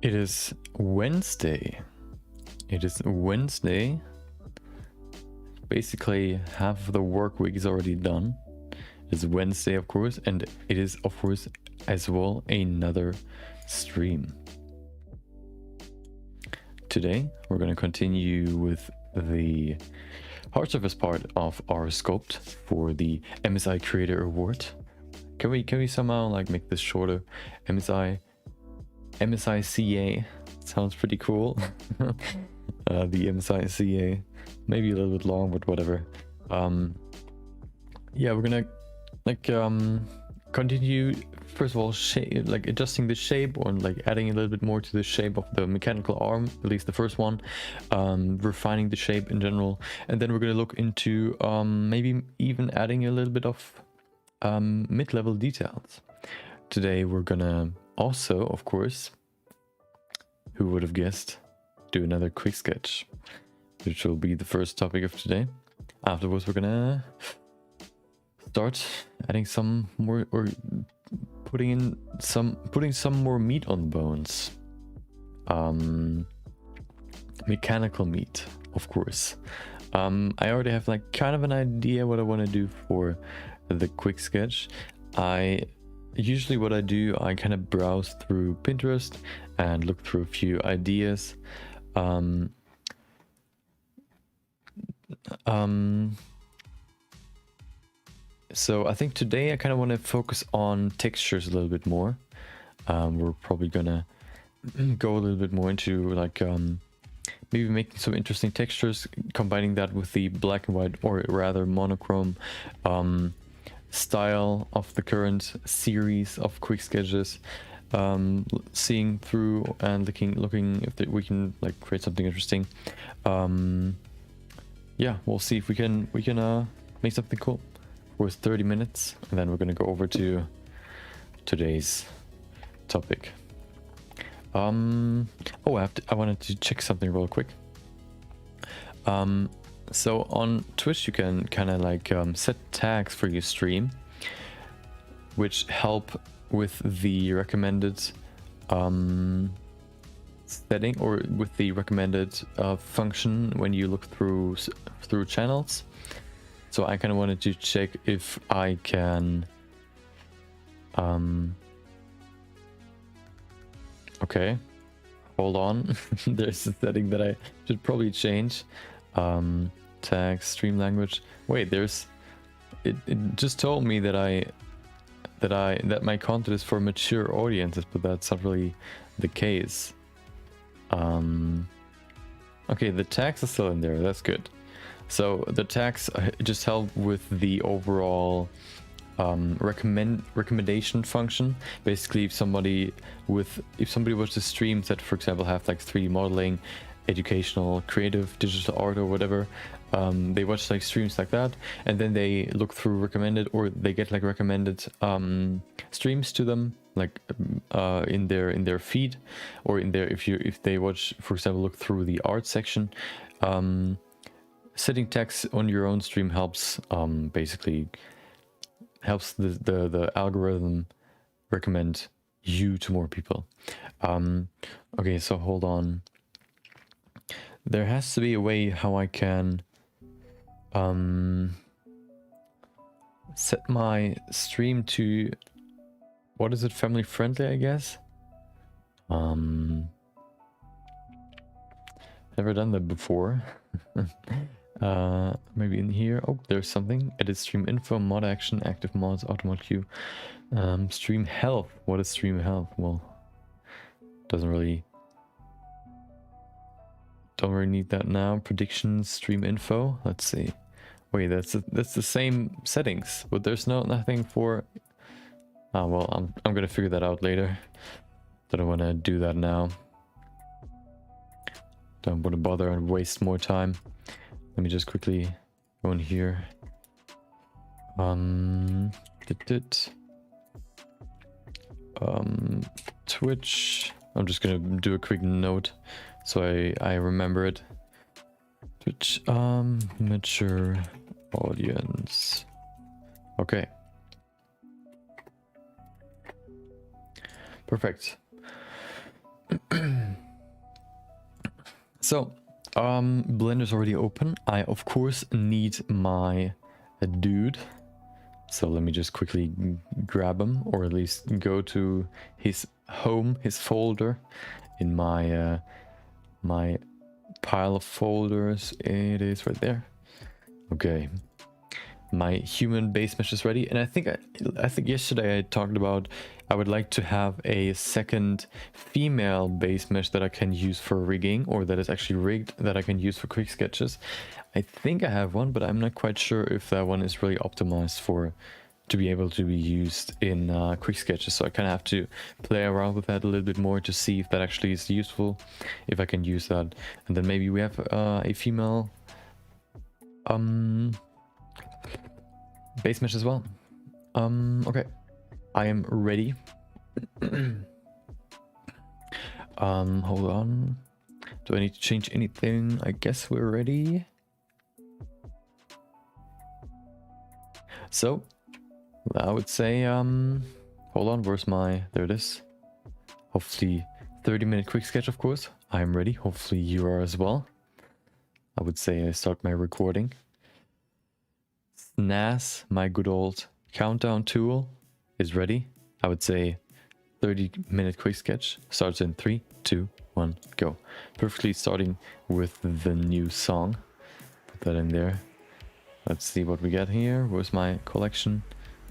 It is Wednesday. It is Wednesday. Basically, half of the work week is already done. It's Wednesday, of course, and it is, of course, as well another stream. Today, we're going to continue with the hard surface part of our sculpt for the MSI Creator Award. Can we somehow like make this shorter? MSI sounds pretty cool. The MSI CA, maybe a little bit long, but whatever. Yeah, we're gonna like continue. First of all, like adjusting the shape, or like adding a little bit more to the shape of the mechanical arm, at least the first one. Refining the shape in general, and then we're gonna look into maybe even adding a little bit of mid-level details. Today we're gonna also, of course, who would have guessed, do another quick sketch, which will be the first topic of today. Afterwards, we're gonna start adding some more, or putting some more meat on bones. Mechanical meat, of course. I already have like kind of an idea what I want to do for the quick sketch. Usually what I do, I kind of browse through Pinterest and look through a few ideas. So I think today I kind of want to focus on textures a little bit more. We're probably gonna go a little bit more into like maybe making some interesting textures, combining that with the black and white, or rather monochrome style of the current series of quick sketches. Seeing through and looking if we can like create something interesting. Yeah, we'll see if we can make something cool. For 30 minutes, and then we're gonna go over to today's topic. Oh, I wanted to check something real quick. So on Twitch you can kind of like set tags for your stream, which help with the recommended setting, or with the recommended function when you look through channels. So I kind of wanted to check if I can okay, hold on. There's a setting that I should probably change. Tag stream language. Wait, there's it just told me that my content is for mature audiences, but that's not really the case. Okay, the tags are still in there. That's good. So the tags just help with the overall recommendation function. Basically, if somebody was to stream that, for example, have like 3D modeling, educational, creative, digital art, or whatever, they watch like streams like that, and then they look through recommended, or they get like recommended streams to them, like in their feed, or in their if they watch, for example, look through the art section. Setting tags on your own stream helps basically helps the algorithm recommend you to more people. Okay, so hold on. There has to be a way how I can set my stream to, what is it, family friendly, I guess. Never done that before. Maybe in here. Oh, there's something. Edit stream info, mod action, active mods, automod queue. Stream health. What is stream health? Well, don't really need that now. Predictions, stream info. Let's see. Wait, that's the same settings, but there's nothing for. Ah, well, I'm gonna figure that out later. Don't want to do that now. Don't want to bother and waste more time. Let me just quickly go in here. Twitch. I'm just gonna do a quick note so I remember it. Twitch, mature audience. Okay. Perfect. So, Blender's already open. I, of course, need my dude. So let me just quickly grab him, or at least go to his home, his folder in my my pile of folders. It is right there. Okay, my human base mesh is ready, and I think yesterday I talked about I would like to have a second female base mesh that I can use for rigging, or that is actually rigged, that I can use for quick sketches. I think I have one, but I'm not quite sure if that one is really optimized to be able to be used in quick sketches. So I kind of have to play around with that a little bit more to see if that actually is useful, if I can use that. And then maybe we have a female base mesh as well. Okay, I am ready. Hold on. Do I need to change anything? I guess we're ready. So I would say, hold on, where's my, there it is. Hopefully 30-minute quick sketch, of course. I'm ready. Hopefully you are as well. I would say I start my recording. NAS, my good old countdown tool, is ready. I would say 30-minute quick sketch starts in 3, 2, 1, go. Perfectly starting with the new song. Put that in there. Let's see what we get here. Where's my collection?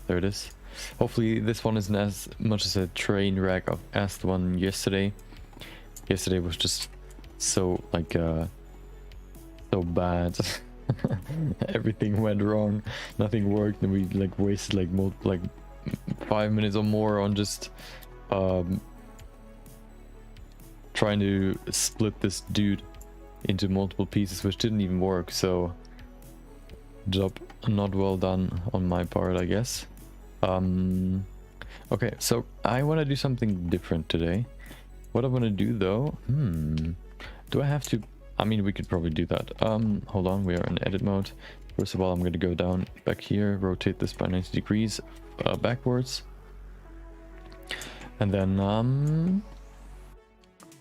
There it is. Hopefully this one isn't as much as a train wreck as the one yesterday. Yesterday was just so like so bad. Everything went wrong. Nothing worked, and we like wasted like 5 minutes or more on just trying to split this dude into multiple pieces, which didn't even work. So job not well done on my part, I guess. Okay, so I want to do something different today. What I want to do though, do I have to, I mean, we could probably do that. Hold on, we are in edit mode. First of all, I'm going to go down back here, rotate this by 90 degrees backwards. And then,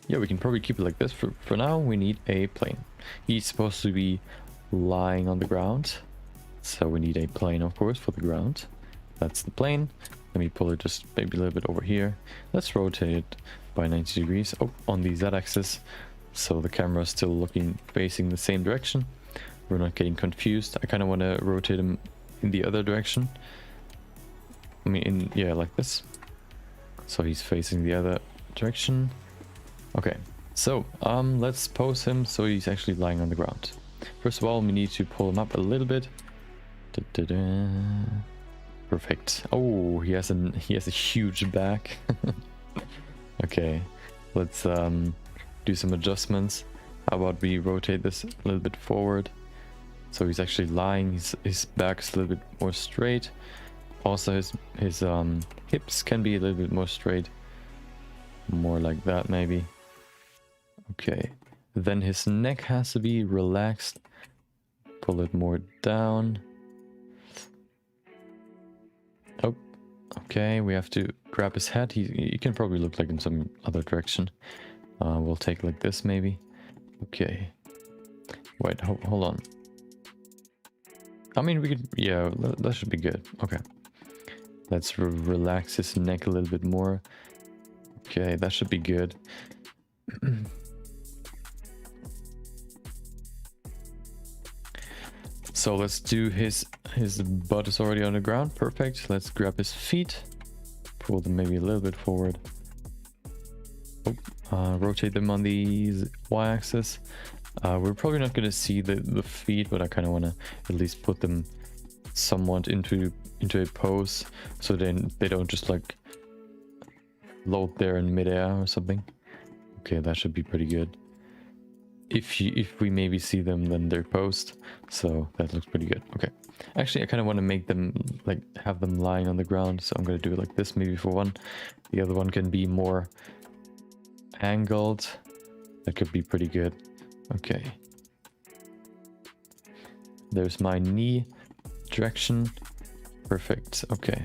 yeah, we can probably keep it like this. For now, we need a plane. He's supposed to be lying on the ground. So we need a plane, of course, for the ground. That's the plane. Let me pull it just maybe a little bit over here. Let's rotate it by 90 degrees. Oh, on the Z-axis. So the camera is still looking, facing the same direction. We're not getting confused. I kind of want to rotate him in the other direction. I mean, yeah, like this. So he's facing the other direction. Okay, so let's pose him so he's actually lying on the ground. First of all, we need to pull him up a little bit. Perfect. Oh, he has a huge back. Okay, let's do some adjustments. How about we rotate this a little bit forward, so he's actually lying. His back is a little bit more straight. Also, his hips can be a little bit more straight, more like that maybe. Okay, then his neck has to be relaxed. Pull it more down. Oh, okay, we have to grab his head. He can probably look like in some other direction. We'll take like this maybe. Okay. Wait, hold on. I mean, we could, yeah, that should be good. Okay. Let's relax his neck a little bit more. Okay, that should be good. So let's do his butt is already on the ground. Perfect. Let's grab his feet, pull them maybe a little bit forward. Oh, rotate them on the y-axis. We're probably not going to see the feet, but I kind of want to at least put them somewhat into a pose, so then they don't just like float there in midair or something. Okay, that should be pretty good. If we maybe see them, then they're posed, so that looks pretty good. Okay, actually I kind of want to make them like have them lying on the ground, so I'm going to do it like this maybe for one. The other one can be more angled. That could be pretty good. Okay, there's my knee direction. Perfect. Okay,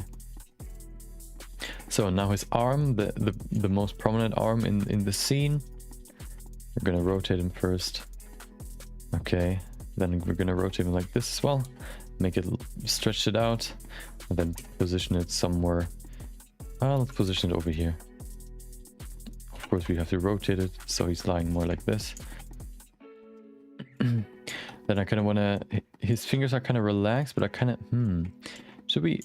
So now his arm, the most prominent arm in the scene. We're gonna rotate him first. Okay, then we're gonna rotate him like this as well. Make it, stretch it out, and then position it somewhere. Let's position it over here. Of course, we have to rotate it so he's lying more like this. Then I kind of want to... His fingers are kind of relaxed, but I kind of... Should we...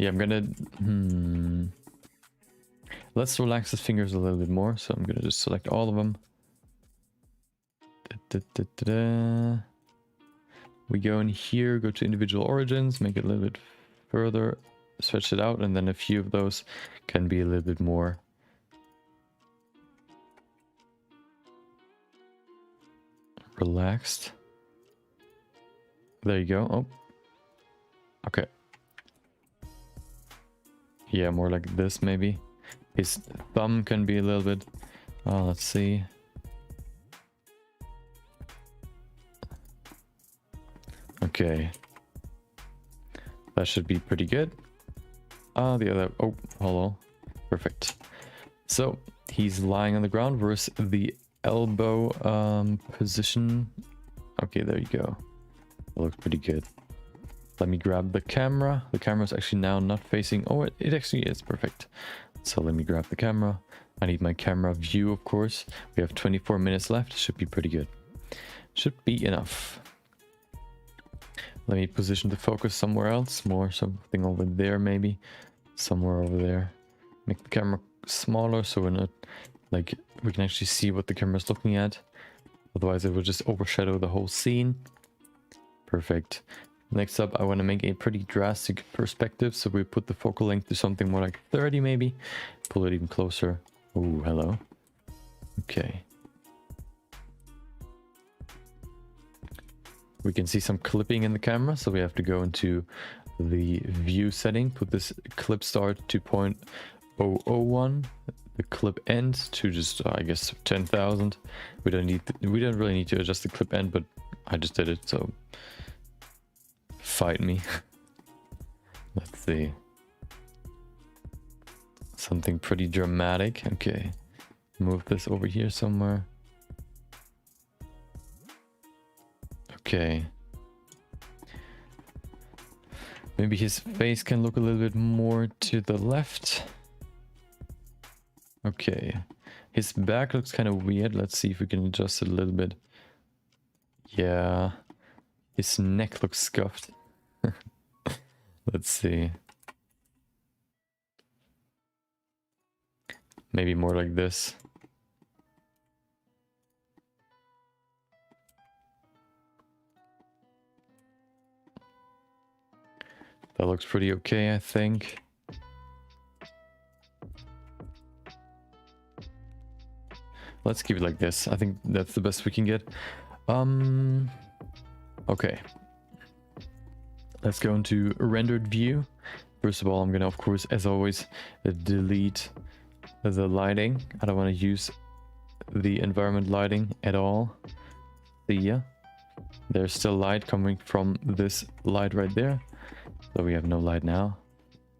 Yeah, I'm gonna... Let's relax his fingers a little bit more. So I'm gonna just select all of them. We go in here, go to individual origins, make it a little bit further, stretch it out, and then a few of those can be a little bit more relaxed. There you go. Oh, okay. Yeah, more like this maybe. His thumb can be a little bit... let's see. Okay. That should be pretty good. The other... Oh, hello. Perfect. So, he's lying on the ground versus the elbow position. Okay, there you go. That looks pretty good. Let me grab the camera. The camera's actually now not facing... Oh, it actually is perfect. So let me grab the camera. I need my camera view, of course. We have 24 minutes left. Should be pretty good. Should be enough. Let me position the focus somewhere else. More something over there, maybe. Somewhere over there. Make the camera smaller so we're not... Like, we can actually see what the camera's looking at. Otherwise, it will just overshadow the whole scene. Perfect. Next up, I want to make a pretty drastic perspective, so we put the focal length to something more like 30 maybe. Pull it even closer. Oh, hello. Okay. We can see some clipping in the camera, so we have to go into the view setting, put this clip start to 0.001, the clip end to just, I guess, 10,000. We don't really need to adjust the clip end, but I just did it, so... Fight me. Let's see. Something pretty dramatic. Okay. Move this over here somewhere. Okay. Maybe his face can look a little bit more to the left. Okay. His back looks kind of weird. Let's see if we can adjust it a little bit. Yeah. His neck looks scuffed. Let's see. Maybe more like this. That looks pretty okay, I think. Let's keep it like this. I think that's the best we can get. Okay. Let's go into rendered view. First of all, I'm gonna, of course, as always, delete the lighting. I don't want to use the environment lighting at all. See ya. There's still light coming from this light right there. So we have no light now.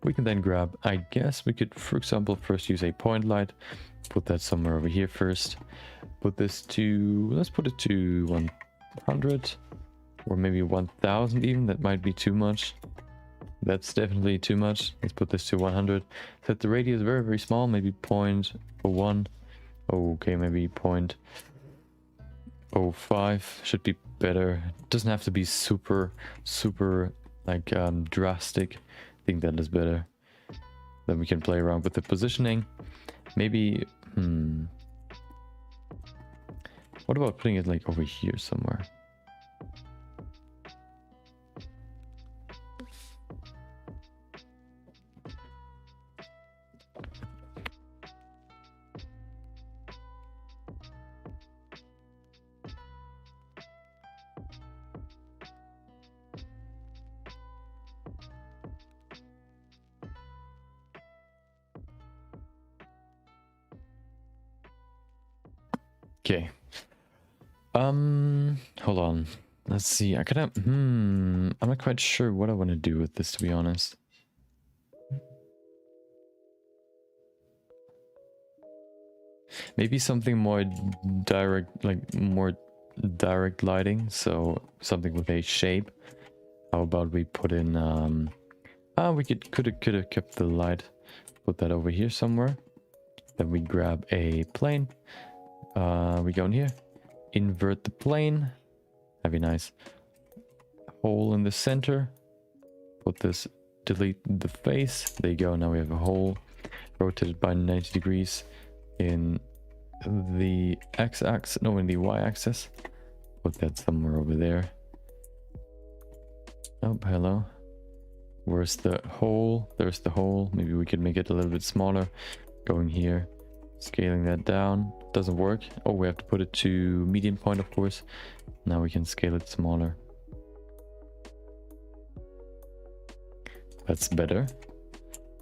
We can then grab, I guess we could, for example, first use a point light. Put that somewhere over here first. Put this to, let's put it to 100. Or maybe 1000 even. That might be too much. That's definitely too much. Let's put this to 100. Set the radius very, very small. Maybe 0.01. Okay, maybe 0.05. Should be better. It doesn't have to be super, super like drastic. I think that is better. Then we can play around with the positioning. Maybe... What about putting it like over here somewhere? Okay. Hold on. Let's see. I kind of, I'm not quite sure what I want to do with this, to be honest. Maybe something more direct, like more direct lighting. So something with a shape. How about we put in, we could have kept the light. Put that over here somewhere. Then we grab a plane. We go in here. Invert the plane. That'd be nice. Hole in the center. Put this, delete the face. There you go. Now we have a hole rotated by 90 degrees in the x-axis, no, in the y-axis. Put that somewhere over there. Oh, hello. Where's the hole? There's the hole. Maybe we could make it a little bit smaller. Going here, scaling that down. Doesn't work. Oh, we have to put it to median point, of course. Now we can scale it smaller. That's better.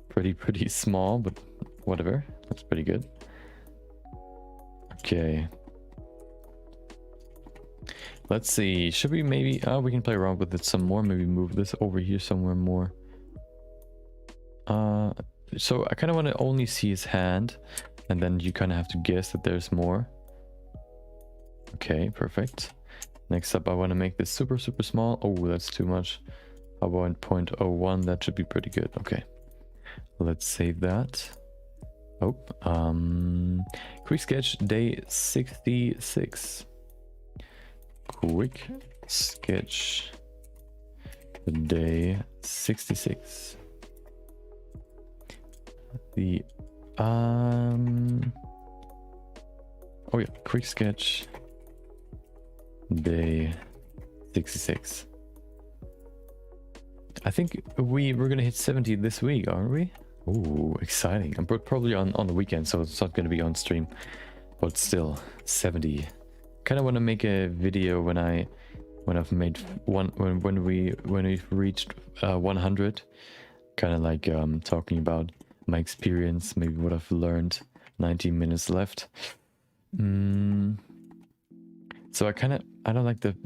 Pretty small, but whatever. That's pretty good. Okay. Let's see. Should we maybe... we can play around with it some more. Maybe move this over here somewhere more. So I kind of want to only see his hand. And then you kind of have to guess that there's more. Okay, perfect. Next up, I want to make this super small. Oh, that's too much. How about 0.01? That should be pretty good. Okay. Let's save that. Oh, quick sketch day 66. Quick sketch day 66. The oh yeah, quick sketch day 66. I think we're gonna hit 70 this week, aren't we? Ooh, exciting. I'm probably on the weekend, so it's not gonna be on stream, but still 70. Kind of want to make a video when I've made one, when we've reached 100, kind of like talking about my experience, maybe what I've learned. 19 minutes left. So I don't like the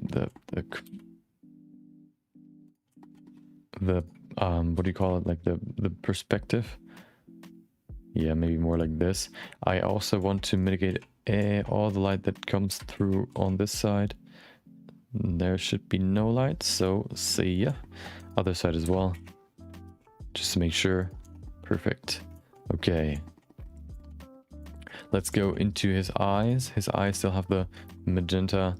what do you call it, like the perspective. Yeah, maybe more like this. I also want to mitigate all the light that comes through on this side. There should be no light, so see ya. Other side as well, just to make sure. Perfect. Okay, let's go into his eyes. His eyes still have the magenta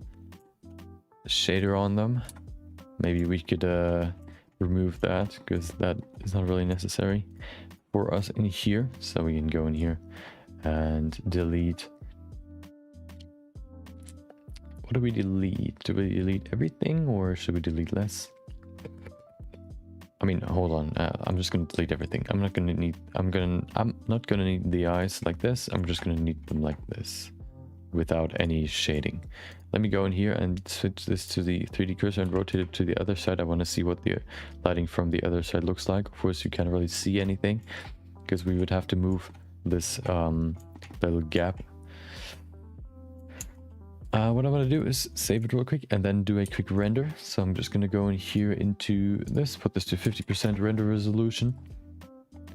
shader on them. Maybe we could remove that, because that is not really necessary for us in here. So we can go in here and delete. What do we delete? Do we delete everything, or should we delete less? I mean, hold on. I'm just gonna delete everything. I'm not gonna need the eyes like this. I'm just gonna need them like this, without any shading. Let me go in here and switch this to the 3D cursor and rotate it to the other side. I want to see what the lighting from the other side looks like. Of course, you can't really see anything, because we would have to move this little gap. What I'm going to do is save it real quick and then do a quick render. So I'm just going to go in here into this, put this to 50% render resolution.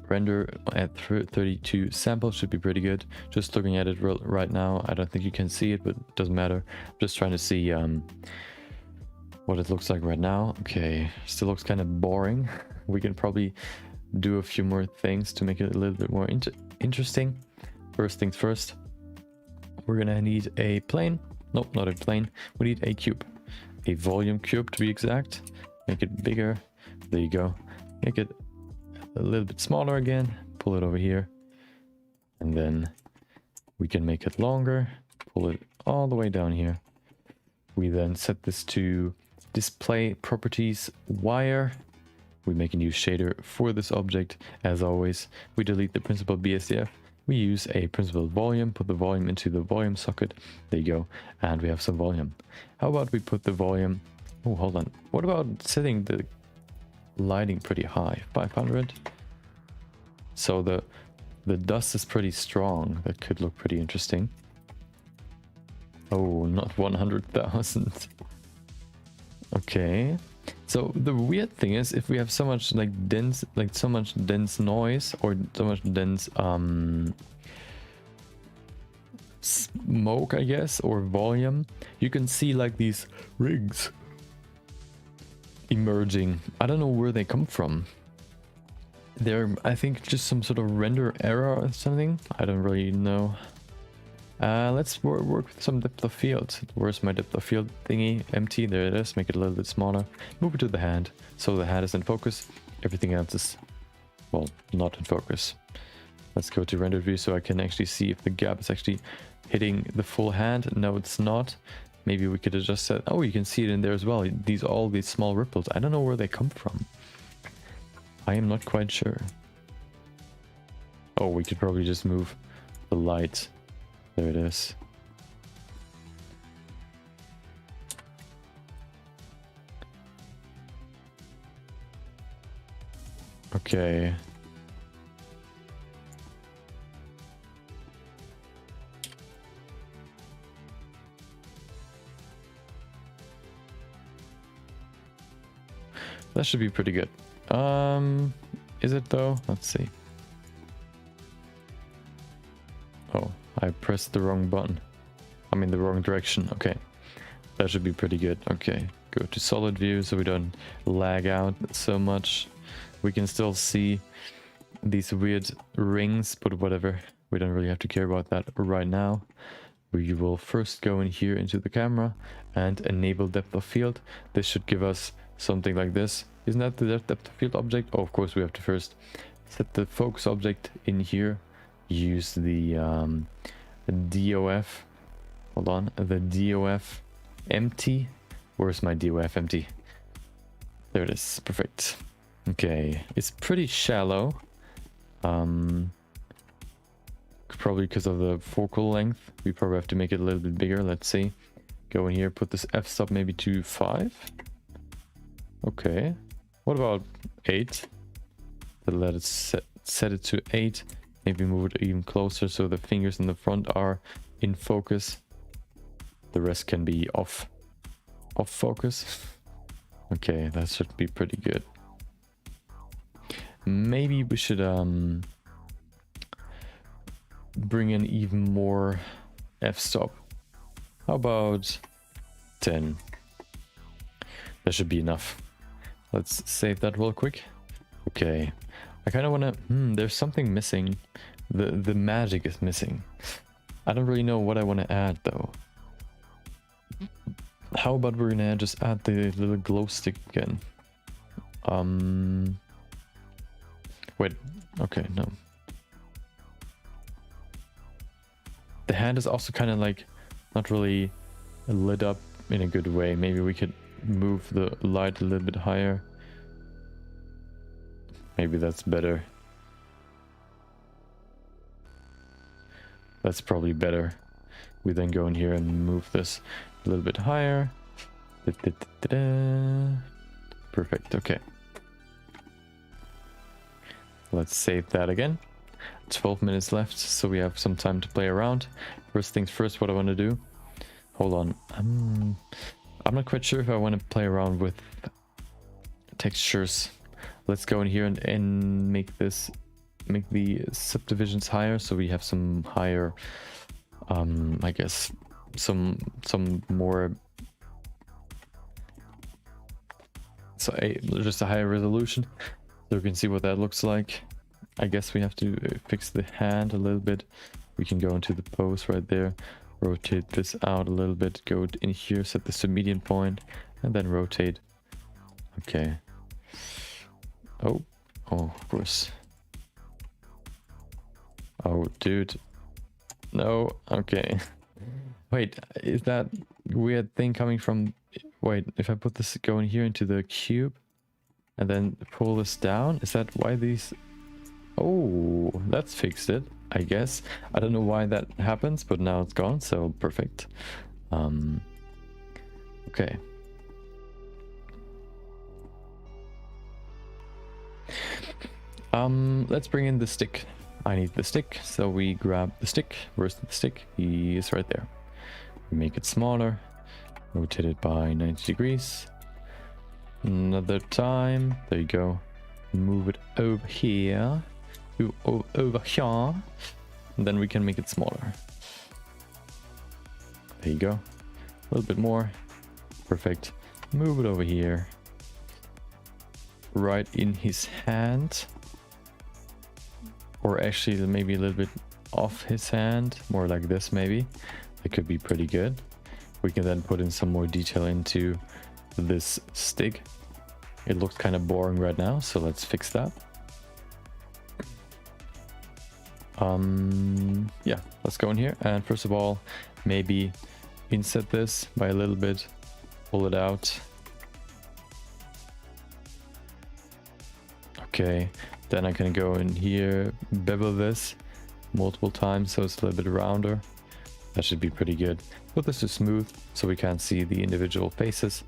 Render at 32 samples should be pretty good. Just looking at it right now, I don't think you can see it, but it doesn't matter. I'm just trying to see what it looks like right now. Okay, still looks kind of boring. We can probably do a few more things to make it a little bit more interesting. First things first, we're gonna need a plane. Nope, not a plane. We need a cube, a volume cube to be exact. Make it bigger. There you go. Make it a little bit smaller again. Pull it over here, and then we can make it longer. Pull it all the way down here. We then set this to display properties wire. We make a new shader for this object. As always, we delete the principal BSDF. We use a principal volume, put the volume into the volume socket. There you go. And we have some volume. How about we put the volume... Oh, hold on. What about setting the lighting pretty high? 500? So the dust is pretty strong. That could look pretty interesting. Oh, not 100,000. Okay. So the weird thing is, if we have so much like dense noise or so much dense smoke, I guess, or volume, you can see like these rings emerging. I don't know where they come from. They're, I think, just some sort of render error or something. I don't really know. Let's work with some depth of field. Where's my depth of field thingy? Empty. There it is. Make it a little bit smaller. Move it to the hand, so the hand is in focus. Everything else is, well, not in focus. Let's go to render view so I can actually see if the gap is actually hitting the full hand. No, it's not. Maybe we could adjust that. Oh, you can see it in there as well. All these small ripples. I don't know where they come from. I am not quite sure. Oh, we could probably just move the light. There it is. Okay. That should be pretty good. Is it though? Let's see. Oh, I pressed the wrong button. I'm in the wrong direction. Okay. That should be pretty good. Okay. Go to solid view so we don't lag out so much. We can still see these weird rings, but whatever. We don't really have to care about that right now. We will first go in here into the camera and enable depth of field. This should give us something like this. Isn't that the depth of field object? Oh, of course we have to first set the focus object in here. Use the DOF. Hold on, the DOF empty. Where's my DOF empty? There it is. Perfect. Okay, it's pretty shallow. Probably because of the focal length. We probably have to make it a little bit bigger. Let's see. Go in here, put this f-stop maybe to 5. Okay. What about 8? Let it set it to 8. Maybe move it even closer so the fingers in the front are in focus. The rest can be off focus. Okay, that should be pretty good. Maybe we should bring in even more f-stop. How about 10? That should be enough. Let's save that real quick. Okay. I kind of want to... there's something missing. The magic is missing. I don't really know what I want to add, though. How about we're going to just add the little glow stick again? Wait. Okay, no. The hand is also kind of like not really lit up in a good way. Maybe we could move the light a little bit higher. Maybe that's better. That's probably better. We then go in here and move this a little bit higher. Perfect. Okay. Let's save that again. 12 minutes left, so we have some time to play around. First things first, what I want to do. Hold on. I'm not quite sure if I want to play around with textures. Let's go in here and make the subdivisions higher, so we have some higher, I guess, some more, so just a higher resolution, so we can see what that looks like. I guess we have to fix the hand a little bit. We can go into the pose right there, rotate this out a little bit, go in here, set this to median point, and then rotate. Okay. Oh, of course. Oh, dude. No, okay. Wait, is that weird thing coming from... Wait, if I put this going here into the cube and then pull this down, is that why these... Oh, that's fixed it, I guess. I don't know why that happens, but now it's gone, so perfect. Okay. Let's bring in the stick. I need the stick, so we grab the stick. Where's the stick? He is right there. Make it smaller. Rotate it by 90 degrees. Another time. There you go. Move it over here. Over here. And then we can make it smaller. There you go. A little bit more. Perfect. Move it over here. Right in his hand. Or actually maybe a little bit off his hand. More like this maybe. That could be pretty good. We can then put in some more detail into this stick. It looks kind of boring right now, so let's fix that. Yeah, let's go in here and first of all maybe inset this by a little bit, pull it out. Okay, then I can go in here, bevel this multiple times so it's a little bit rounder. That should be pretty good. Put this to smooth so we can't see the individual faces.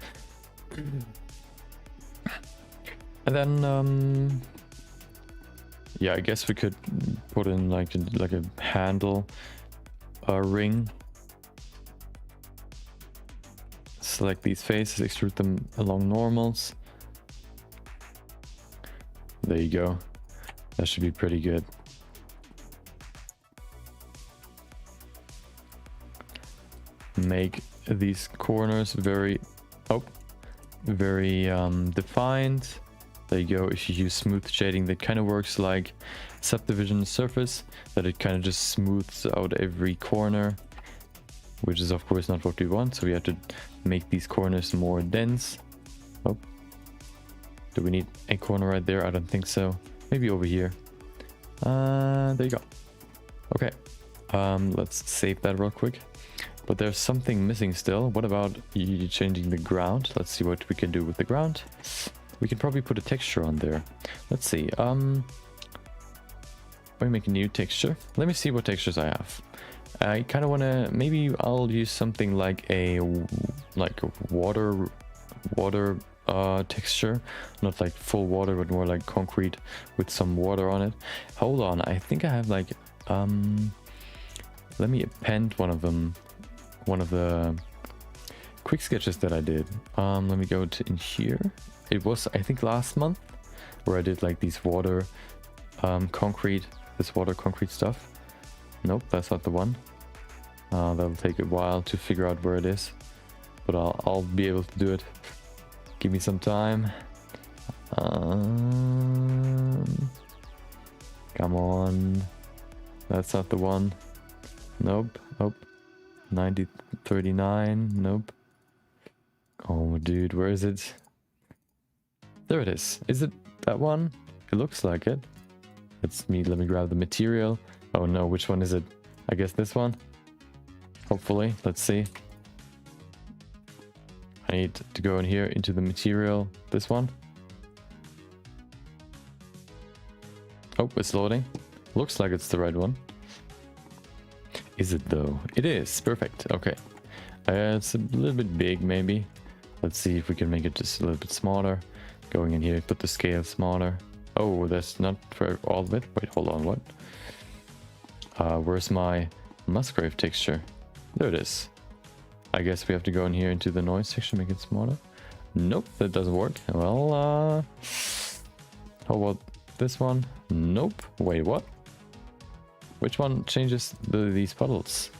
And then yeah, I guess we could put in like a handle ring. Select these faces, extrude them along normals. There you go. That should be pretty good. Make these corners very defined. There you go. If you use smooth shading, that kind of works like subdivision surface, that it kind of just smooths out every corner, which is of course not what we want. So we have to make these corners more dense. Oh, do we need a corner right there? I don't think so. Maybe over here. There you go. Okay, let's save that real quick. But there's something missing still. What about you changing the ground? Let's see what we can do with the ground. We can probably put a texture on there. Let's see. Let me make a new texture. Let me see what textures I have. I kind of want to, maybe I'll use something like a water texture, not like full water, but more like concrete with some water on it. Hold on, I think I have like let me append one of the quick sketches that I did. Let me go to in here. It was, I think, last month where I did like these water concrete stuff. Nope, that's not the one. That'll take a while to figure out where it is, but I'll be able to do it. Give me some time. Come on, that's not the one. Nope. Oh, 9039. Nope. Oh, dude, where is it? There it is. Is it that one? It looks like it. Let me grab the material. Oh no, which one is it? I guess this one. Hopefully, let's see. I need to go in here into the material. This one. Oh, it's loading. Looks like it's the right one. Is it though? It is. Perfect. Okay. It's a little bit big maybe. Let's see if we can make it just a little bit smaller. Going in here, put the scale smaller. Oh, that's not for all of it. Wait, hold on, what? Where's my Musgrave texture? There it is. I guess we have to go in here into the noise texture, make it smaller. Nope, that doesn't work. Well, how about this one? Nope. Wait, what? Which one changes these puddles?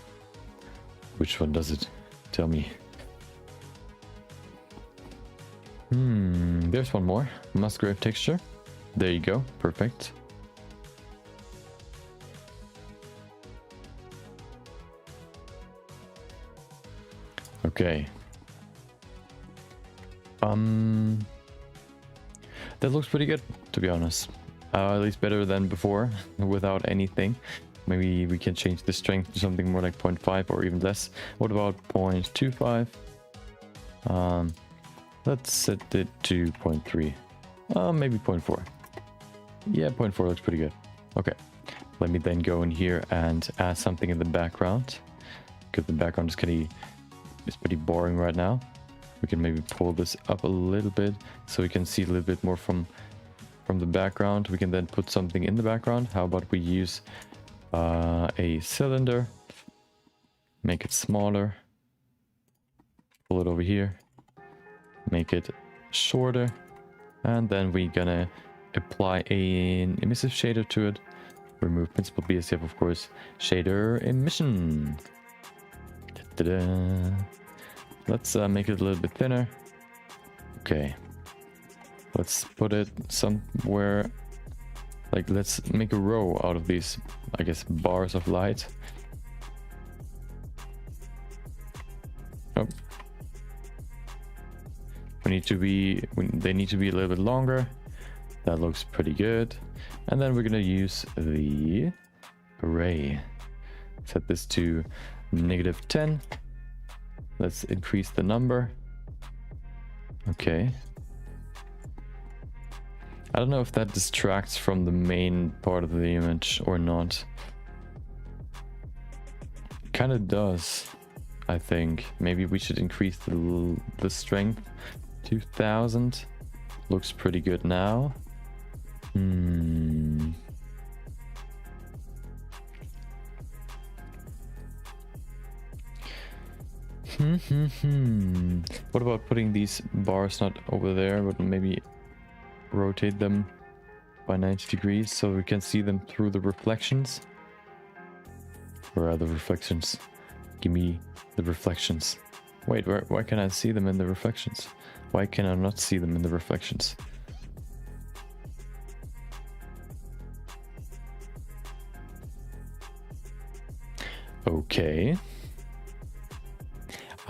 Which one does it? Tell me. There's one more. Musgrave texture. There you go. Perfect. Okay. That looks pretty good, to be honest. At least better than before, without anything. Maybe we can change the strength to something more like 0.5 or even less. What about 0.25? Let's set it to 0.3. Maybe 0.4. Yeah, 0.4 looks pretty good. Okay. Let me then go in here and add something in the background. Because the background is pretty boring right now. We can maybe pull this up a little bit so we can see a little bit more from the background. We can then put something in the background. How about we use a cylinder, make it smaller. pull it over here, make it shorter, and then we're gonna apply an emissive shader to it. Remove principal BSF, of course. Shader emission. Da-da-da. Let's make it a little bit thinner. Okay. Let's put it somewhere. Like, let's make a row out of these, I guess, bars of light. Oh. They need to be a little bit longer. That looks pretty good. And then we're gonna use the array. Set this to -10. Let's increase the number. Okay. I don't know if that distracts from the main part of the image or not. Kind of does, I think. Maybe we should increase the strength to 1000. Looks pretty good now. What about putting these bars not over there, but maybe rotate them by 90 degrees so we can see them through the reflections? Where are the reflections? Give me the reflections. Wait, why can I see them in the reflections? Why can I not see them in the reflections? Okay.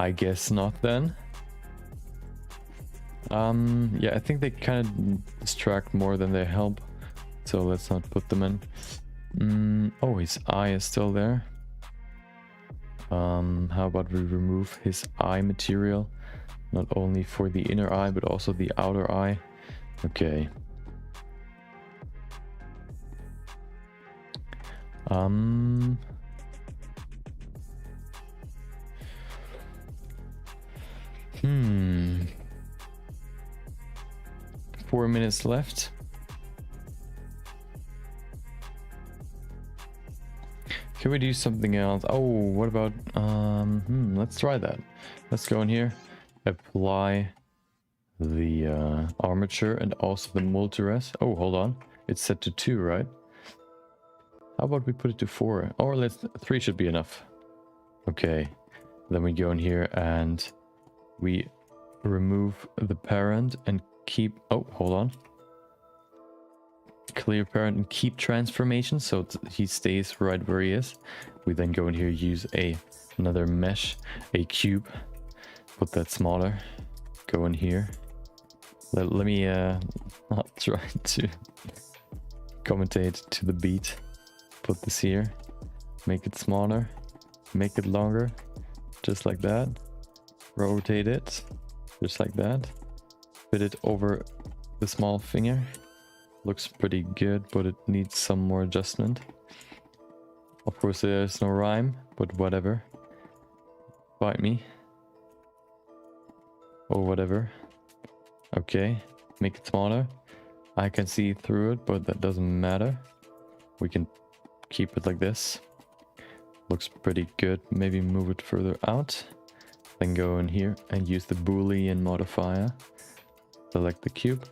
I guess not then. Yeah, I think they kind of distract more than they help. So let's not put them in. Oh, his eye is still there. How about we remove his eye material? Not only for the inner eye, but also the outer eye. Okay. Hmm. 4 minutes left. Can we do something else? Oh, what about let's try that. Let's go in here, apply the armature and also the multirest. Oh, hold on, it's set to 2, right? How about we put it to 4? Or let's 3 should be enough. Okay, then we go in here and we remove the parent and keep, oh, hold on, clear parent and keep transformation so he stays right where he is. We then go in here, use another mesh, a cube, put that smaller, go in here. Let me not try to commentate to the beat. Put this here, make it smaller, make it longer, just like that. Rotate it, just like that. Fit it over the small finger. Looks pretty good, but it needs some more adjustment. Of course, there's no rhyme, but whatever. Bite me. Or whatever. Okay, make it smaller. I can see through it, but that doesn't matter. We can keep it like this. Looks pretty good. Maybe move it further out. Then go in here and use the Boolean modifier. Select the cube.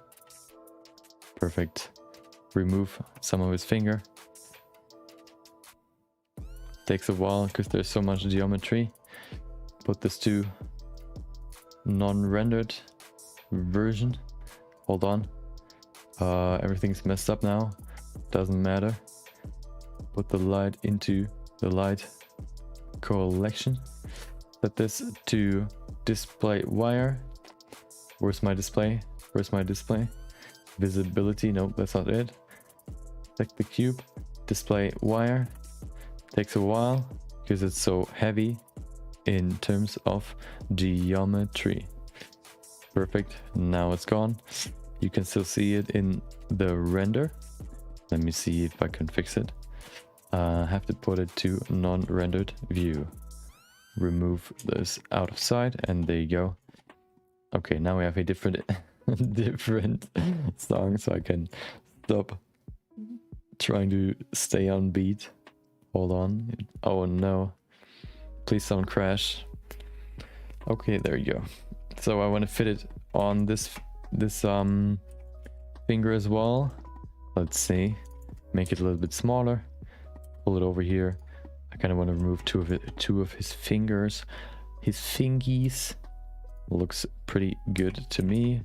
Perfect. Remove some of his finger. Takes a while because there's so much geometry. Put this to non-rendered version. Hold on. Everything's messed up now. Doesn't matter. Put the light into the light collection. Set this to display wire. Where's my display? Where's my display? Visibility. Nope, that's not it. Select the cube. Display wire. Takes a while because it's so heavy in terms of geometry. Perfect. Now it's gone. You can still see it in the render. Let me see if I can fix it. Have to put it to non-rendered view. Remove this out of sight, and there you go. Okay, now we have a different different song, so I can stop trying to stay on beat. Hold on. Oh no, please don't crash. Okay, there you go. So I want to fit it on this finger as well. Let's see, make it a little bit smaller, pull it over here. I kind of want to remove two of his fingers, his fingies. Looks pretty good to me.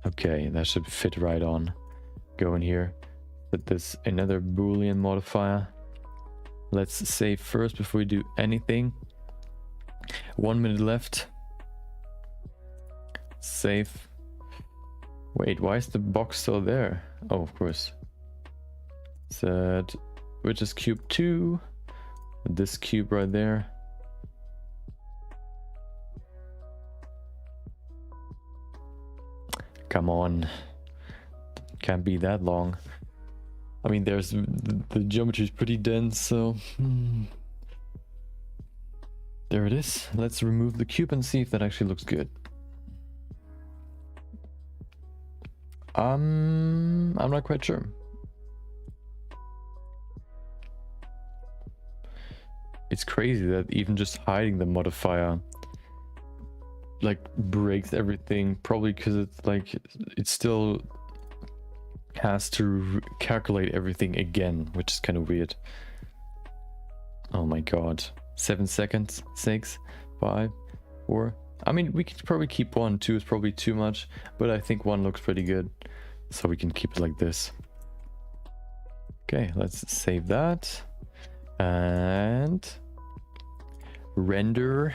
Okay, that should fit right on. Go in here, put this another Boolean modifier. Let's save first before we do anything. 1 minute left. Save. Wait, why is the box still there? Oh, of course. Set, which is cube 2. This cube right there. Come on. Can't be that long. I mean, there's the geometry is pretty dense, so there it is. Let's remove the cube and see if that actually looks good. I'm not quite sure. It's crazy that even just hiding the modifier like breaks everything, probably because it's like it still has to calculate everything again, which is kind of weird. Oh my god. 7 seconds. 6, 5, 4. I mean, we could probably keep 1. 2 is probably too much, but I think 1 looks pretty good, so we can keep it like this. Okay, let's save that and render.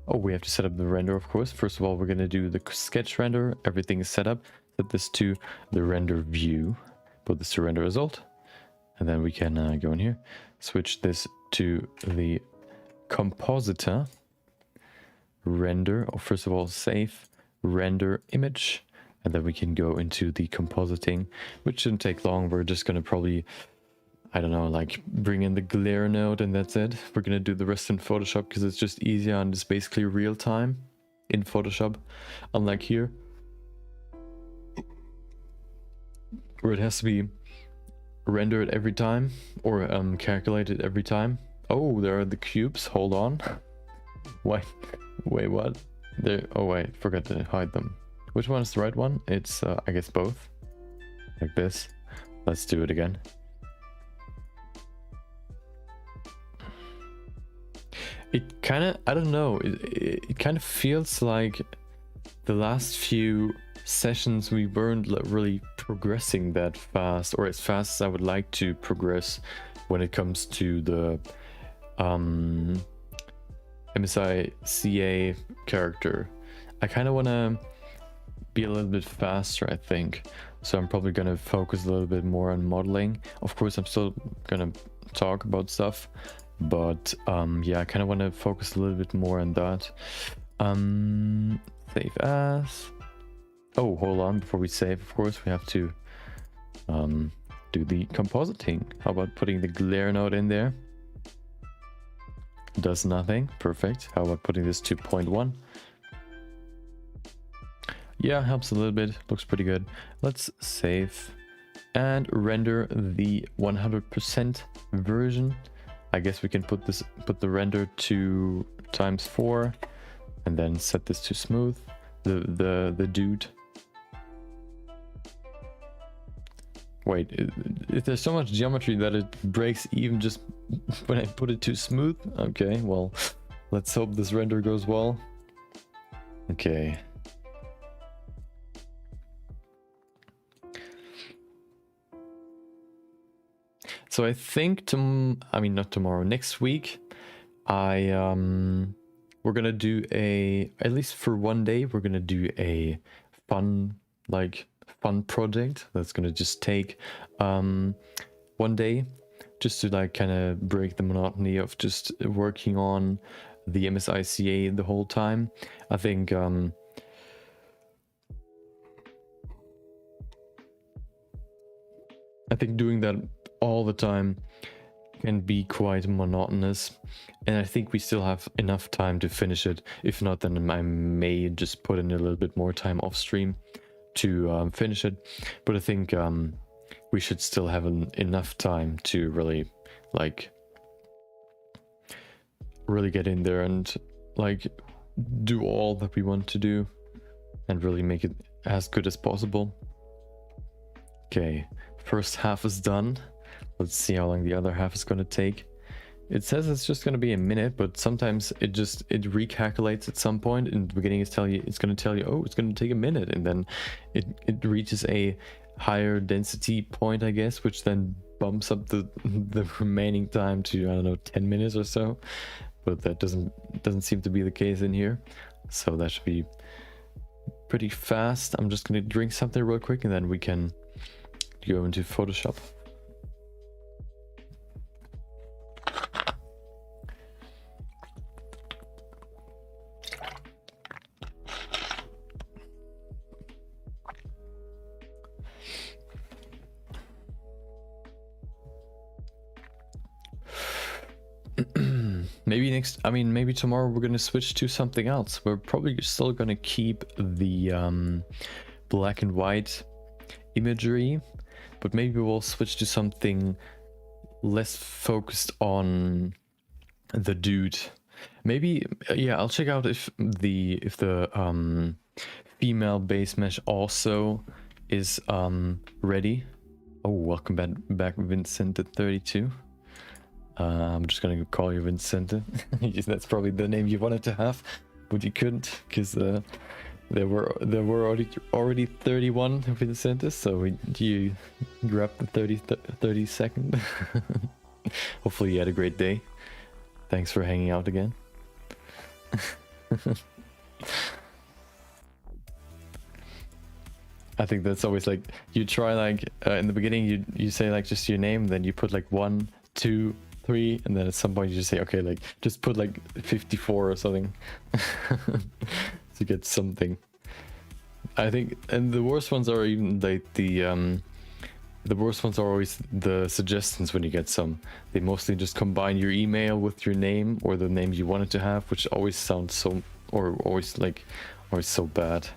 Oh, we have to set up the render, of course. First of all, we're going to do the sketch render. Everything is set up. Set this to the render view. Put this to render result. And then we can go in here. Switch this to the compositor. Render. Oh, first of all, save. Render image. And then we can go into the compositing, which shouldn't take long. We're just going to probably, I don't know, like bring in the glare node and that's it. We're going to do the rest in Photoshop because it's just easier and it's basically real time in Photoshop. Unlike here, where it has to be rendered every time or calculated every time. Oh, there are the cubes. Hold on. Wait, what? There. Oh wait, forgot to hide them. Which one is the right one? It's I guess both. Like this. Let's do it again. It kind of, I don't know, it kind of feels like the last few sessions we weren't really progressing that fast, or as fast as I would like to progress when it comes to the MSI CA character. I kind of want to be a little bit faster, I think. So I'm probably going to focus a little bit more on modeling. Of course, I'm still going to talk about stuff, but yeah, I kind of want to focus a little bit more on that. Save as. Oh, hold on, before we save, of course, we have to do the compositing. How about putting the glare node in there? Does nothing. Perfect. How about putting this to 0.1? Yeah, helps a little bit. Looks pretty good. Let's save and render the 100% version. I guess we can put the render to ×4 and then set this to smooth. The dude. Wait, there's so much geometry that it breaks even just when I put it too smooth? Okay, well, let's hope this render goes well. Okay. So I think not tomorrow, next week, we're gonna do at least for one day, we're gonna do a fun project that's gonna just take 1 day just to like kind of break the monotony of just working on the MSI CA the whole time. I think doing that all the time can be quite monotonous, and I think we still have enough time to finish it. If not, then I may just put in a little bit more time off stream to finish it, but I think we should still have enough time to really get in there and like do all that we want to do and really make it as good as possible. Okay, first half is done. Let's see how long the other half is going to take. It says it's just going to be a minute, but sometimes it recalculates at some point. In the beginning, it's going to tell you, oh, it's going to take a minute, and then it reaches a higher density point, I guess, which then bumps up the remaining time to, I don't know, 10 minutes or so. But that doesn't seem to be the case in here, so that should be pretty fast. I'm just going to drink something real quick, and then we can go into Photoshop. Maybe tomorrow we're gonna switch to something else. We're probably still gonna keep the black and white imagery, but maybe we'll switch to something less focused on the dude. Maybe, yeah, I'll check out if the female base mesh also is ready. Oh, welcome back Vincent at 32. I'm just gonna call you Vincente. That's probably the name you wanted to have, but you couldn't because there were already 31 Vincentes, so you grabbed the 32nd. Hopefully you had a great day. Thanks for hanging out again. I think that's always like, you try like in the beginning you say like just your name, then you put like 1, 2, 3, and then at some point you just say, okay, like just put like 54 or something to get something. I think, and the worst ones are even like the worst ones are always the suggestions when you get some. They mostly just combine your email with your name or the name you wanted to have, which always sounds so, or always so bad.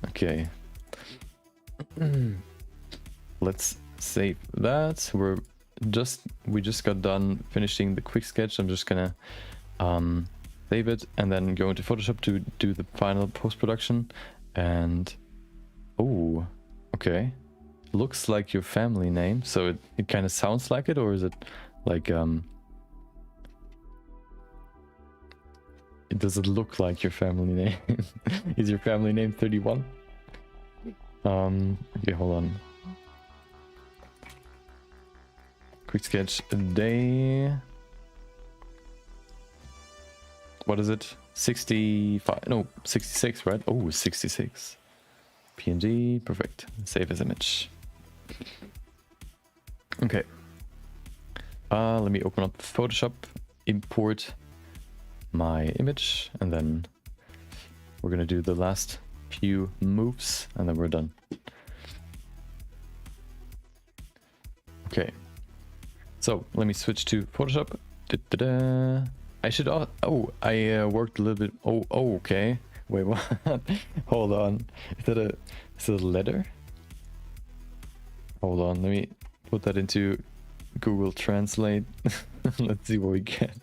Okay. Let's save that. We just got done finishing the quick sketch. I'm just gonna save it and then go into Photoshop to do the final post-production. And oh, okay, looks like your family name, so it kind of sounds like it, or is it like it doesn't look like your family name? Is your family name 31? Okay, hold on. Quick sketch a day. What is it? 65? No, 66, right? Oh, 66. PNG, perfect. Save as image. Okay. Let me open up Photoshop, import my image, and then we're gonna do the last few moves, and then we're done. Okay. So let me switch to Photoshop. I should. Oh, I worked a little bit. Oh, okay. Wait, what? Hold on. Is that a letter? Hold on. Let me put that into Google Translate. Let's see what we get.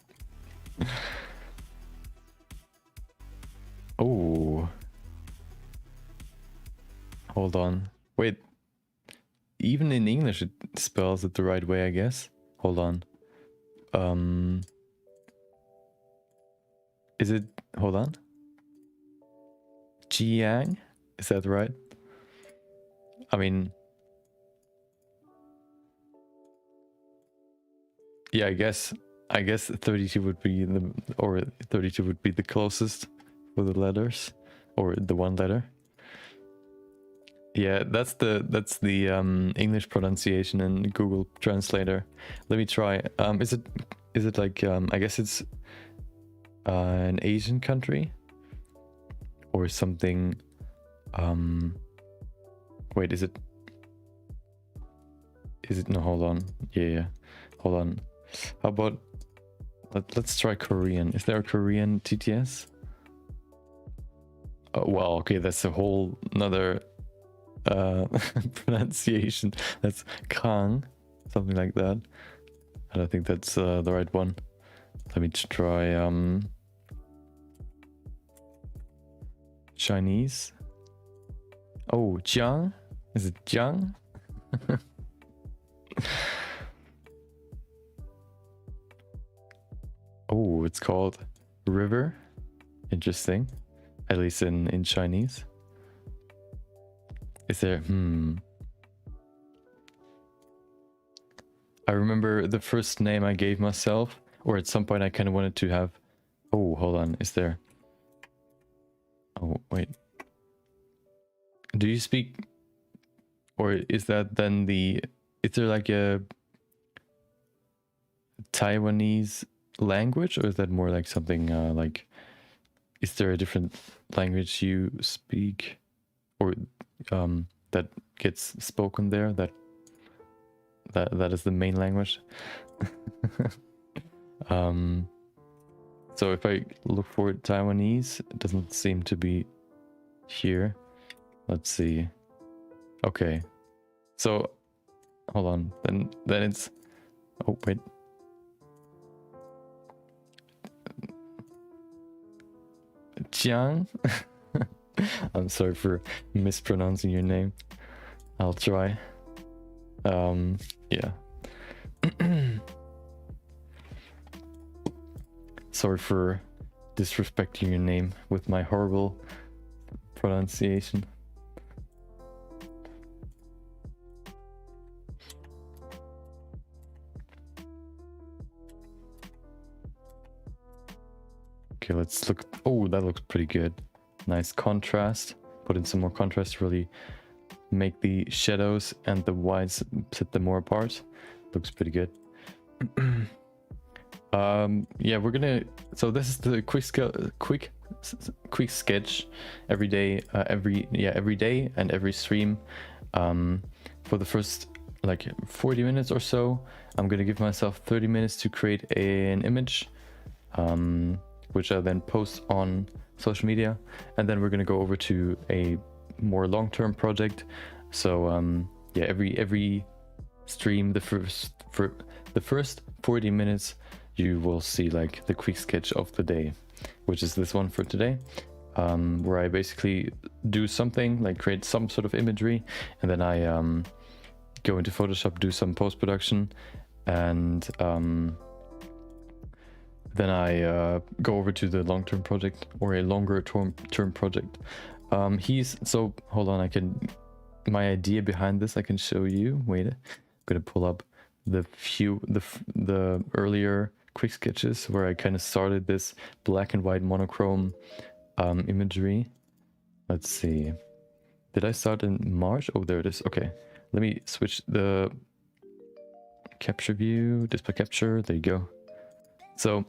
Oh. Hold on. Wait. Even in English, it spells it the right way, I guess. Hold on. Is it? Hold on. Jiang? Is that right? I mean, yeah, I guess 32 would be or 32 would be the closest for the letters, or the one letter. Yeah, that's the English pronunciation in Google Translator. Let me try. Is it like I guess it's an Asian country or something? Wait, is it? No, hold on. Yeah, hold on. How about let's try Korean. Is there a Korean TTS? Oh, well, okay, that's a whole another pronunciation. That's Kang, something like that. I don't think that's the right one. Let me try Chinese. Oh, Jiang? Is it Jiang? Oh, it's called river. Interesting. At least in Chinese. Is there... I remember the first name I gave myself, or at some point I kind of wanted to have... Oh, hold on. Is there... Oh, wait. Do you speak... Or is that then the... Is there like a Taiwanese language, or is that more like something like... Is there a different language you speak, or that gets spoken there, that is the main language? So if I look for Taiwanese, it doesn't seem to be here. Let's see. Okay, so hold on, then it's... Oh, wait. Jiang? I'm sorry for mispronouncing your name. I'll try. Yeah. Sorry for disrespecting your name with my horrible pronunciation. Okay, let's look. Oh, that looks pretty good. Nice contrast. Put in some more contrast to really make the shadows and the whites, set them more apart. Looks pretty good. Yeah, we're gonna... So this is the quick sketch every day, every day and every stream. For the first like 40 minutes or so, I'm gonna give myself 30 minutes to create an image, which I then post on social media, and then we're gonna go over to a more long-term project. So yeah, every stream, the first 40 minutes, you will see like the quick sketch of the day, which is this one for today, where I basically do something like create some sort of imagery, and then I go into Photoshop, do some post-production, and then I go over to the long-term project, or a longer term project. So hold on, my idea behind this I can show you. Wait, I'm gonna pull up the earlier quick sketches where I kind of started this black and white monochrome imagery. Let's see, did I start in March? Oh, there it is. Okay, let me switch the capture view, display capture. There you go. So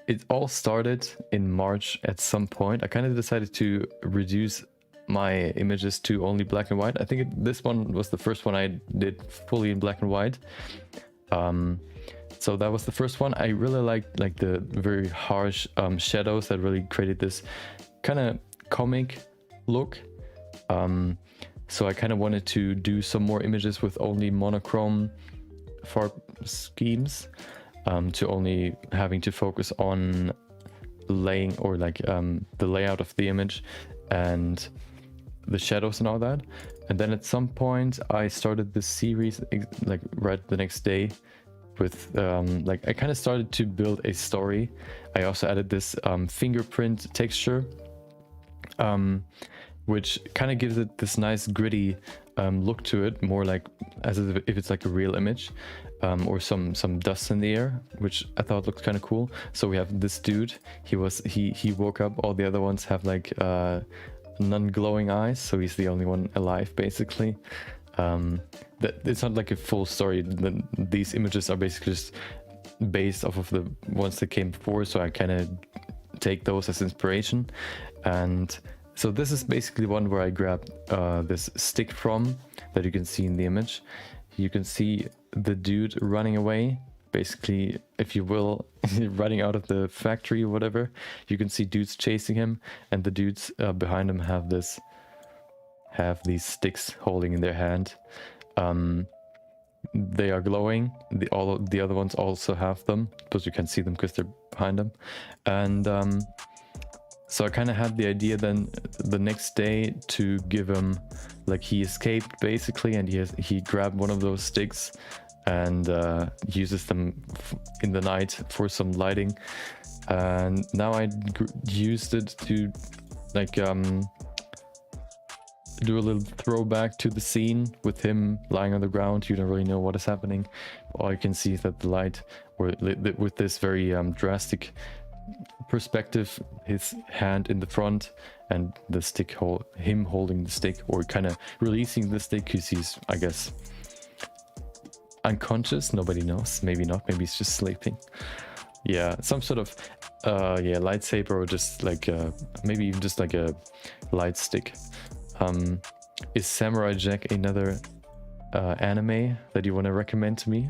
it all started in March at some point. I kind of decided to reduce my images to only black and white. I think this one was the first one I did fully in black and white. So that was the first one. I really liked like the very harsh shadows that really created this kind of comic look. So I kind of wanted to do some more images with only monochrome farb schemes, to only having to focus on laying, or like the layout of the image and the shadows and all that. And then at some point I started this series like right the next day with like I kind of started to build a story. I also added this fingerprint texture, which kind of gives it this nice gritty look to it, more like as if it's like a real image, or some dust in the air, which I thought looked kind of cool. So we have this dude, he woke up, all the other ones have like non-glowing eyes, so he's the only one alive basically. It's not like a full story. These images are basically just based off of the ones that came before, so I kind of take those as inspiration. And so this is basically one where I grabbed this stick from, that you can see in the image. You can see the dude running away, basically, if you will, running out of the factory or whatever. You can see dudes chasing him, and the dudes behind him have these sticks holding in their hand. They are glowing. All of the other ones also have them, but you can see them because they're behind them. And So I kind of had the idea then the next day to give him, like, he escaped basically, and he grabbed one of those sticks and uses them in the night for some lighting. And now I used it to like do a little throwback to the scene with him lying on the ground. You don't really know what is happening. All you can see is that the light, or with this very drastic perspective, his hand in the front and the stick, him holding the stick, or kind of releasing the stick because he's, I guess, unconscious. Nobody knows. Maybe not. Maybe he's just sleeping. Yeah, some sort of yeah, lightsaber, or just like maybe even just like a light stick. Is Samurai Jack another anime that you want to recommend to me?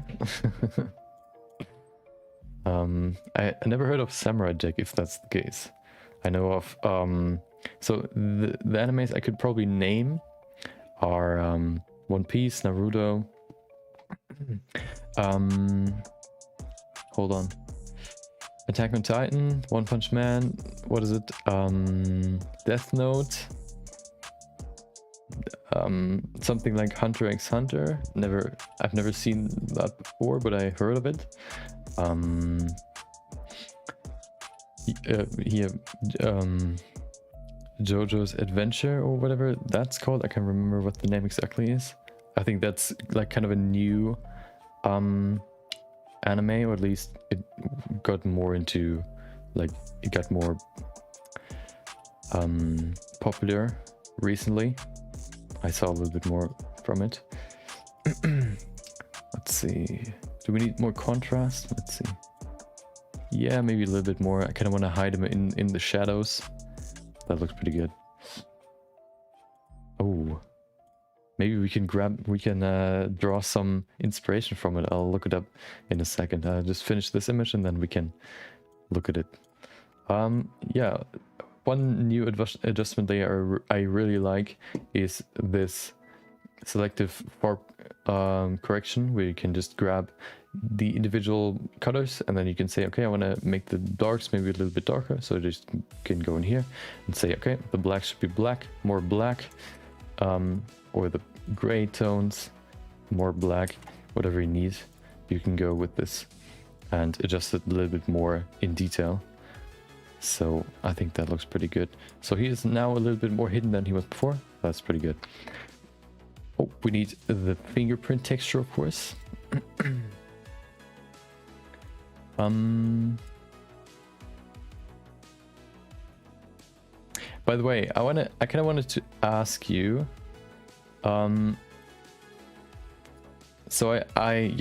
I never heard of Samurai Jack, if that's the case. I know of so the animes I could probably name are One Piece, Naruto. Hold on. Attack on Titan, One Punch Man, what is it? Death Note. Something like Hunter x Hunter. I've never seen that before, but I heard of it. JoJo's Adventure, or whatever that's called. I can't remember what the name exactly is. I think that's like kind of a new anime, or at least it got more into, like, it got more popular recently. I saw a little bit more from it. Let's see. Do we need more contrast? Let's see. Yeah, maybe a little bit more. I kind of want to hide him in the shadows. That looks pretty good. Oh. Maybe we can draw some inspiration from it. I'll look it up in a second. I'll just finish this image and then we can look at it. Yeah. One new adjustment layer I really like is this selective far correction, where you can just grab the individual colors and then you can say, okay, I want to make the darks maybe a little bit darker. So just can go in here and say, okay, the black should be black, more black, or the gray tones, more black, whatever you need. You can go with this and adjust it a little bit more in detail. So I think that looks pretty good. So he is now a little bit more hidden than he was before. That's pretty good. Oh, we need the fingerprint texture, of course. By the way, I kind of wanted to ask you. So I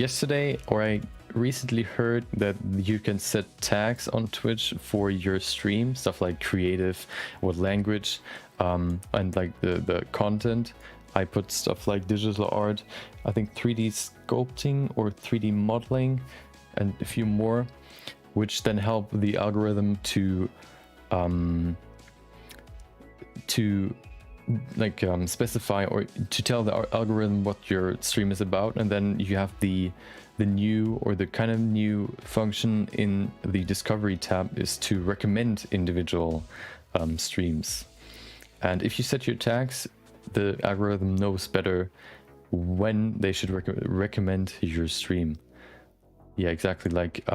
recently heard that you can set tags on Twitch for your stream, stuff like creative, what language, and like the content. I put stuff like digital art, I think 3D sculpting or 3D modeling, and a few more, which then help the algorithm to specify, or to tell the algorithm what your stream is about. And then you have the new, or the kind of new function in the discovery tab is to recommend individual streams. And if you set your tags, the algorithm knows better when they should recommend your stream. Yeah, exactly, like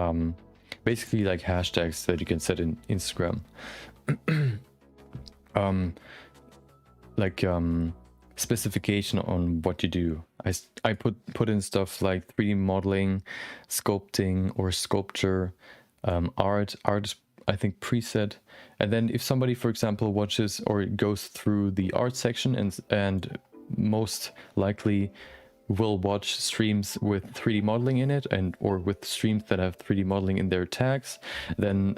basically like hashtags that you can set in Instagram. Specification on what you do. I put in stuff like 3D modeling, sculpting, or sculpture, art I think preset. And then if somebody, for example, watches or goes through the art section and most likely will watch streams with 3D modeling in it, or with streams that have 3D modeling in their tags, then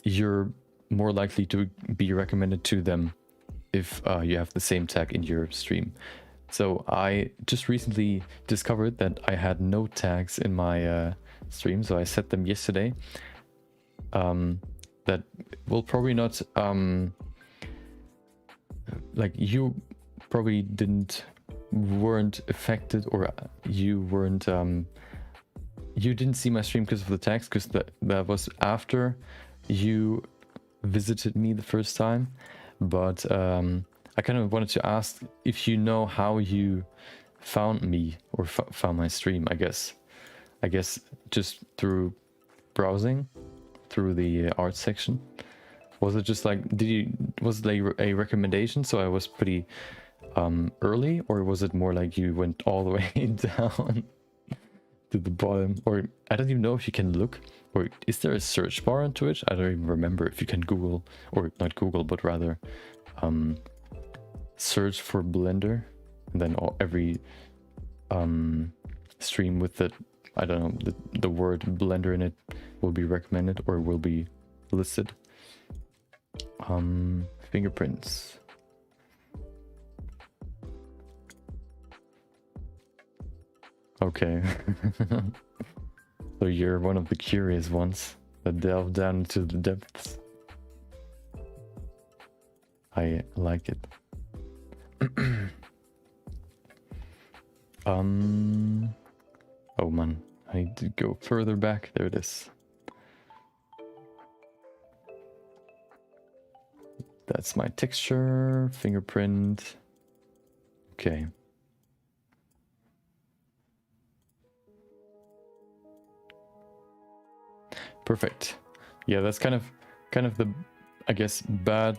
you're more likely to be recommended to them if you have the same tag in your stream. So I just recently discovered that I had no tags in my stream, so I set them yesterday. That will probably not, like, you probably weren't affected, or you weren't, you didn't see my stream because of the tags, because that was after you visited me the first time, but I kind of wanted to ask if you know how you found me or found my stream. I guess just through browsing through the art section. Was it just like, was it like a recommendation, so I was pretty early, or was it more like you went all the way down to the bottom? Or I don't even know if you can look, or is there a search bar on Twitch? I don't even remember if you can Google, or not Google, but rather search for Blender, and then every stream with the, I don't know, the word Blender in it will be recommended or will be listed. Fingerprints. Okay. So you're one of the curious ones that delve down into the depths. I like it. Oh man, I need to go further back. There it is. That's my texture, fingerprint. Okay. Perfect. Yeah, that's kind of the, I guess, bad,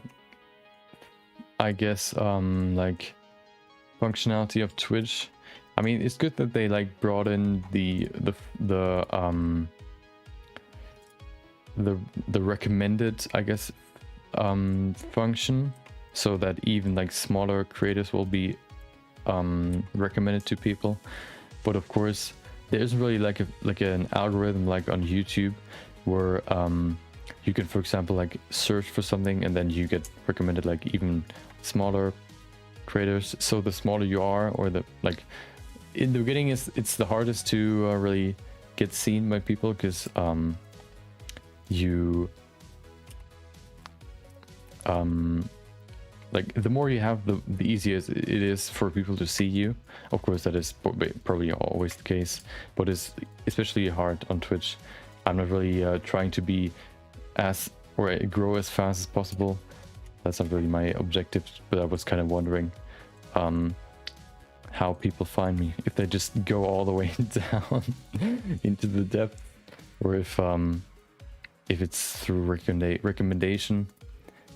like functionality of Twitch. I mean, it's good that they like brought in the recommended, I guess, function, so that even like smaller creators will be recommended to people. But of course, there isn't really like an algorithm like on YouTube where you can, for example, like search for something and then you get recommended like even smaller creators. So the smaller you are, or the like in the beginning, it's the hardest to really get seen by people, because you like the more you have, the easier it is for people to see you. Of course, that is probably always the case, but it's especially hard on Twitch. I'm not really trying to be or grow as fast as possible. That's not really my objective, but I was kind of wondering how people find me, if they just go all the way down into the depth, or if it's through recommendation.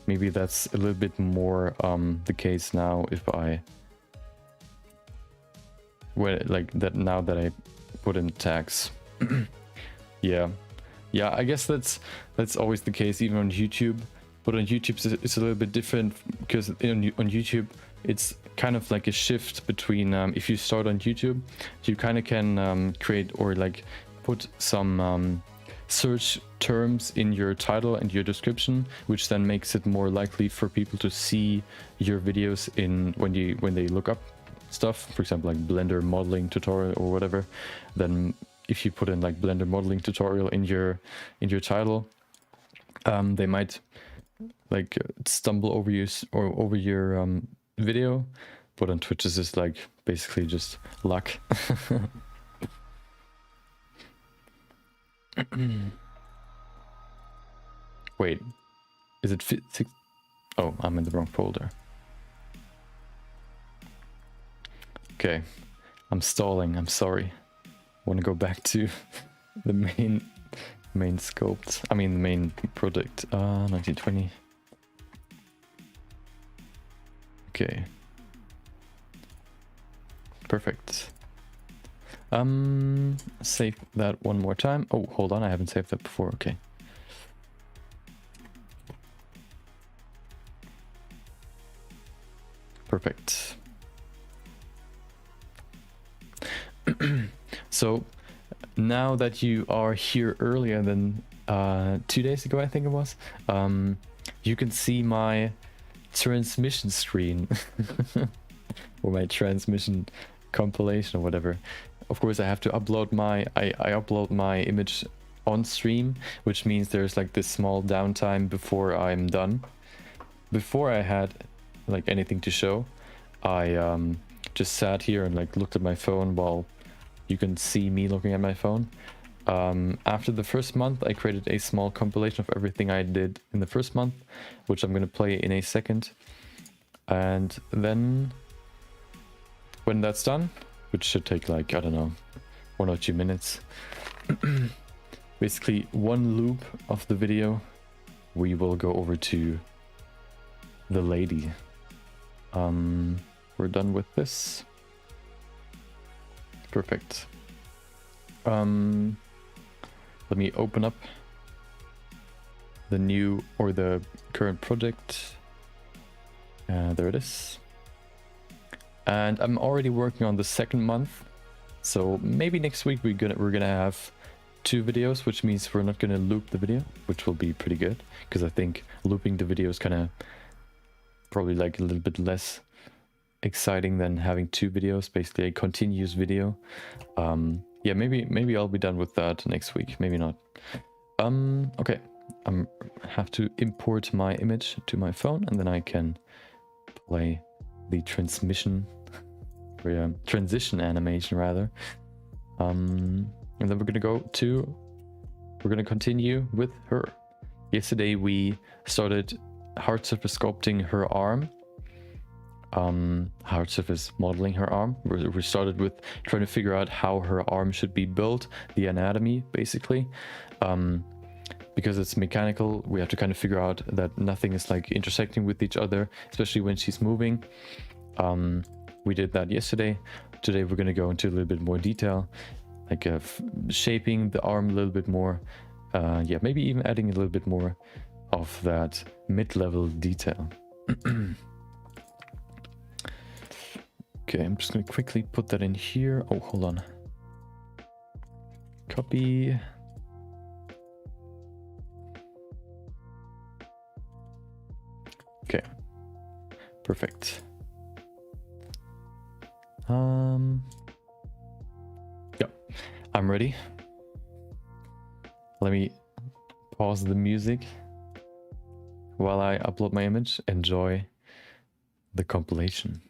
Maybe that's a little bit more the case now, if I like that now that I put in tags. yeah, I guess that's always the case, even on YouTube. But on YouTube it's a little bit different, because on YouTube it's kind of like a shift between if you start on YouTube, you kind of can create or like put some search terms in your title and your description, which then makes it more likely for people to see your videos when they look up stuff, for example, like Blender modeling tutorial or whatever. Then if you put in like Blender modeling tutorial in your title, they might like stumble over you or over your video. But on Twitch this is like basically just luck. Wait, is it six? Oh, I'm in the wrong folder. Okay, I'm stalling, I'm sorry. Want to go back to the main scopes. I mean the main project. 1920. Okay. Perfect. Save that one more time. Oh, hold on, I haven't saved that before. Okay. Perfect. So now that you are here earlier than 2 days ago, I think it was, you can see my transmission screen or my transmission compilation or whatever. Of course, I have to upload I upload my image on stream, which means there's like this small downtime before I'm done. Before I had like anything to show, I just sat here and like looked at my phone while you can see me looking at my phone. After the first month, I created a small compilation of everything I did in the first month, which I'm going to play in a second. And then when that's done, which should take like, I don't know, 1 or 2 minutes, basically one loop of the video, we will go over to the lady. We're done with this. Perfect. Let me open up the new or the current project. There it is. And I'm already working on the second month. So maybe next week we're gonna have 2 videos, which means we're not gonna loop the video, which will be pretty good, because I think looping the video is kind of probably like a little bit less exciting than having 2 videos, basically a continuous video. Yeah, maybe I'll be done with that next week, maybe not. Okay, I have to import my image to my phone, and then I can play the transition animation rather. And then we're gonna continue with her. Yesterday we started hard surface sculpting her arm, hard surface modeling her arm. We started with trying to figure out how her arm should be built, the anatomy basically. Because it's mechanical, we have to kind of figure out that nothing is like intersecting with each other, especially when she's moving. We did that yesterday. Today we're going to go into a little bit more detail, like shaping the arm a little bit more. Yeah, maybe even adding a little bit more of that mid-level detail. Okay, I'm just going to quickly put that in here. Oh, hold on. Copy. Okay, perfect. Yeah, I'm ready. Let me pause the music while I upload my image. Enjoy the compilation.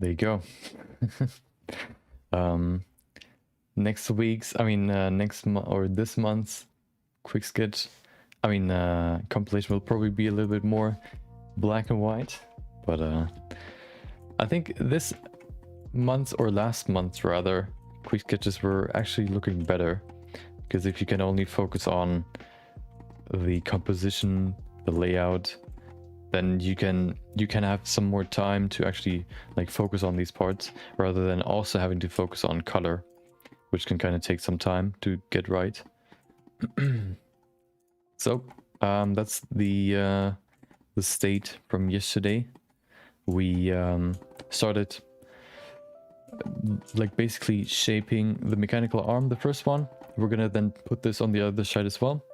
there you go. Next week's, I mean, next month or this month's quick sketch, I mean, compilation will probably be a little bit more black and white, but I think this month, or last month rather, quick sketches were actually looking better, because if you can only focus on the composition, the layout, then you can have some more time to actually like focus on these parts, rather than also having to focus on color, which can kind of take some time to get right. So that's the state from yesterday. We started like basically shaping the mechanical arm, the first one. We're gonna then put this on the other side as well.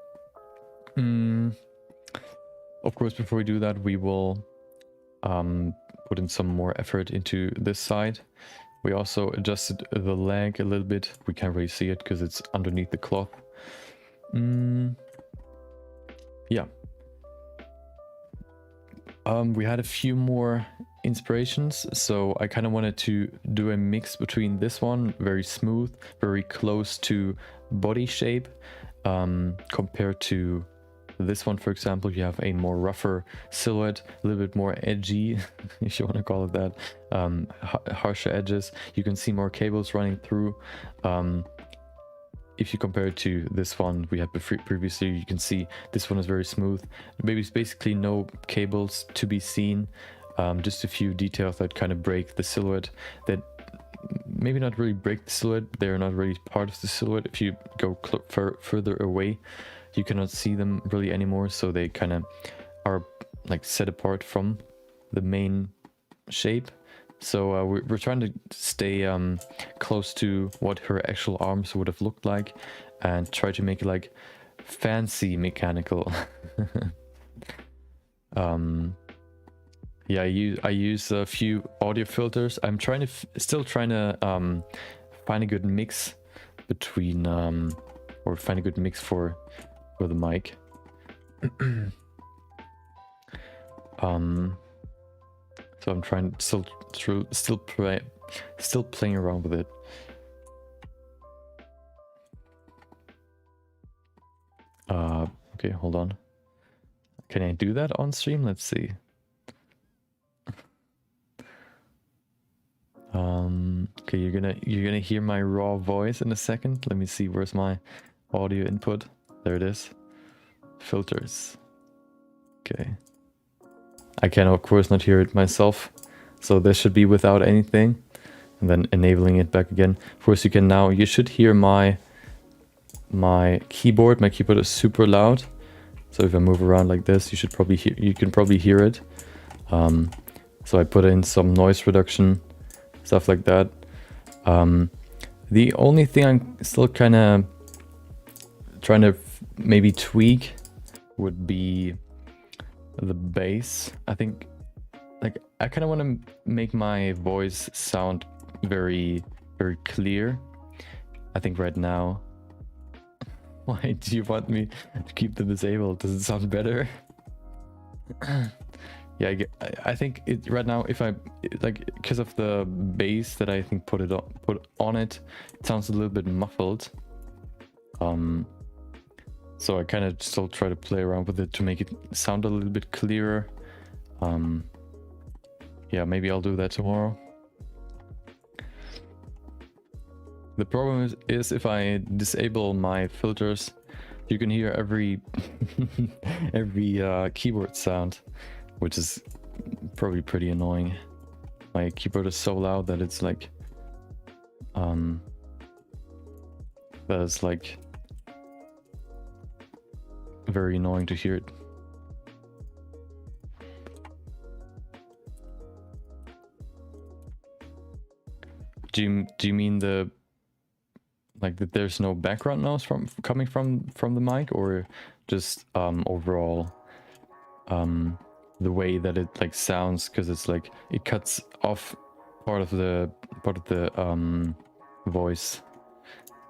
Of course, before we do that, we will put in some more effort into this side. We also adjusted the leg a little bit. We can't really see it because it's underneath the cloth. Yeah. We had a few more inspirations, so I kind of wanted to do a mix between this one, very smooth, very close to body shape, compared to this one. For example, you have a more rougher silhouette, a little bit more edgy, if you want to call it that, harsher edges. You can see more cables running through. If you compare it to this one we had previously, you can see this one is very smooth. Maybe it's basically no cables to be seen, just a few details that kind of break the silhouette, that maybe not really break the silhouette, they're not really part of the silhouette. If you go further away, you cannot see them really anymore, so they kind of are like set apart from the main shape. So we're trying to stay close to what her actual arms would have looked like, and try to make it like fancy mechanical. Yeah, I use a few audio filters. I'm trying to still trying to find a good mix between or find a good mix for the mic. So I'm trying still playing around with it. Okay, hold on. Can I do that on stream? Let's see. Okay, you're gonna hear my raw voice in a second. Let me see, where's my audio input? There it is. Filters. Okay. I can of course not hear it myself, so this should be without anything, and then enabling it back again. Of course, you should hear my keyboard. My keyboard is super loud, so if I move around like this, you can probably hear it. So I put in some noise reduction, stuff like that. The only thing I'm still kind of trying to maybe tweak would be the bass. I think, like, I kind of want to make my voice sound very, very clear. I think right now, why do you want me to keep them disabled? Does it sound better? Yeah, I think it right now, if because of the bass that I think put on it, it sounds a little bit muffled. So I kind of still try to play around with it to make it sound a little bit clearer. Yeah, maybe I'll do that tomorrow. The problem is if I disable my filters, you can hear every keyboard sound, which is probably pretty annoying. My keyboard is so loud that it's like very annoying to hear it. Do you mean that there's no background noise coming from the mic, or just overall the way that it sounds, because it's it cuts off part of the voice?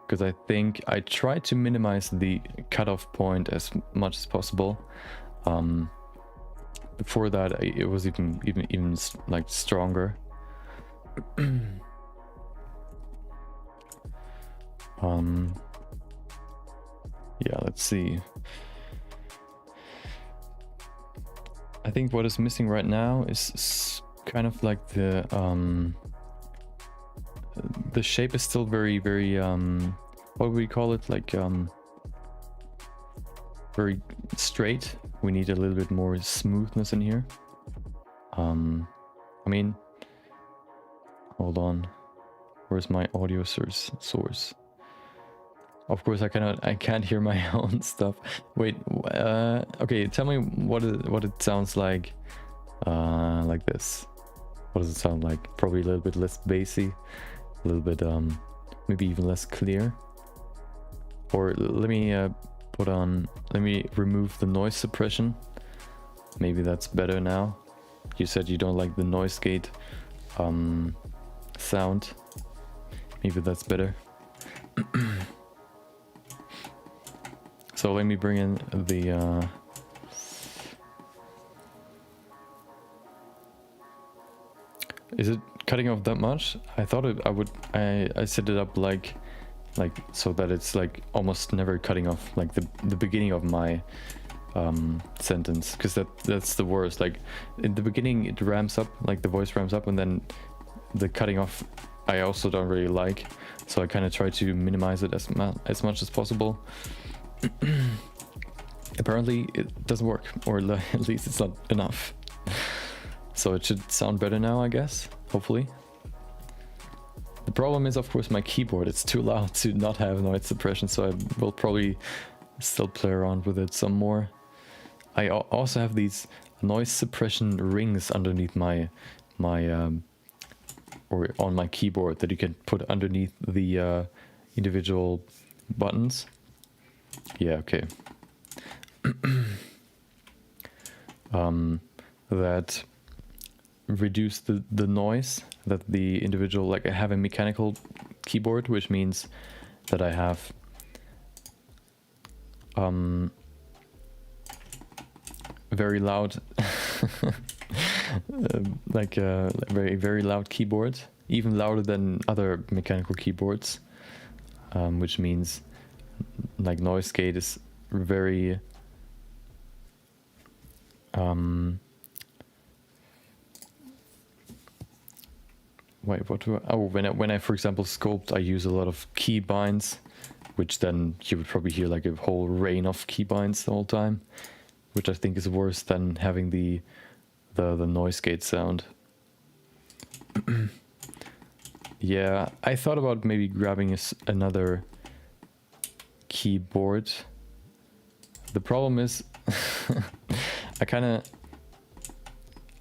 Because I think I try to minimize the cutoff point as much as possible. Before that, it was even stronger. Yeah, let's see. I think what is missing right now is kind of like the shape is still very what would we call it, like very straight. We need a little bit more smoothness in here. I mean, hold on, where's my audio source? Of course I can't hear my own stuff. Wait, okay, tell me what it sounds like this. What does it sound like? Probably a little bit less bassy, a little bit maybe even less clear. Or let me remove the noise suppression. Maybe that's better now. You said you don't like the noise gate sound. Maybe that's better. So let me bring in the is it cutting off that much? I thought I set it up like so that it's like almost never cutting off, like the beginning of my sentence, because that's the worst. Like in the beginning it ramps up, like the voice ramps up, and then the cutting off I also don't really like, so I kind of try to minimize it as much as possible. Apparently it doesn't work, or at least it's not enough. So it should sound better now, I guess, hopefully. The problem is, of course, my keyboard. It's too loud to not have noise suppression, so I will probably still play around with it some more. I also have these noise suppression rings underneath my or on my keyboard that you can put underneath the individual buttons. Yeah, okay. That reduce the noise that the individual, like I have a mechanical keyboard, which means that I have very loud like a very loud keyboard, even louder than other mechanical keyboards, which means like noise gate is very wait, what do I, oh, when I for example sculpt, I use a lot of key binds, which then you would probably hear like a whole rain of key binds the whole time, which I think is worse than having the noise gate sound. Yeah, I thought about maybe grabbing another keyboard. The problem is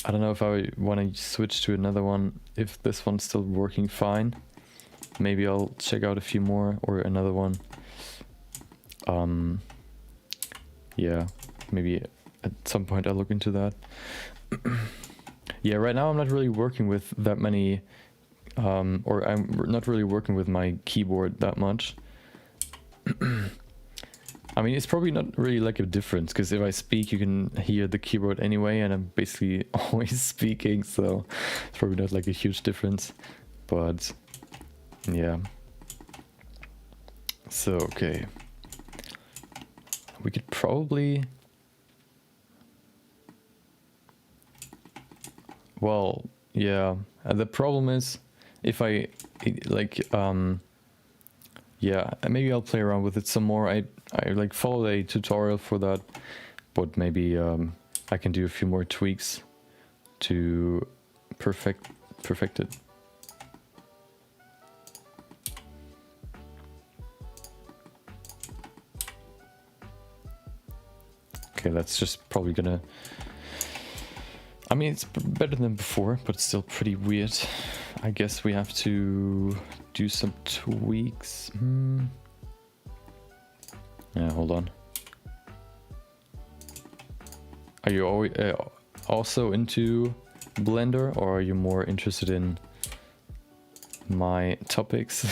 I don't know if I want to switch to another one, if this one's still working fine. Maybe I'll check out a few more, or another one. Yeah, maybe at some point I'll look into that. Yeah, right now I'm not really working with that many, or I'm not really working with my keyboard that much. I mean, it's probably not really like a difference, because if I speak, you can hear the keyboard anyway, and I'm basically always speaking, so it's probably not like a huge difference. But yeah. So, okay. We could probably... Well, yeah. The problem is, if I like, yeah, maybe I'll play around with it some more. I like followed a tutorial for that, but maybe I can do a few more tweaks to perfect it. Okay, that's just probably gonna... I mean, it's better than before, but it's still pretty weird. I guess we have to do some tweaks. Yeah, hold on. Are you always, also into Blender, or are you more interested in my topics?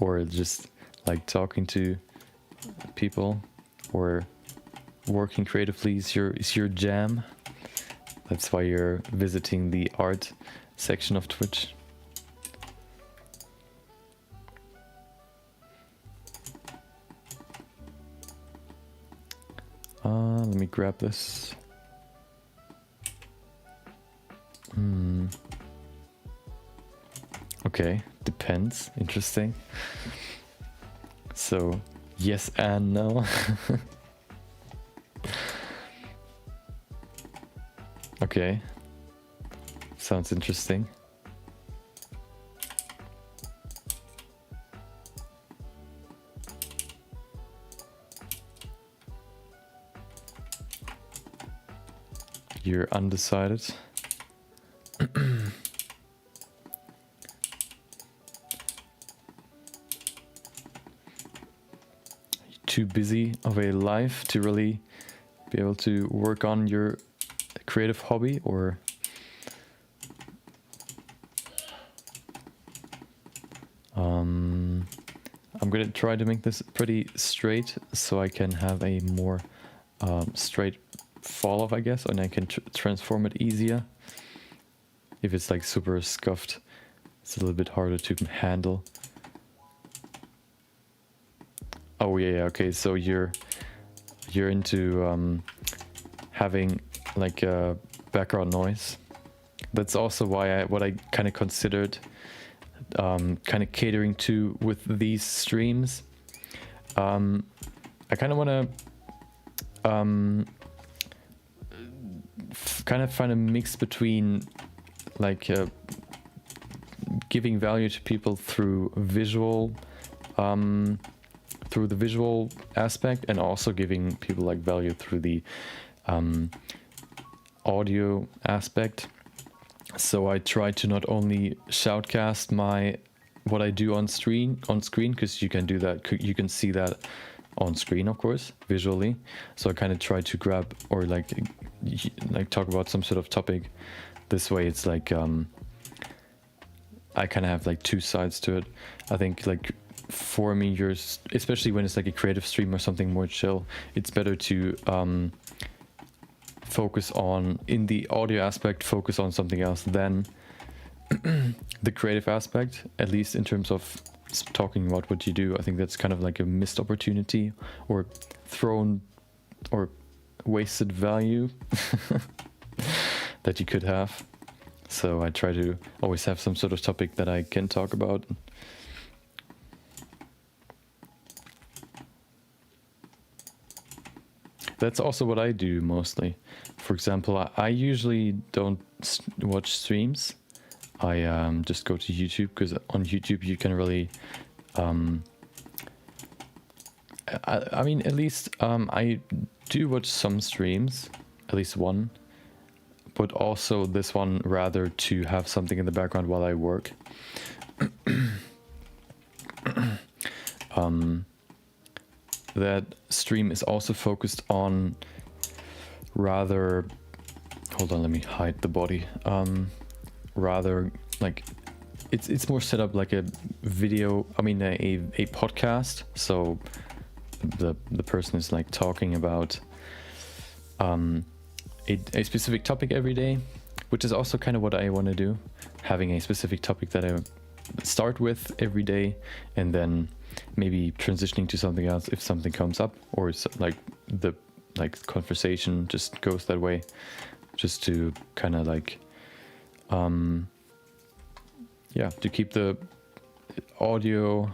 Or just like talking to people, or working creatively is your jam? That's why you're visiting the art section of Twitch. Let me grab this. Okay, depends. Interesting. So, yes and no. Okay. Sounds interesting. You're undecided. Too busy of a life to really be able to work on your creative hobby, or I'm gonna try to make this pretty straight so I can have a more straight fall off, I guess, and I can transform it easier. If it's like super scuffed, it's a little bit harder to handle. Oh yeah, okay, so you're into having like a background noise. That's also why what I kind of considered kind of catering to with these streams. I kind of want to kind of find a mix between like giving value to people through visual through the visual aspect, and also giving people like value through the audio aspect. So I try to not only shoutcast what I do on screen, because you can do that, you can see that on screen, of course, visually. So I kind of try to grab or like talk about some sort of topic. This way it's like I kind of have like two sides to it. I think like for me, especially when it's like a creative stream or something more chill, it's better to focus on, in the audio aspect, focus on something else than the creative aspect, at least in terms of talking about what you do. I think that's kind of like a missed opportunity, or thrown or wasted value that you could have. So I try to always have some sort of topic that I can talk about. That's also what I do mostly. For example, I usually don't watch streams. I just go to YouTube, because on YouTube you can really I mean, at least I do watch some streams, at least one, but also this one rather to have something in the background while I work. That stream is also focused on rather, hold on, let me hide the body. Rather like it's more set up like a video, I mean a podcast. So the person is like talking about a specific topic every day, which is also kind of what I want to do, having a specific topic that I start with every day, and then maybe transitioning to something else if something comes up, or it's like the conversation just goes that way, just to kind of like yeah, to keep the audio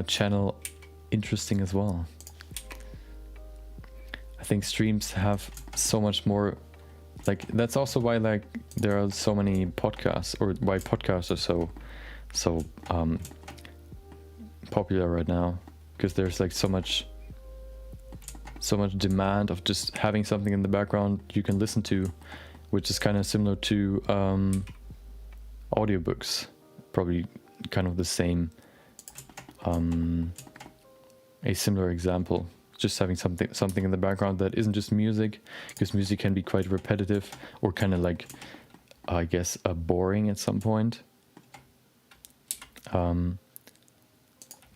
channel interesting as well. I think streams have so much more, like that's also why like there are so many podcasts, or why podcasts are so popular right now, because there's like so much demand of just having something in the background you can listen to, which is kind of similar to audiobooks, probably kind of the same, a similar example, just having something in the background that isn't just music, because music can be quite repetitive, or kind of like, I guess, boring at some point.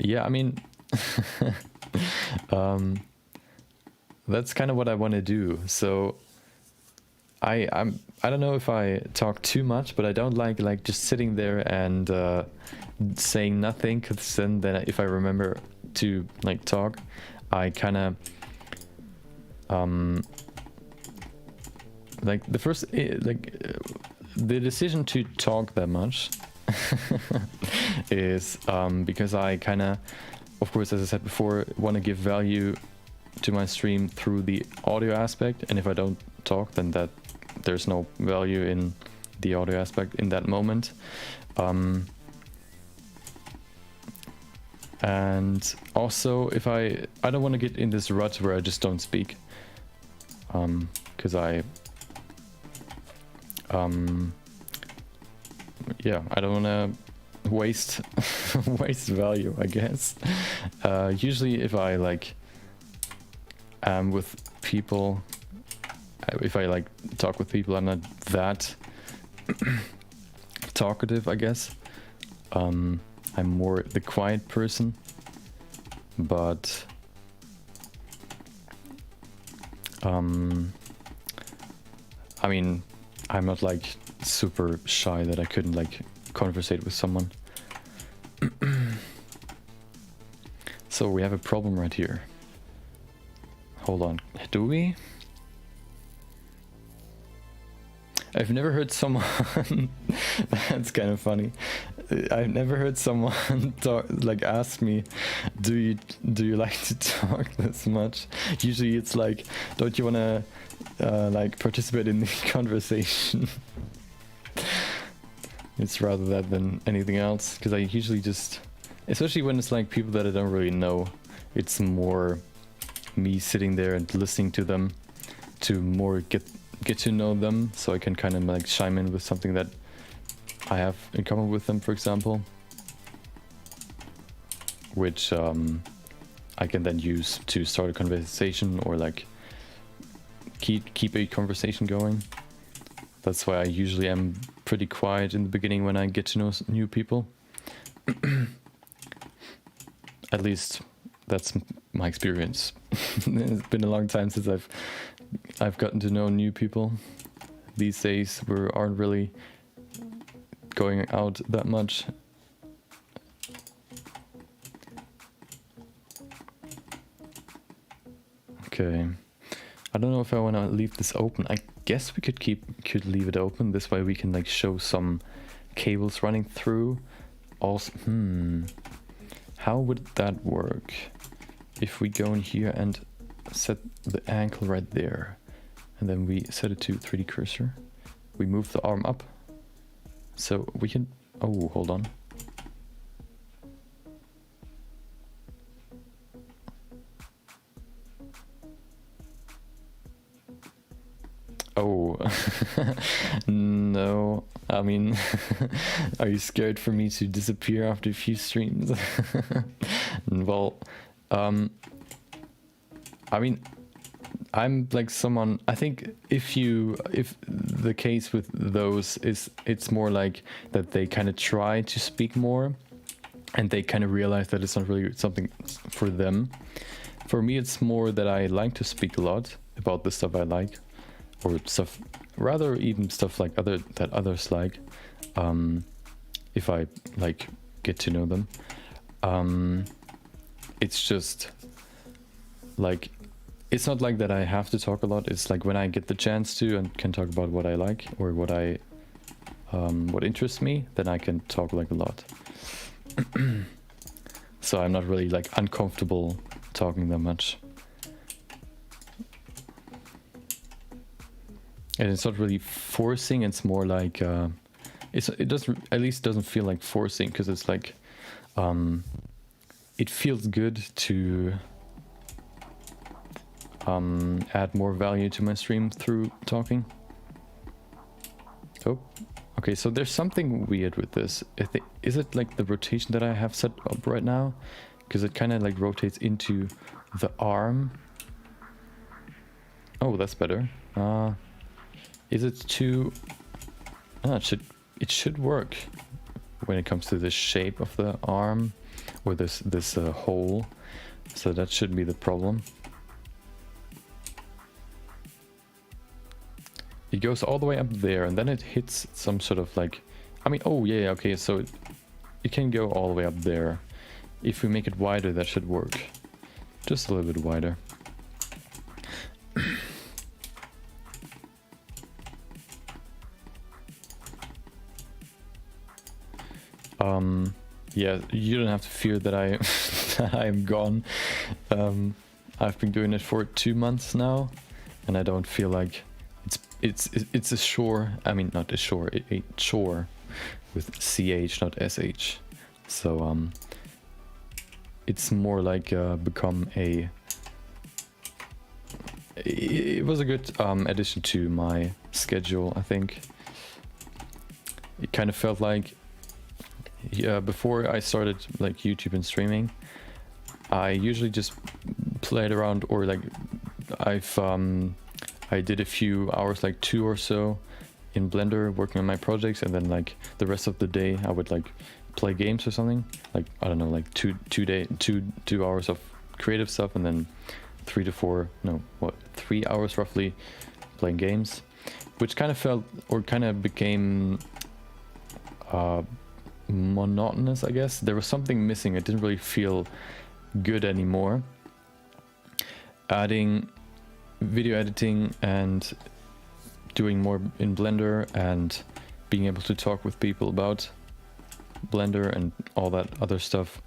Yeah, I mean, that's kind of what I want to do. So I don't know if I talk too much, but I don't like just sitting there and saying nothing, because then if I remember to like talk, I kind of like the first the decision to talk that much is because I kind of course, as I said before, want to give value to my stream through the audio aspect, and if I don't talk, then there's no value in the audio aspect in that moment. And also, if I don't want to get in this rut where I just don't speak, because yeah, I don't want to waste value, I guess. Usually if I like am with people, if I like talk with people, I'm not that talkative, I guess. I'm more the quiet person, but I mean, I'm not like super shy that I couldn't like conversate with someone. So we have a problem right here. Hold on, do we? I've never heard someone that's kind of funny. I've never heard someone ask me, do you like to talk this much? Usually it's like, don't you want to like participate in the conversation? It's rather that than anything else, because I usually just, especially when it's like people that I don't really know, it's more me sitting there and listening to them to more get to know them, so I can kind of like chime in with something that I have in common with them, for example, which I can then use to start a conversation or like keep a conversation going. That's why I usually am pretty quiet in the beginning when I get to know new people. At least that's my experience. It's been a long time since I've gotten to know new people. These days we aren't really going out that much. Okay, I don't know if I want to leave this open. I guess we could leave it open. This way we can like show some cables running through. Also, how would that work if we go in here and set the ankle right there, and then we set it to 3D cursor? We move the arm up, so we can, oh, hold on. Oh, no, I mean, are you scared for me to disappear after a few streams? Well, I mean, I'm like someone, I think if the case with those is, it's more like that they kind of try to speak more and they kind of realize that it's not really something for them. For me, it's more that I like to speak a lot about the stuff I like, or stuff, rather even stuff like that others like, if I like get to know them. It's just like, it's not like that I have to talk a lot. It's like when I get the chance to and can talk about what I like or what interests me, then I can talk like a lot. So I'm not really like uncomfortable talking that much. And it's not really forcing, it's more like, it doesn't, at least doesn't feel like forcing, because it's like, it feels good to add more value to my stream through talking. Oh, okay, so there's something weird with this. Is it like the rotation that I have set up right now? Because it kind of like rotates into the arm. Oh, that's better. Is it too... it should work when it comes to the shape of the arm, or this hole. So that shouldn't be the problem. It goes all the way up there, and then it hits some sort of like... I mean, oh yeah, okay, so it can go all the way up there. If we make it wider, that should work. Just a little bit wider. Yeah, you don't have to fear that I am gone. I've been doing it for 2 months now, and I don't feel like it's a chore. I mean, not a chore, a chore with CH, not SH. So it's more like become a. It was a good addition to my schedule, I think. It kind of felt like before I started like YouTube and streaming, I usually just played around, or like I did a few hours, like 2 or so, in Blender working on my projects, and then like the rest of the day I would like play games or something. Like, I don't know, like 2 hours of creative stuff, and then 3 hours roughly playing games, which kind of felt, or kind of became monotonous, I guess. There was something missing. It didn't really feel good anymore. Adding video editing and doing more in Blender and being able to talk with people about Blender and all that other stuff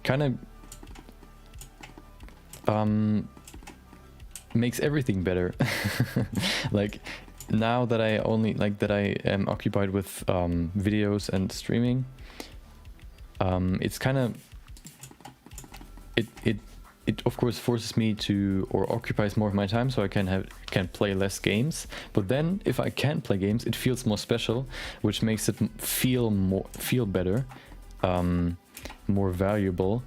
kind of makes everything better. Like, now that I am occupied with videos and streaming, it's kind of it of course forces me to, or occupies more of my time, so I can play less games. But then if I can play games, it feels more special, which makes it feel better, more valuable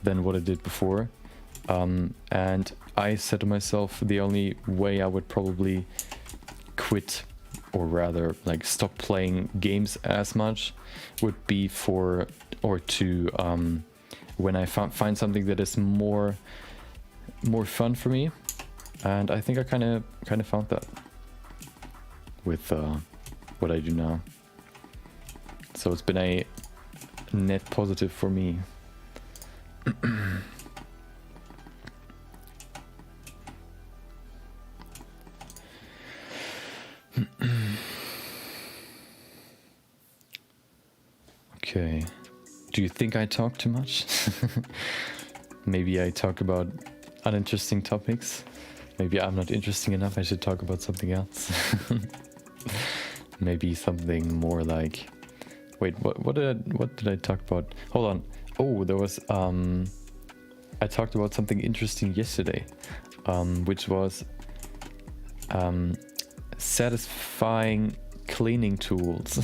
than what it did before. And I said to myself, the only way I would probably quit, or rather like stop playing games as much, would be when I find something that is more fun for me. And I think I kind of found that with what I do now. So it's been a net positive for me. Okay. Do you think I talk too much? Maybe I talk about uninteresting topics. Maybe I'm not interesting enough. I should talk about something else. Maybe something more like. Wait, what did I talk about? Hold on. Oh, there was I talked about something interesting yesterday, which was satisfying cleaning tools.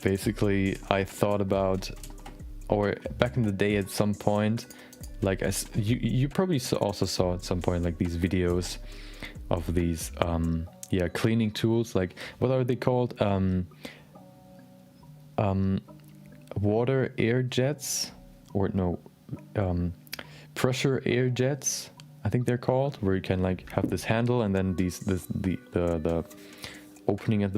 Basically, I thought about, or back in the day at some point, like you probably also saw at some point like these videos of these cleaning tools. Like, what are they called? Water air jets, or no, pressure air jets, I think they're called, where you can like have this handle and then the opening at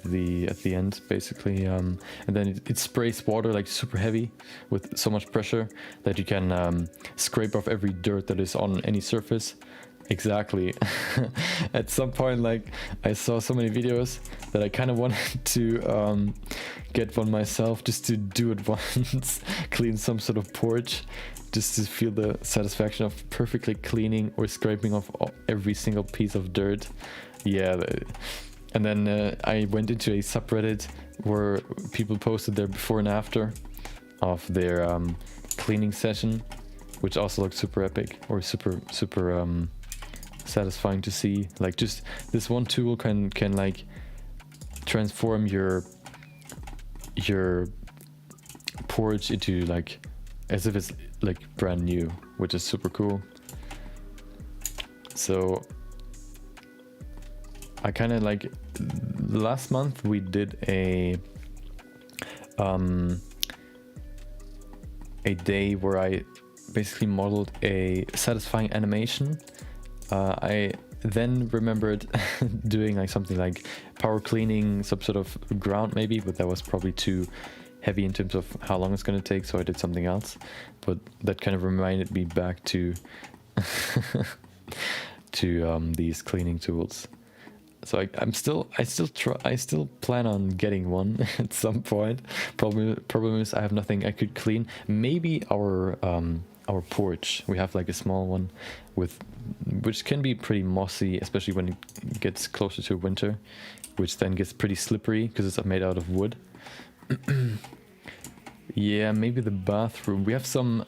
the end, basically, and then it sprays water like super heavy with so much pressure that you can scrape off every dirt that is on any surface. Exactly. At some point, like, I saw so many videos that I kind of wanted to get one myself, just to do it once, clean some sort of porch, just to feel the satisfaction of perfectly cleaning or scraping off every single piece of dirt. Yeah. And then I went into a subreddit where people posted their before and after of their cleaning session, which also looked super epic, or super satisfying to see. Like, just this one tool can like transform your porch into like as if it's like brand new, which is super cool. So I kind of like, last month we did a day where I basically modeled a satisfying animation. I then remembered doing like something like power cleaning some sort of ground maybe, but that was probably too heavy in terms of how long it's going to take, so I did something else. But that kind of reminded me back to to these cleaning tools. So I still plan on getting one at some point. Problem is I have nothing I could clean. Maybe our porch. We have like a small one which can be pretty mossy, especially when it gets closer to winter, which then gets pretty slippery because it's made out of wood. Yeah, maybe the bathroom. We have some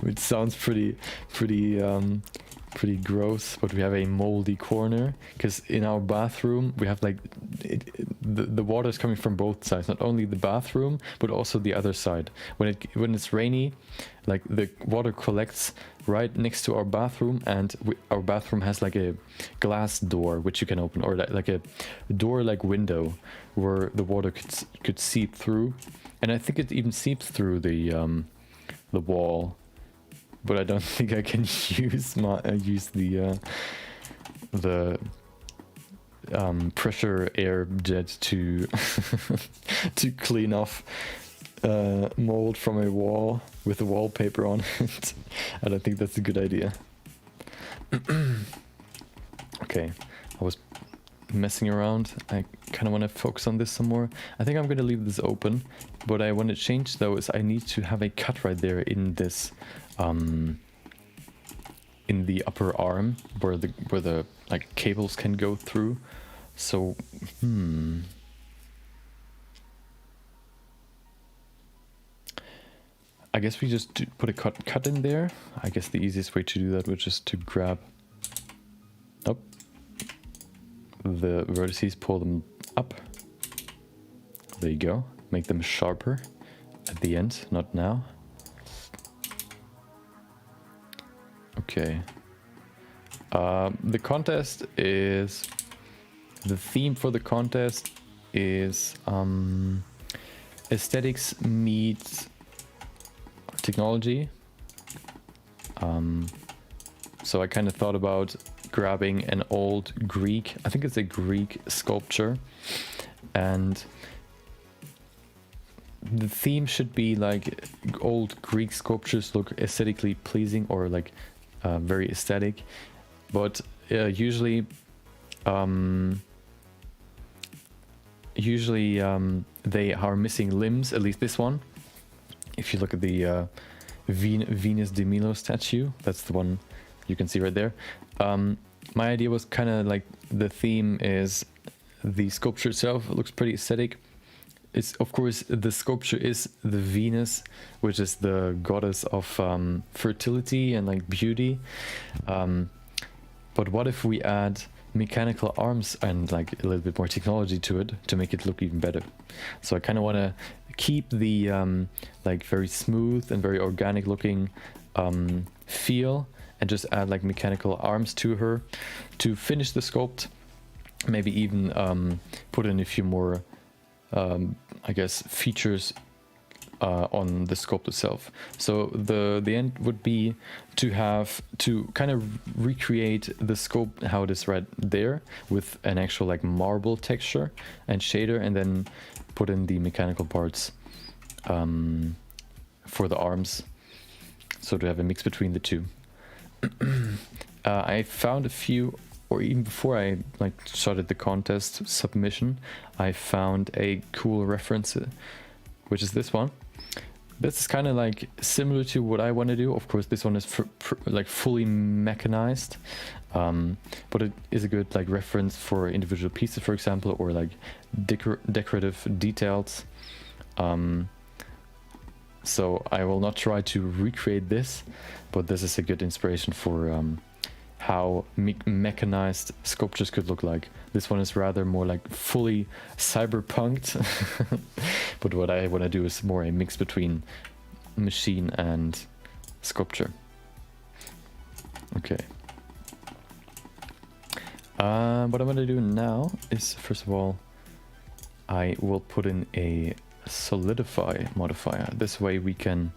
which sounds pretty gross, but we have a moldy corner because in our bathroom we have like the water is coming from both sides, not only the bathroom but also the other side. When it's rainy, like the water collects right next to our bathroom, and our bathroom has like a glass door which you can open, or like a door like window where the water could seep through, and I think it even seeps through the wall, but I don't think I can use the pressure air jet to to clean off mold from a wall with the wallpaper on it. I don't think that's a good idea. Okay, I was messing around. I kind of want to focus on this some more. I think I'm going to leave this open. What I want to change though is I need to have a cut right there in this in the upper arm where the like cables can go through. So I guess we just put a cut in there. I guess the easiest way to do that was just to grab the vertices, pull them up. There you go. Make them sharper at the end, not now. Okay. The theme for the contest is aesthetics meets technology. So I kind of thought about grabbing an old Greek, I think it's a Greek sculpture, and the theme should be like old Greek sculptures look aesthetically pleasing, or like very aesthetic, but usually they are missing limbs, at least this one. If you look at the Venus de Milo statue, that's the one you can see right there. My idea was kind of like, the theme is the sculpture itself looks pretty aesthetic. It's, of course, the sculpture is the Venus, which is the goddess of fertility and like beauty. But what if we add mechanical arms and like a little bit more technology to it to make it look even better? So I kind of want to keep the like very smooth and very organic looking feel, and just add like mechanical arms to her to finish the sculpt. Maybe even put in a few more I guess features on the sculpt itself. So the end would be to have to kind of recreate the sculpt how it is right there with an actual like marble texture and shader, and then put in the mechanical parts for the arms, so to have a mix between the two. I found a few, or even before I like started the contest submission, I found a cool reference, which is this one. This is kind of like similar to what I want to do. Of course, this one is like fully mechanized, but it is a good like reference for individual pieces, for example, or like decorative details. So I will not try to recreate this, but this is a good inspiration for how mechanized sculptures could look like. This one is rather more like fully cyberpunked, but what I want to do is more a mix between machine and sculpture. Okay. What I'm going to do now is, first of all, I will put in a solidify modifier. This way we can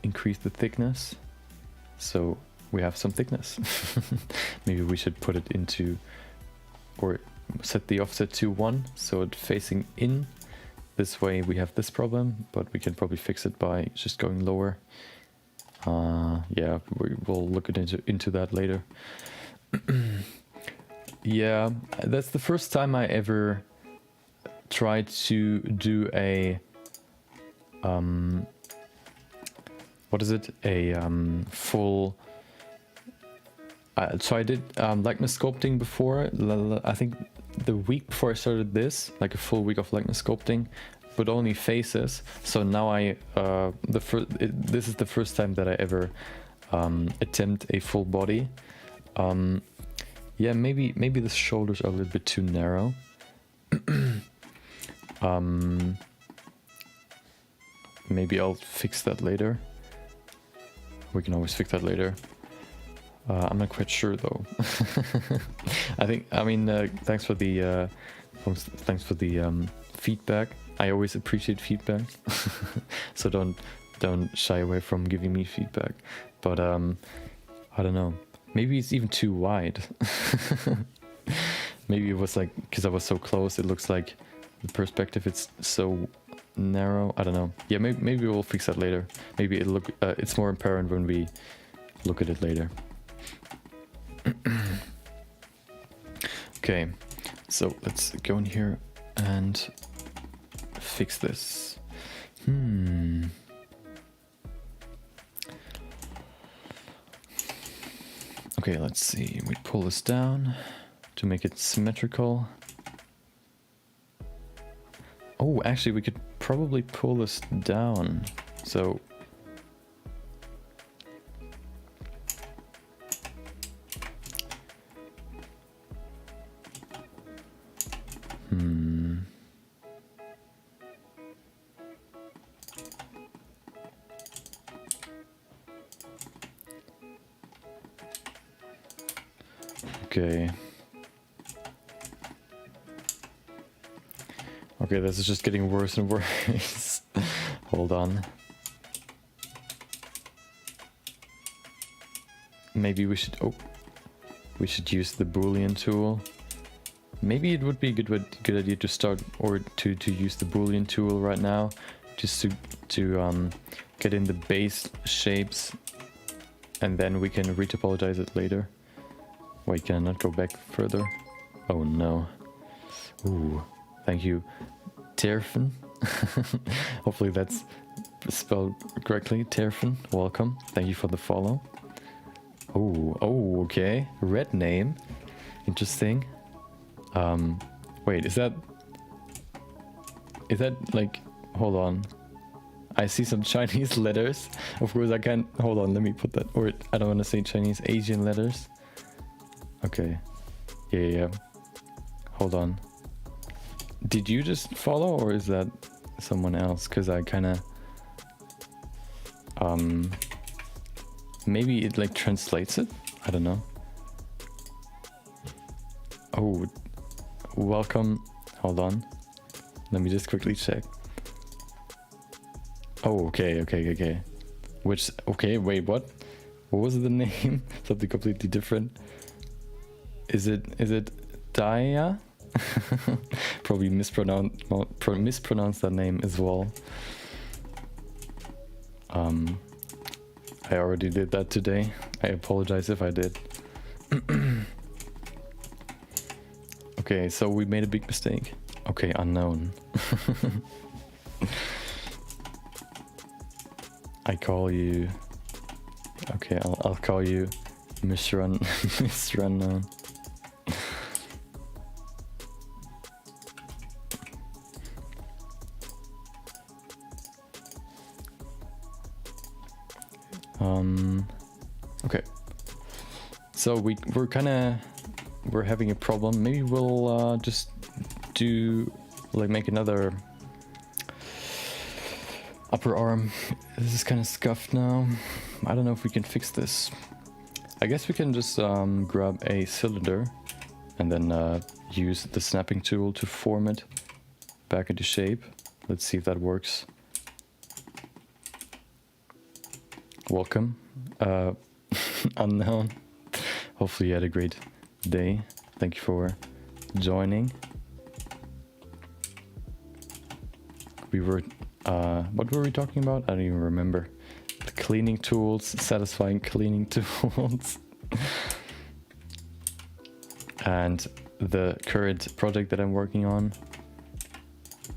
increase the thickness, so we have some thickness. Maybe we should put it into, or set the offset to 1, so it's facing in this way we have this problem, but we can probably fix it by just going lower. Yeah, we'll look into that later. Yeah, that's the first time I ever tried to do a what is it? A full. So I did likeness sculpting before. I think the week before I started this, like a full week of likeness sculpting, but only faces. So now this is the first time that I ever attempt a full body. Yeah, maybe the shoulders are a little bit too narrow. Maybe I'll fix that later. We can always fix that later. I'm not quite sure though. Thanks for the feedback. I always appreciate feedback. So don't shy away from giving me feedback. But I don't know. Maybe it's even too wide. Maybe it was like, because I was so close, it looks like the perspective it's so narrow. I don't know. Yeah, maybe we'll fix that later. Maybe it's more apparent when we look at it later. Okay, so let's go in here and fix this. Okay, let's see. We pull this down to make it symmetrical. Oh, actually, we could probably pull this down. So okay. Okay, this is just getting worse and worse. Hold on. Maybe we should use the Boolean tool. Maybe it would be a good idea to start or to use the Boolean tool right now, just to get in the base shapes, and then we can retopologize it later. Wait, can I not go back further? Oh no. Ooh, thank you, Terfen. Hopefully that's spelled correctly. Terfen, welcome. Thank you for the follow. Oh, okay. Red name. Interesting. Wait, is that like, hold on. I see some Chinese letters. Of course I can't, hold on, let me put that, or I don't want to say Chinese, Asian letters. Okay. Yeah. Hold on. Did you just follow, or is that someone else? Because I kind of... maybe it like translates it? I don't know. Oh, welcome. Hold on. Let me just quickly check. Oh, okay. Okay, wait, what? What was the name? Something completely different. Is it Daya? Probably mispronounced that name as well. I already did that today. I apologize if I did. Okay, so we made a big mistake. Okay, unknown. I call you... Okay, I'll call you Mr. Unknown. Okay. So we're having a problem. Maybe we'll just make another upper arm. This is kind of scuffed now. I don't know if we can fix this. I guess we can just grab a cylinder and then use the snapping tool to form it back into shape. Let's see if that works. Welcome, unknown. Hopefully you had a great day. Thank you for joining. we were, what were we talking about? I don't even remember. The cleaning tools, satisfying cleaning tools. And the current project that I'm working on,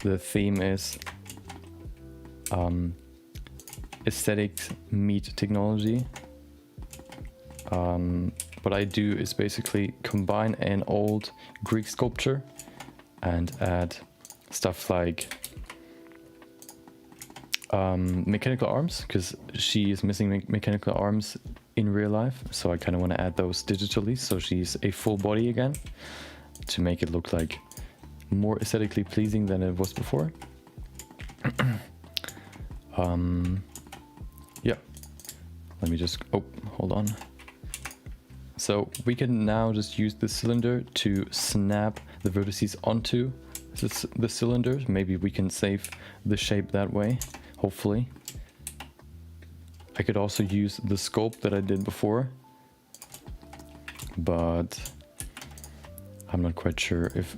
the theme is aesthetics meet technology. What I do is basically combine an old Greek sculpture and add stuff like mechanical arms, because she is missing mechanical arms in real life, so I kind of want to add those digitally, so she's a full body again, to make it look like more aesthetically pleasing than it was before. Yeah, let me just, oh, hold on. So we can now just use the cylinder to snap the vertices onto the cylinder. Maybe we can save the shape that way, hopefully. I could also use the sculpt that I did before, but I'm not quite sure if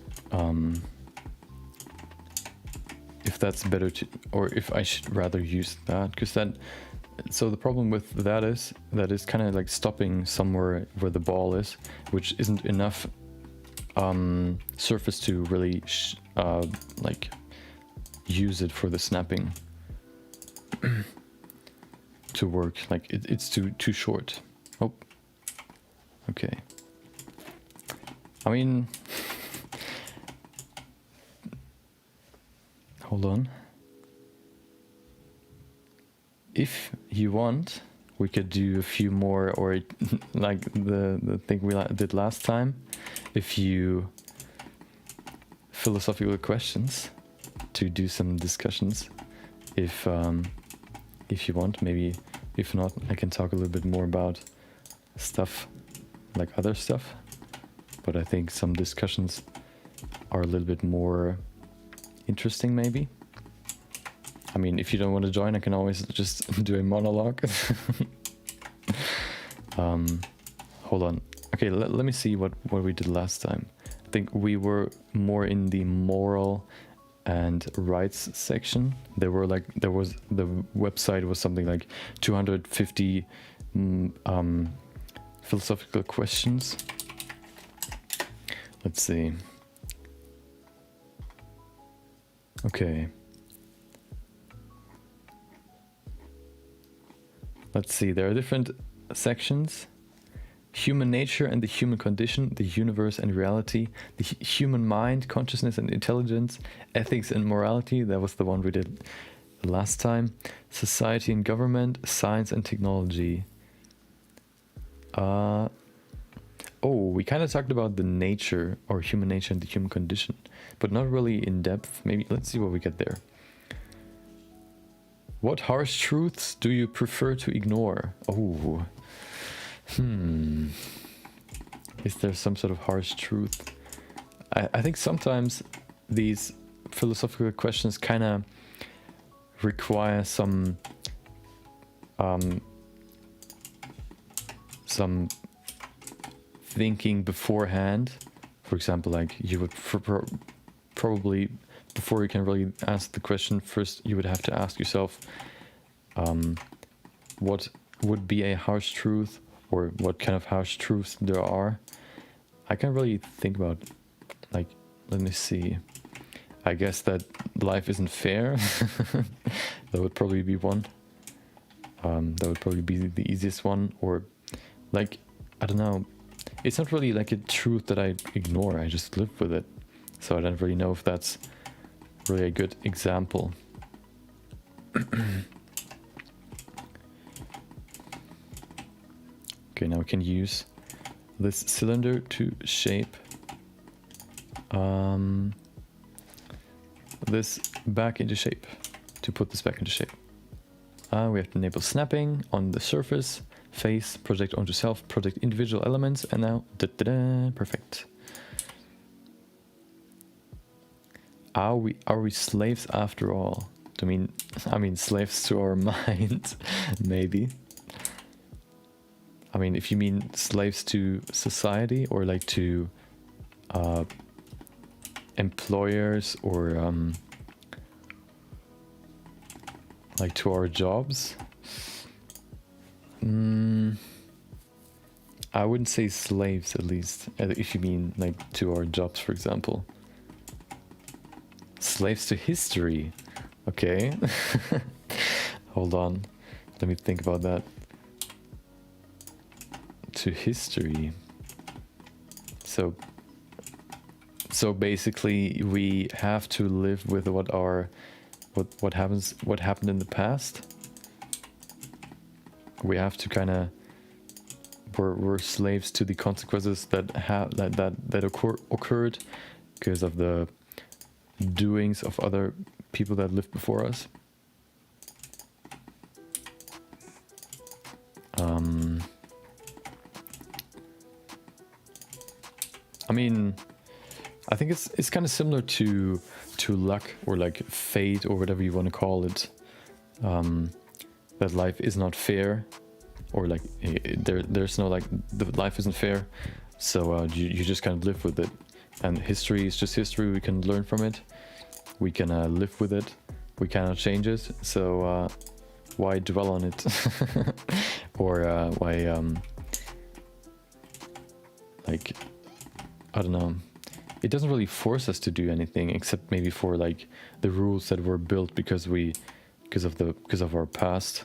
that's better to, or if I should rather use that, because that, so the problem with that is that it's kind of like stopping somewhere where the ball is, which isn't enough surface to really like use it for the snapping to work. Like it's too short. Oh, okay. I mean, hold on. If you want, we could do a few more, or like the thing we did last time. If you philosophical questions to do some discussions, if you want, maybe. If not, I can talk a little bit more about stuff, like other stuff. But I think some discussions are a little bit more interesting, maybe. I mean, if you don't want to join, I can always just do a monologue. Hold on. Okay, let me see what we did last time. I think we were more in the moral and rights section. There was the website was something like 250 philosophical questions. Let's see. Okay. Let's see, there are different sections. Human nature and the human condition, the universe and reality, the human mind, consciousness and intelligence, ethics and morality, that was the one we did last time. Society and government, science and technology. Oh, we kind of talked about the nature, or human nature and the human condition, but not really in depth. Maybe, let's see what we get there. What harsh truths do you prefer to ignore? Oh, is there some sort of harsh truth? I think sometimes these philosophical questions kind of require some thinking beforehand. For example, like you would probably, before you can really ask the question, first you would have to ask yourself what would be a harsh truth, or what kind of harsh truths there are. I can't really think about, like, let me see. I guess that life isn't fair. That would probably be one. That would probably be the easiest one. Or, like, I don't know. It's not really like a truth that I ignore. I just live with it. So I don't really know if that's really a good example. Okay, now we can use this cylinder to shape this back into shape, to put this back into shape. We have to enable snapping on the surface, face, project onto self, project individual elements, and now, perfect. Are we slaves after all? I mean slaves to our mind, maybe. I mean, if you mean slaves to society, or like to employers, or like to our jobs. I wouldn't say slaves, at least, if you mean like to our jobs, for example. Slaves to history. Okay. Hold on. Let me think about that. To history. So basically we have to live with what happened in the past. We have to kind of we're slaves to the consequences that occurred because of the doings of other people that lived before us. I mean, I think it's kind of similar to luck or like fate or whatever you want to call it. That life is not fair, or like there's no like the life isn't fair, so you just kind of live with it. And history is just history. We can learn from it. We can live with it. We cannot change it. So why dwell on it? Or why like, I don't know. It doesn't really force us to do anything, except maybe for like the rules that were built because of our past.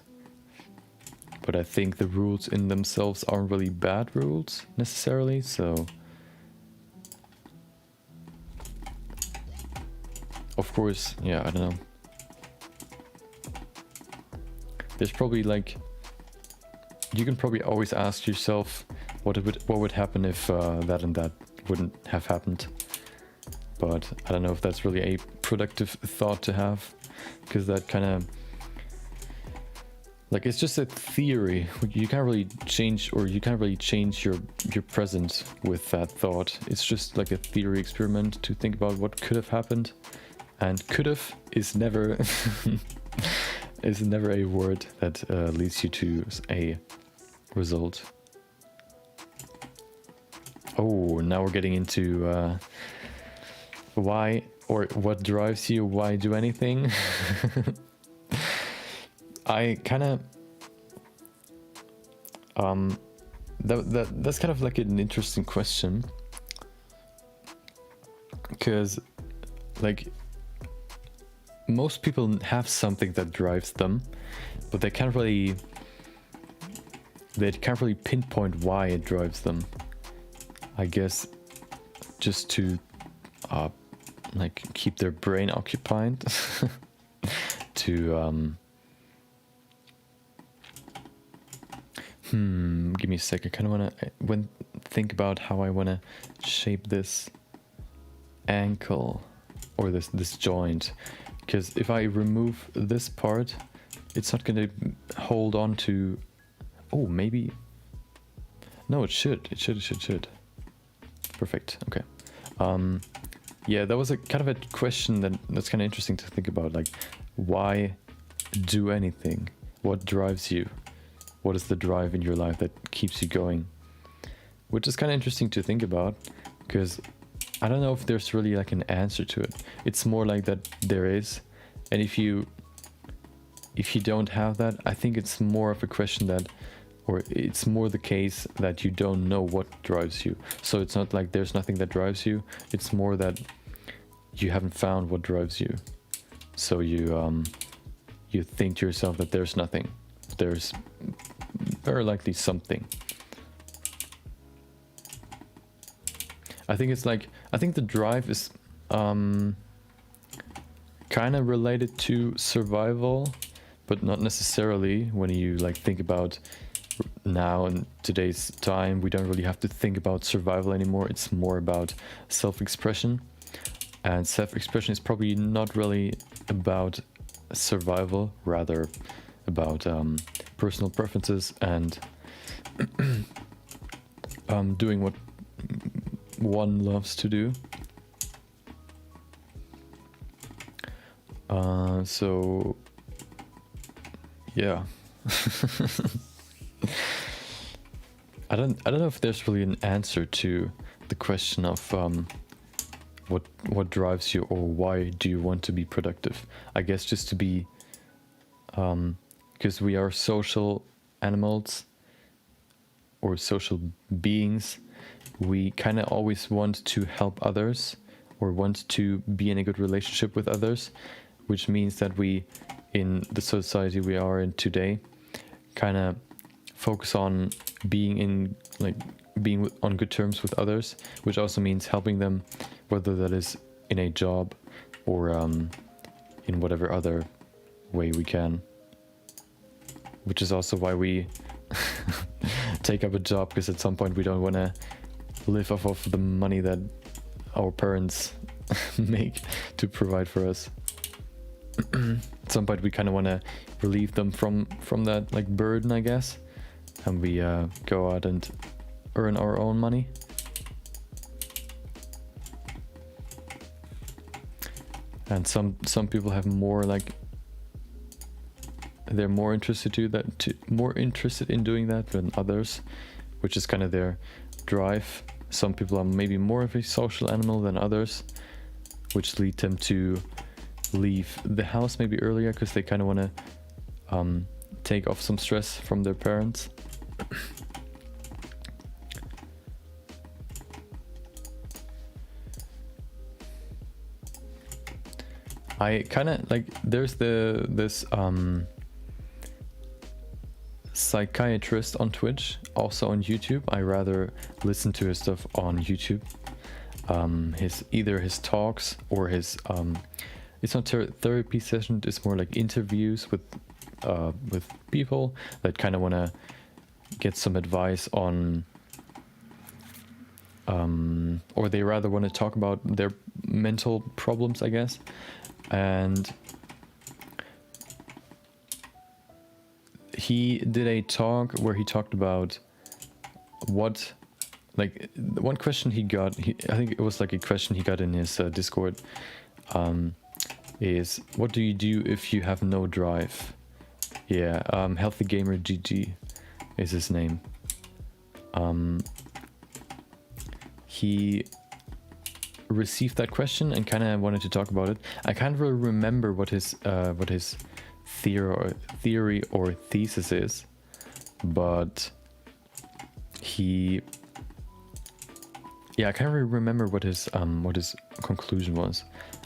But I think the rules in themselves aren't really bad rules necessarily, so of course, yeah, I don't know. There's probably like, you can probably always ask yourself what would happen if that and that wouldn't have happened. But I don't know if that's really a productive thought to have, because that kind of like, it's just a theory. You can't really change, or you can't really change your present with that thought. It's just like a theory experiment to think about what could have happened, and could have is never is never a word that leads you to a result. Oh, now we're getting into why or what drives you, why do anything. I kind of that's kind of like an interesting question, because like most people have something that drives them, but they can't really pinpoint why it drives them. I guess just to like keep their brain occupied. To give me a sec. I kind of want to think about how I want to shape this ankle or this joint, because if I remove this part, it's not going to hold on to. Oh, maybe. No, it should. It should. Perfect. Okay. Yeah, that was a kind of a question that's kind of interesting to think about. Like, why do anything? What drives you? What is the drive in your life that keeps you going? Which is kind of interesting to think about, because I don't know if there's really like an answer to it. It's more like that there is, and if you don't have that, I think it's more of a question that, or it's more the case that you don't know what drives you. So it's not like there's nothing that drives you. It's more that you haven't found what drives you. So you think to yourself that there's nothing. There's very likely something. I think the drive is kind of related to survival, but not necessarily. When you like think about now in today's time, we don't really have to think about survival anymore. It's more about self-expression, and self-expression is probably not really about survival, rather about personal preferences and doing what one loves to do. So yeah. I don't know if there's really an answer to the question of what drives you, or why do you want to be productive. I guess just to be because we are social animals or social beings. We kind of always want to help others or want to be in a good relationship with others, which means that we, in the society we are in today, kind of focus on being on good terms with others, which also means helping them, whether that is in a job or in whatever other way we can. Which is also why we take up a job, because at some point we don't want to live off of the money that our parents make to provide for us. At some point we kind of want to relieve them from that like burden, I guess, and we go out and earn our own money. And some people have more like, they're more interested in doing that than others, which is kind of their drive. Some people are maybe more of a social animal than others, which lead them to leave the house maybe earlier because they kind of want to take off some stress from their parents. I kind of like, there's this psychiatrist on Twitch, also on YouTube. I rather listen to his stuff on YouTube. Either his talks or his it's not therapy session, it's more like interviews with people that kind of want to get some advice on or they rather want to talk about their mental problems, I guess. And he did a talk where he talked about what, like, one question he got, I think it was like a question he got in his Discord, is what do you do if you have no drive? Yeah, Healthy Gamer GG is his name. He received that question and kind of wanted to talk about it. I can't really remember what his theory or thesis is, but I can't really remember what his conclusion was.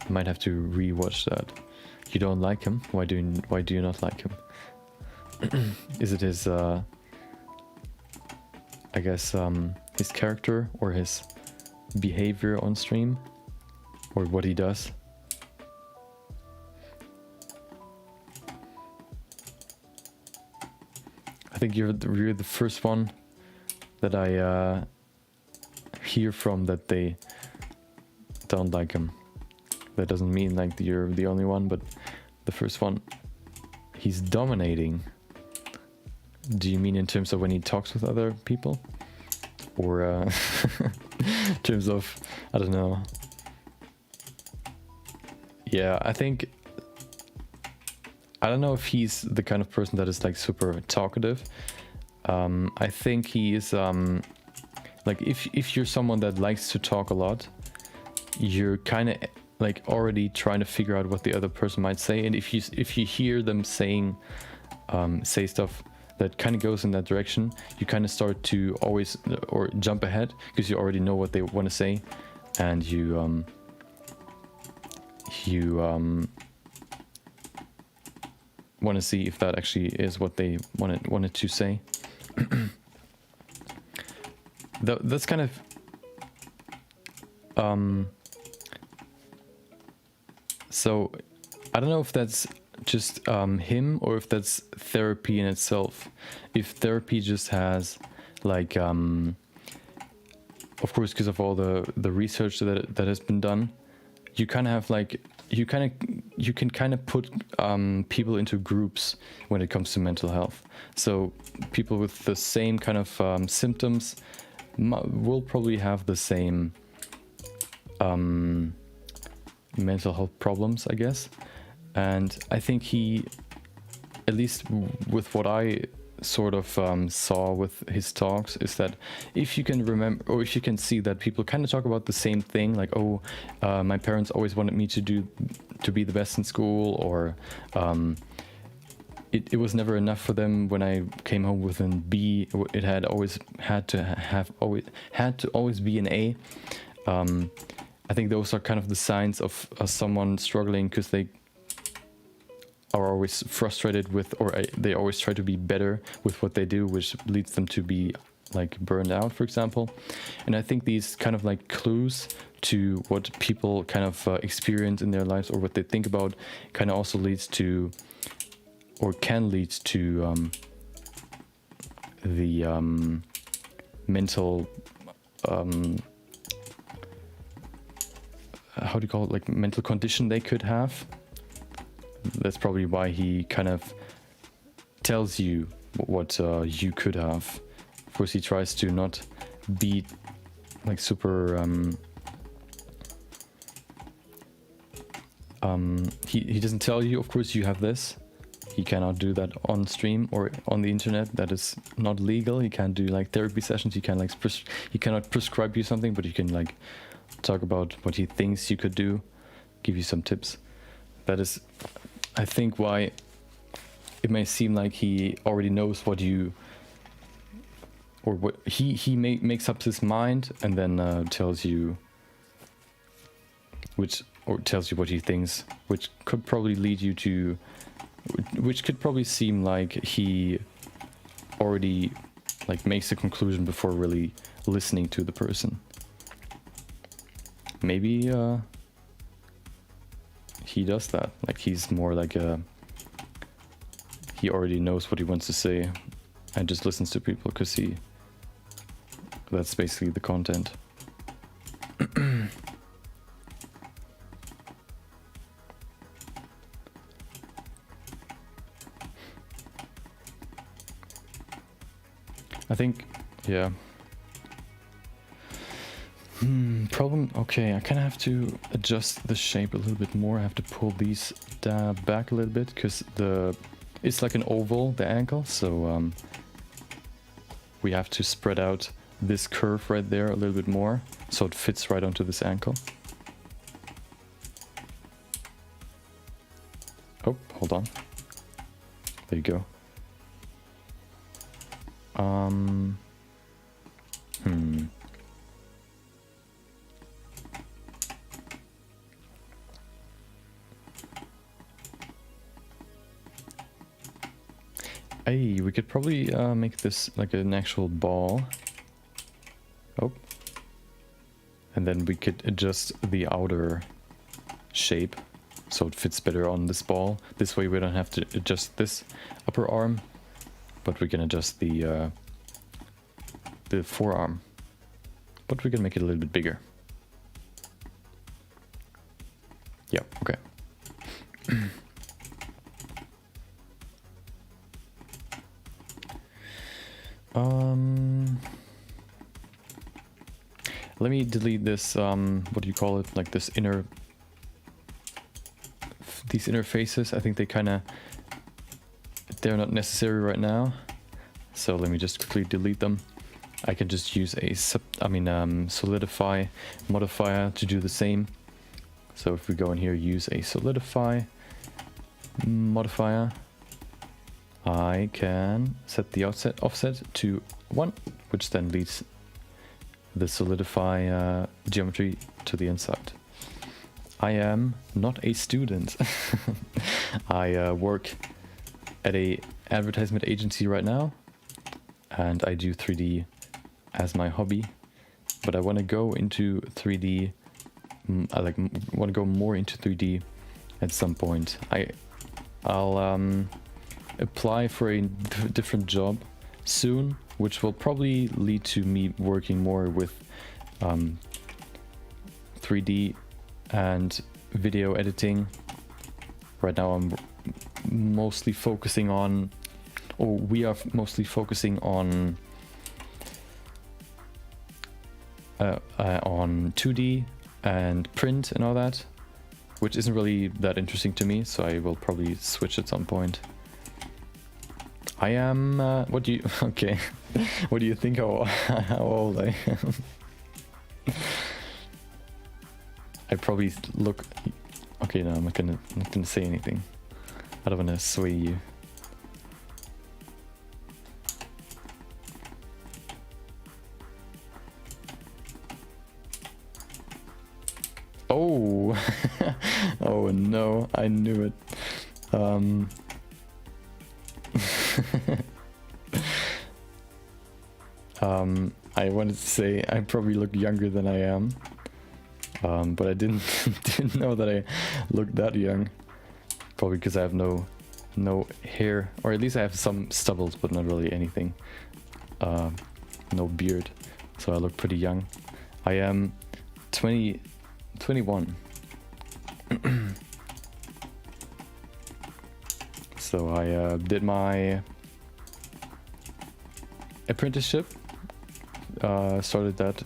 I might have to rewatch that. You don't like him? Why do you not like him? Is it his I guess his character or his behavior on stream, or what he does? I think you're the first one that I hear from that they don't like him. That doesn't mean like you're the only one, but the first one. He's dominating. Do you mean in terms of when he talks with other people? Or in terms of, I don't know. Yeah, I don't know if he's the kind of person that is like super talkative. I think he is like if you're someone that likes to talk a lot, you're kind of like already trying to figure out what the other person might say, and if you hear them say stuff that kind of goes in that direction, you kind of start to always or jump ahead because you already know what they want to say, and you want to see if that actually is what they wanted to say. That's kind of so I don't know if that's just him or if that's therapy in itself. If therapy just has like of course, because of all the research that has been done, you kind of have like you can kind of put people into groups when it comes to mental health. So people with the same kind of symptoms will probably have the same mental health problems, I guess. And I think he, at least with what I sort of saw with his talks, is that if you can remember, or if you can see that people kind of talk about the same thing, like, oh, my parents always wanted me to be the best in school, or it was never enough for them when I came home with an B. It had to always be an A. I think those are kind of the signs of someone struggling, because they are always frustrated with, or they always try to be better with what they do, which leads them to be like burned out, for example. And I think these kind of like clues to what people kind of experience in their lives, or what they think about, kind of also leads to, or can lead to the mental how do you call it, like mental condition they could have. That's probably why he kind of tells you what you could have. Of course, he tries to not be like super he doesn't tell you, of course, you have this. He cannot do that on stream or on the internet. That is not legal. He can't do like therapy sessions. He can like he cannot prescribe you something, but he can like talk about what he thinks you could do, give you some tips. That is, I think, why it may seem like he already knows what you, or what he makes up his mind, and then tells you tells you what he thinks, which could probably lead you to, which could probably seem like he already like makes a conclusion before really listening to the person. Maybe he does that. Like he's more like he already knows what he wants to say and just listens to people because that's basically the content. I think, yeah. Problem, okay, I kind of have to adjust the shape a little bit more. I have to pull these back a little bit, because it's like an oval, the ankle, so we have to spread out this curve right there a little bit more, so it fits right onto this ankle. Oh, hold on. There you go. Hey, we could probably make this like an actual ball. Oh. And then we could adjust the outer shape so it fits better on this ball. This way we don't have to adjust this upper arm, but we can adjust the forearm. But we can make it a little bit bigger. Yeah, okay. Let me delete this, what do you call it? Like this these inner faces. I think they're not necessary right now. So let me just quickly delete them. I can just use a solidify modifier to do the same. So if we go in here, use a solidify modifier, I can set the offset to 1, which then leads the solidify geometry to the inside. I am not a student. I work at a advertisement agency right now, and I do 3D as my hobby, but I want to go into 3D. I want to go more into 3D at some point. I'll apply for a different job soon, which will probably lead to me working more with 3D and video editing. Right now I'm mostly focusing on, or we are mostly focusing on 2D and print and all that, which isn't really that interesting to me, so I will probably switch at some point. I am, what do you, okay, what do you think how old I am? I probably look, okay, no, I'm not gonna say anything. I don't want to sway you. Oh, oh no, I knew it. I wanted to say I probably look younger than I am, but I didn't didn't know that I looked that young. Probably because I have no hair, or at least I have some stubbles, but not really anything. No beard, so I look pretty young. I am 21. So I did my apprenticeship. Started that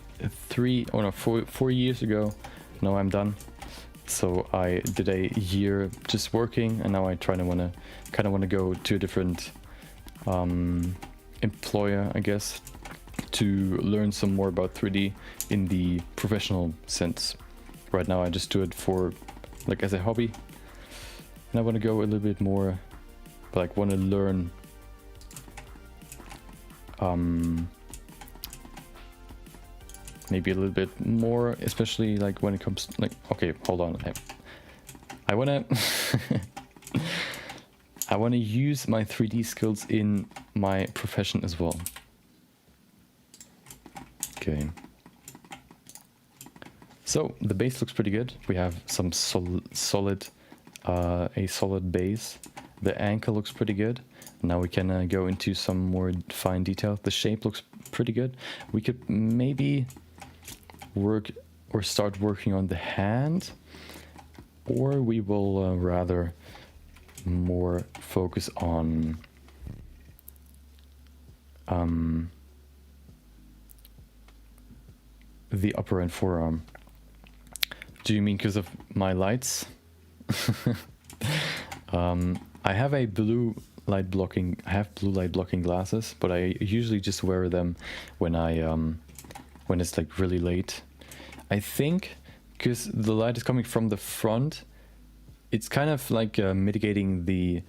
4 years ago. Now I'm done. So I did a year just working, and now I kind of want to go to a different employer, I guess, to learn some more about 3D in the professional sense. Right now I just do it for like as a hobby, and I want to go a little bit more, like want to learn maybe a little bit more, especially like when it comes like, okay, hold on, I want to I want to use my 3D skills in my profession as well. Okay, so the base looks pretty good. We have some solid base. The ankle looks pretty good. Now we can go into some more fine detail. The shape looks pretty good. We could maybe work or start working on the hand, or we will rather more focus on the upper and forearm. Do you mean because of my lights? I have a blue light blocking glasses, but I usually just wear them when when it's like really late. I think because the light is coming from the front, it's kind of like mitigating the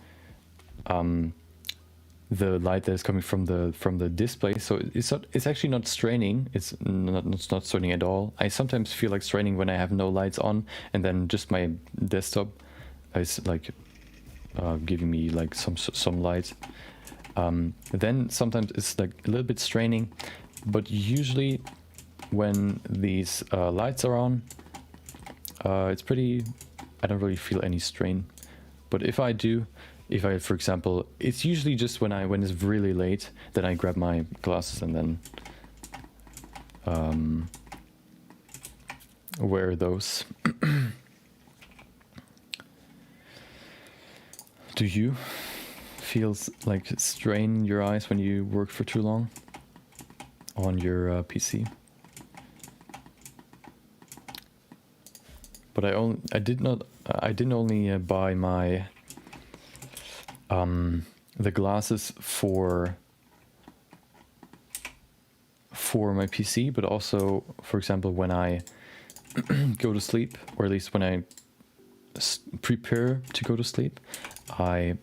light that is coming from the display, so it's actually not straining. It's not straining at all. I sometimes feel like straining when I have no lights on, and then just my desktop is like giving me like some light. Then sometimes it's like a little bit straining, but usually when these lights are on, it's pretty. I don't really feel any strain. But if I, for example, it's usually just when it's really late, then I grab my glasses and then wear those. Do you feel like strain in your eyes when you work for too long on your PC? But I didn't only buy my the glasses for my PC, but also, for example, when I go to sleep, or at least when I prepare to go to sleep, I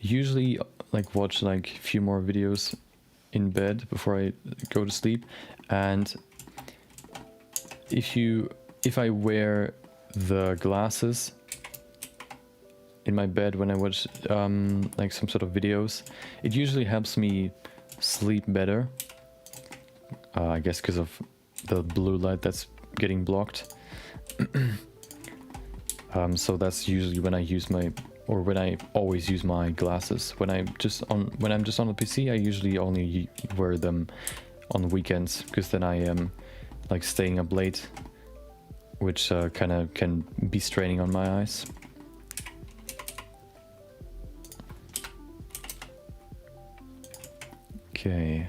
usually like watch like a few more videos in bed before I go to sleep. And if I wear the glasses in my bed when I watch like some sort of videos, it usually helps me sleep better. I guess because of the blue light that's getting blocked. So that's usually when I use when I always use my glasses. When I'm just on the PC, I usually only wear them on weekends, because then I am like staying up late, which kind of can be straining on my eyes. Okay.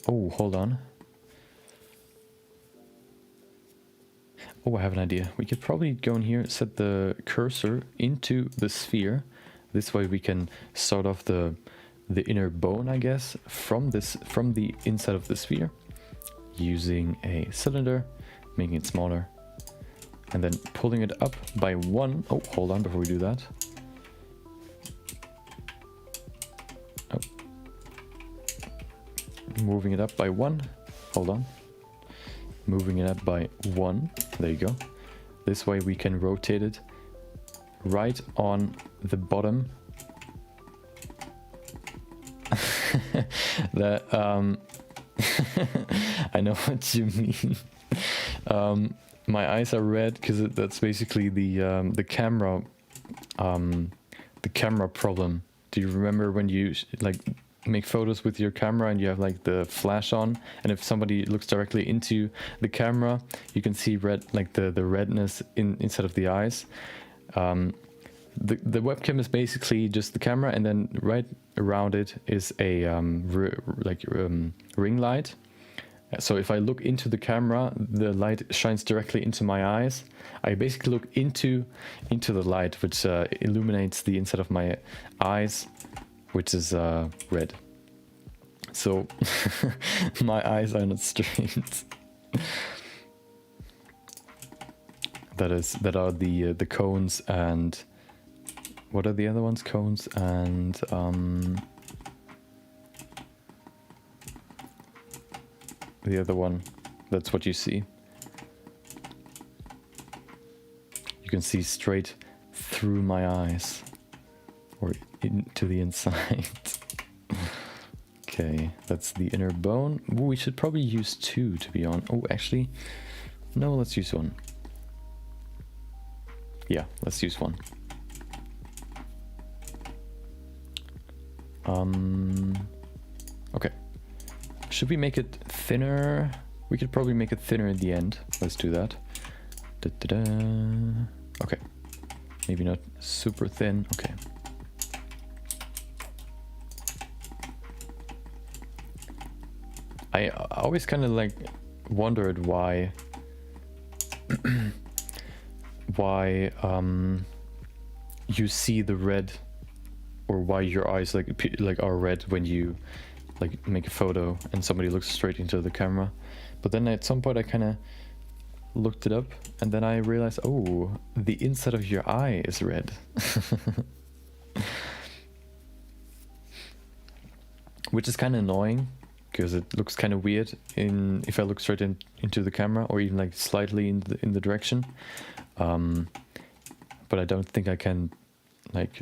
Oh, hold on. Oh, I have an idea. We could probably go in here, set the cursor into the sphere. This way we can start off the inner bone, I guess, from the inside of the sphere, using a cylinder, making it smaller, and then pulling it up by 1. Oh, hold on before we do that. Oh. Moving it up by 1. Hold on. moving it up by 1. There you go. This way we can rotate it right on the bottom. That I know what you mean. My eyes are red because that's basically the camera problem. Do you remember when you like make photos with your camera and you have like the flash on, and if somebody looks directly into the camera, you can see red, like the redness inside of the eyes. The webcam is basically just the camera, and then right around it is a ring light. So if I look into the camera, the light shines directly into my eyes. I basically look into the light, which illuminates the inside of my eyes, which is red. So my eyes are not straight. That are the cones, and what are the other ones? Cones and the other one. That's what you see. You can see straight through my eyes, or into the inside. Okay, that's the inner bone. Ooh, we should probably use 2 to be on. Oh, actually, no, let's use 1. Yeah, let's use 1. Okay. Should we make it thinner? We could probably make it thinner at the end. Let's do that. Okay. Maybe not super thin. Okay. I always kind of like wondered why you see the red, or why your eyes like are red when you like make a photo and somebody looks straight into the camera. But then at some point I kind of looked it up, and then I realized, oh, the inside of your eye is red. Which is kind of annoying, because it looks kind of weird if I look straight into the camera, or even like slightly in the direction. But I don't think I can like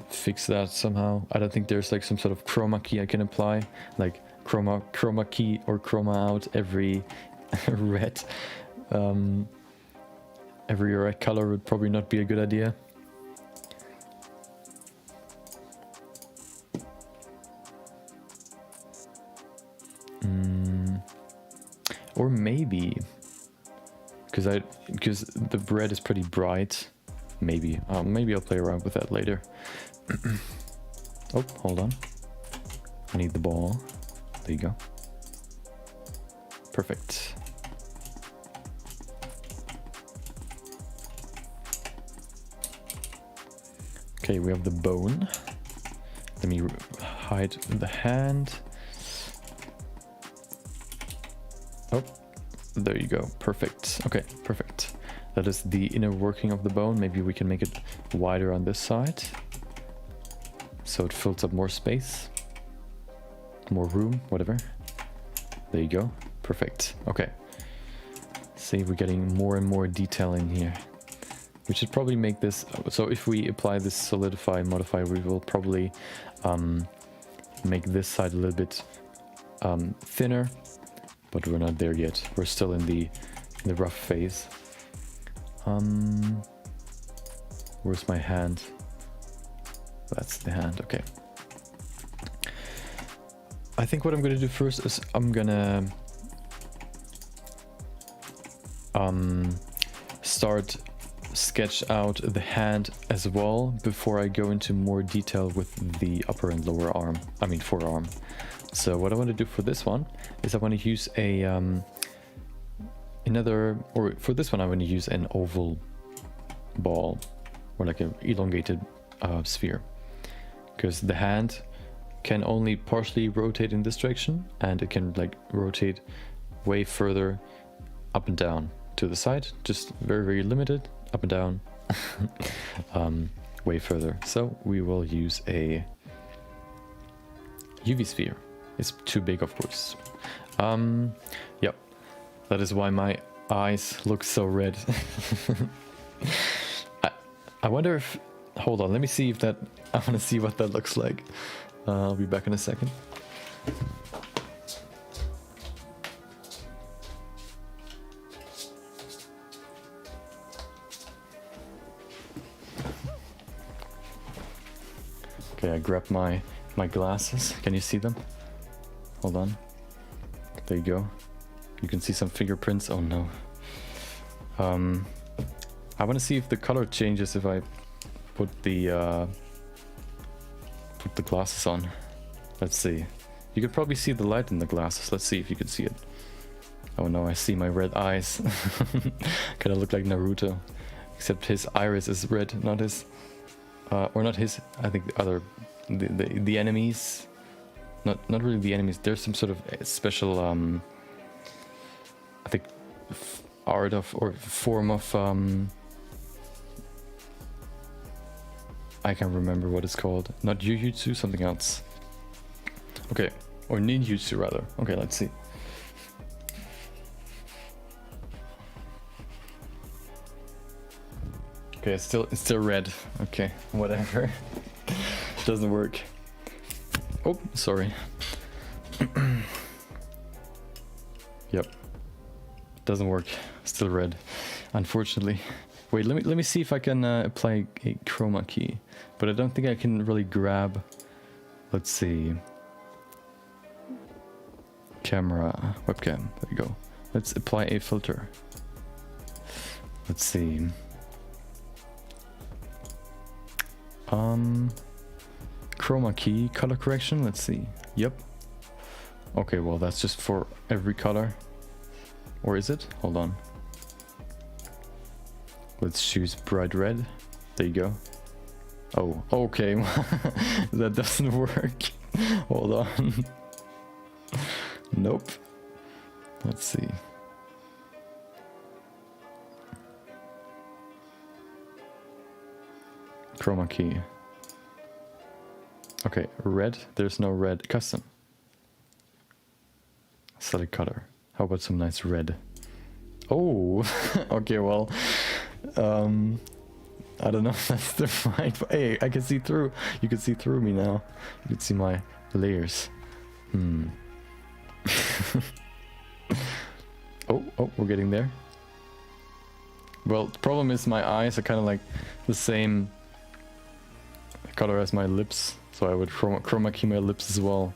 fix that somehow. I don't think there's like some sort of chroma key I can apply, like chroma key or chroma out every red. Every red color would probably not be a good idea. Or maybe because the red is pretty bright. Maybe I'll play around with that later. Oh, hold on. I need the ball. There you go. Perfect. Okay, we have the bone. Let me hide the hand. Oh, there you go. Perfect. Okay, perfect. That is the inner working of the bone. Maybe we can make it wider on this side, so it fills up more space, more room, whatever. There you go. Perfect. Okay. See, we're getting more and more detail in here. We should probably make this, so if we apply this solidify modifier, we will probably make this side a little bit thinner, but we're not there yet. We're still in the rough phase. Where's my hand? That's the hand. Okay. I think what I'm gonna do first is I'm gonna start sketch out the hand as well before I go into more detail with the upper and lower arm. I mean forearm. So what I want to do for this one is I want to use a for this one I want to use an oval ball, or like an elongated sphere, because the hand can only partially rotate in this direction, and it can like rotate way further up and down to the side, just very, very limited, up and down, way further. So we will use a UV sphere. It's too big, of course. Yep. That is why my eyes look so red. I wonder if... Hold on, let me see if that... I want to see what that looks like. I'll be back in a second. Okay, I grabbed my glasses. Can you see them? Hold on. There you go. You can see some fingerprints. Oh no. I want to see if the color changes if I put the glasses on. Let's see. You could probably see the light in the glasses. Let's see if you can see it. Oh no, I see my red eyes. Kind of look like Naruto, except his iris is red, not his. Or not his. I think the other, the enemies. Not really the enemies. There's some sort of special I think art of or form of I can't remember what it's called. Not Jujutsu, something else. Okay, or ninjutsu rather. Okay, let's see. Okay, it's still red. Okay, whatever. Doesn't work. Oh, sorry. Yep. Doesn't work. Still red, unfortunately. Wait, let me see if I can apply a chroma key, but I don't think I can really grab. Let's see. Camera, webcam. There you go. Let's apply a filter. Let's see. Chroma key, color correction. Let's see. Yep. Okay, well that's just for every color. Or is it? Hold on. Let's choose bright red. There you go. Oh, okay. That doesn't work. Hold on. Nope. Let's see. Chroma key. Okay, red. There's no red. Custom. Select color. How about some nice red? Oh, okay, well, I don't know if that's the right, but hey, I can see through. You can see through me now. You can see my layers. Oh, we're getting there. Well, the problem is my eyes are kind of like the same color as my lips, so I would chroma key my lips as well.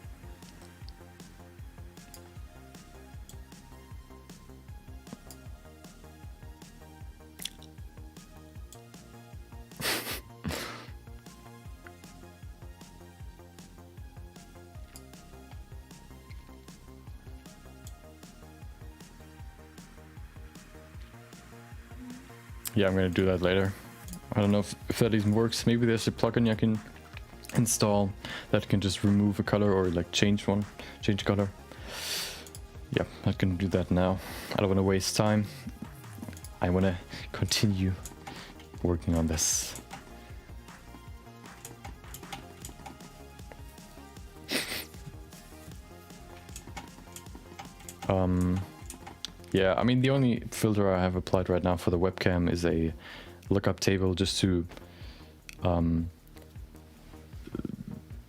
Yeah, I'm gonna do that later. I don't know if that even works. Maybe there's a plugin you can install that can just remove a color or like change color. Yeah, I can do that now. I don't want to waste time. I want to continue working on this. Yeah, I mean the only filter I have applied right now for the webcam is a lookup table just to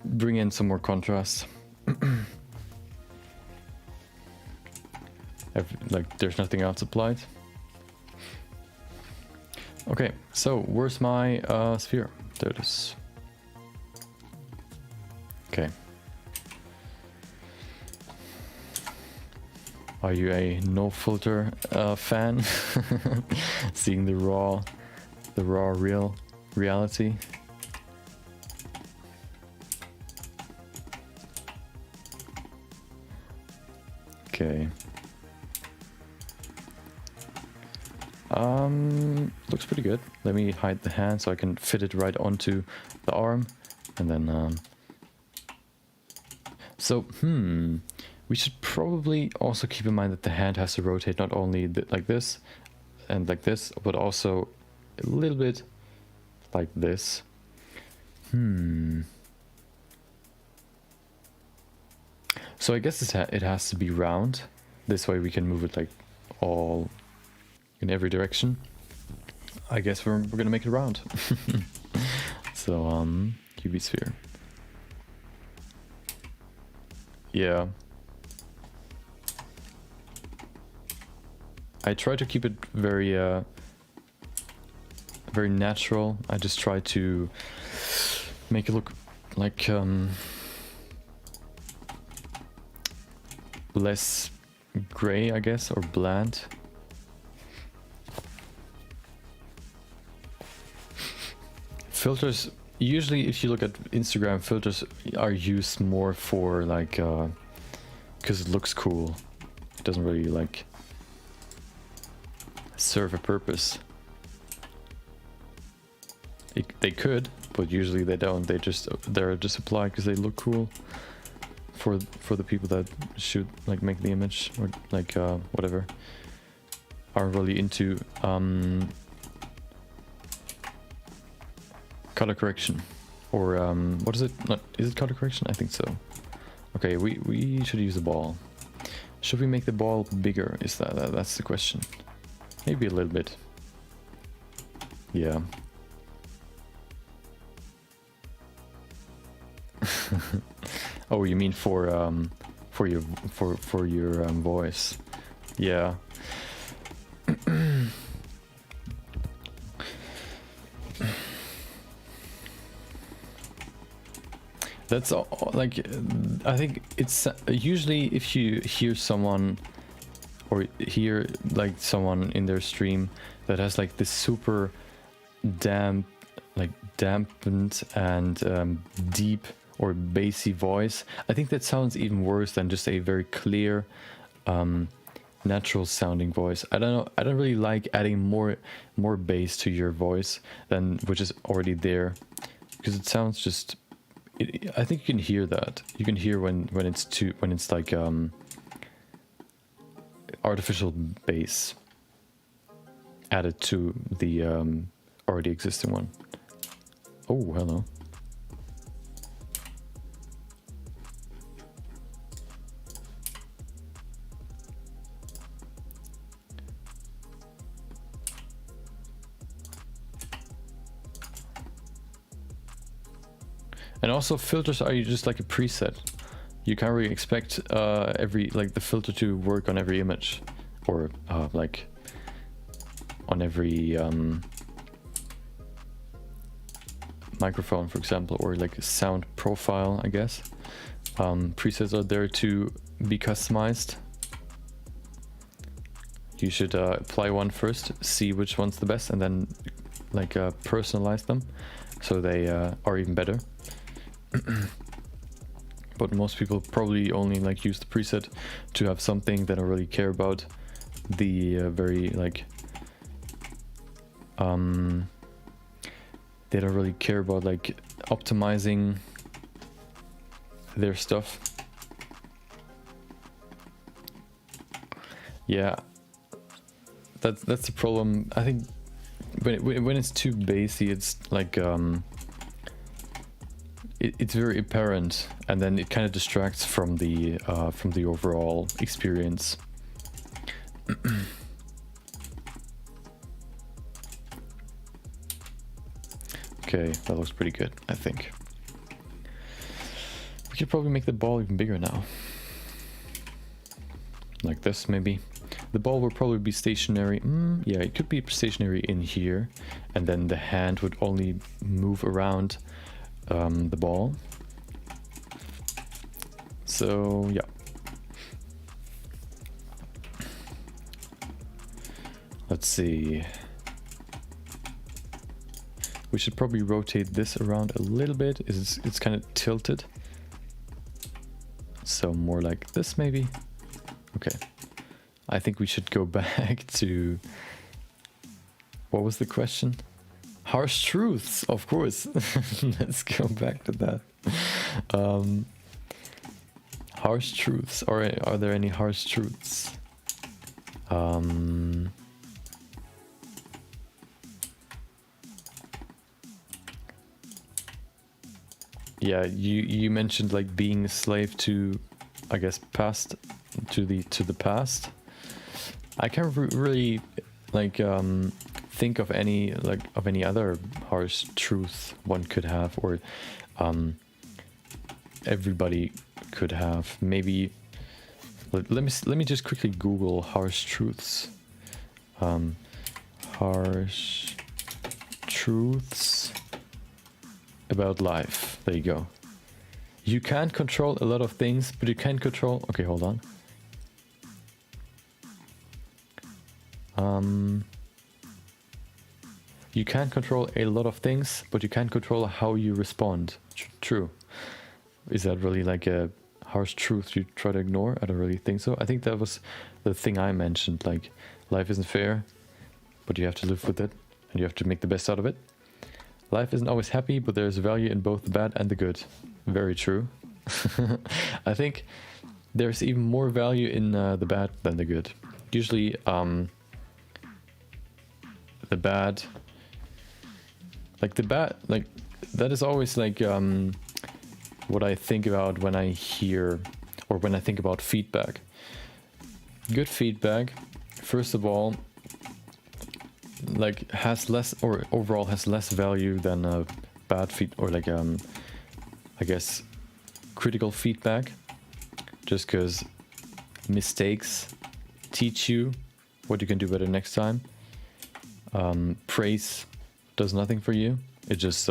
bring in some more contrast. Like there's nothing else applied. Okay, so where's my sphere? There it is. Okay. Are you a no filter fan? Seeing the raw reality. Okay. Looks pretty good. Let me hide the hand so I can fit it right onto the arm, and then we should probably also keep in mind that the hand has to rotate not only like this and like this, but also a little bit like this. So I guess it has to be round. This way we can move it like all in every direction, I guess we're gonna make it round. So UV sphere. Yeah. I try to keep it very very natural. I just try to make it look like less gray, I guess, or bland. Filters, usually if you look at Instagram, filters are used more for like because it looks cool. It doesn't really like serve a purpose. They could, but usually they don't. They're just applied because they look cool for the people that should like make the image, or like whatever, aren't really into color correction, or what is it? Not, is it color correction? I think so. Okay, we should use the ball. Should we make the ball bigger? Is that's the question? Maybe a little bit. Yeah. Oh, you mean for your voice? Yeah. That's all, like I think it's usually if you hear someone or hear like someone in their stream that has like this super dampened and deep or bassy voice, I think that sounds even worse than just a very clear natural sounding voice. I don't know, I don't really like adding more bass to your voice than which is already there, because it sounds just I think you can hear that. You can hear when it's like artificial bass added to the already existing one. Oh, hello. And also filters are just like a preset. You can't really expect the filter to work on every image, or like on every microphone, for example, or like a sound profile, I guess. Presets are there to be customized. You should apply one first, see which one's the best, and then like personalize them so they are even better. But most people probably only like use the preset to have something. They don't really care about the very like they don't really care about like optimizing their stuff. Yeah, that's the problem. I think when it's too bassy, it's like it's very apparent, and then it kind of distracts from the overall experience. Okay, that looks pretty good, I think. We could probably make the ball even bigger now. Like this, maybe. The ball will probably be stationary. Yeah, it could be stationary in here, and then the hand would only move around the ball. So yeah, let's see. We should probably rotate this around a little bit. It's kind of tilted, so more like this maybe. Okay, I think we should go back to, what was the question? Harsh truths, of course. Let's go back to that. Harsh truths. Or are there any harsh truths? Yeah, you mentioned like being a slave to, I guess, to the past. I can't really like think of any other harsh truth one could have, or everybody could have. Maybe let me just quickly Google harsh truths. Harsh truths about life. There you go. You can't control a lot of things, but you can control... Okay, hold on. You can't control a lot of things, but you can control how you respond. True. Is that really like a harsh truth you try to ignore? I don't really think so. I think that was the thing I mentioned. Like, life isn't fair, but you have to live with it, and you have to make the best out of it. Life isn't always happy, but there's value in both the bad and the good. Very true. I think there's even more value in the bad than the good. Usually, the bad, that is always like what I think about when I hear, or when I think about feedback. Good feedback, first of all, like has less, or overall has less value than bad or like I guess critical feedback, just because mistakes teach you what you can do better next time. Praise does nothing for you. It just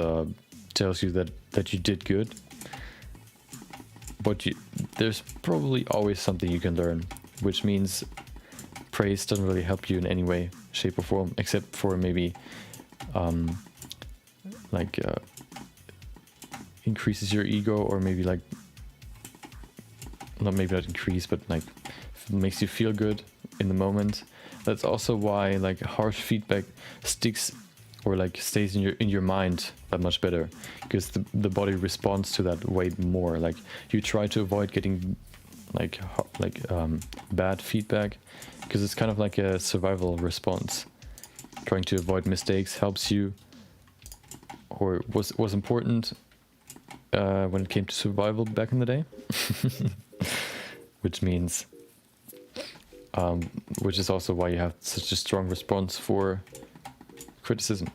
tells you that you did good, but there's probably always something you can learn, which means praise doesn't really help you in any way, shape or form, except for maybe increases your ego, or maybe like maybe not increase, but like makes you feel good in the moment. That's also why like harsh feedback sticks, or like stays in your mind that much better, because the body responds to that way more. Like you try to avoid getting bad feedback, because it's kind of like a survival response. Trying to avoid mistakes helps you, or was important when it came to survival back in the day. Which means, which is also why you have such a strong response for criticism.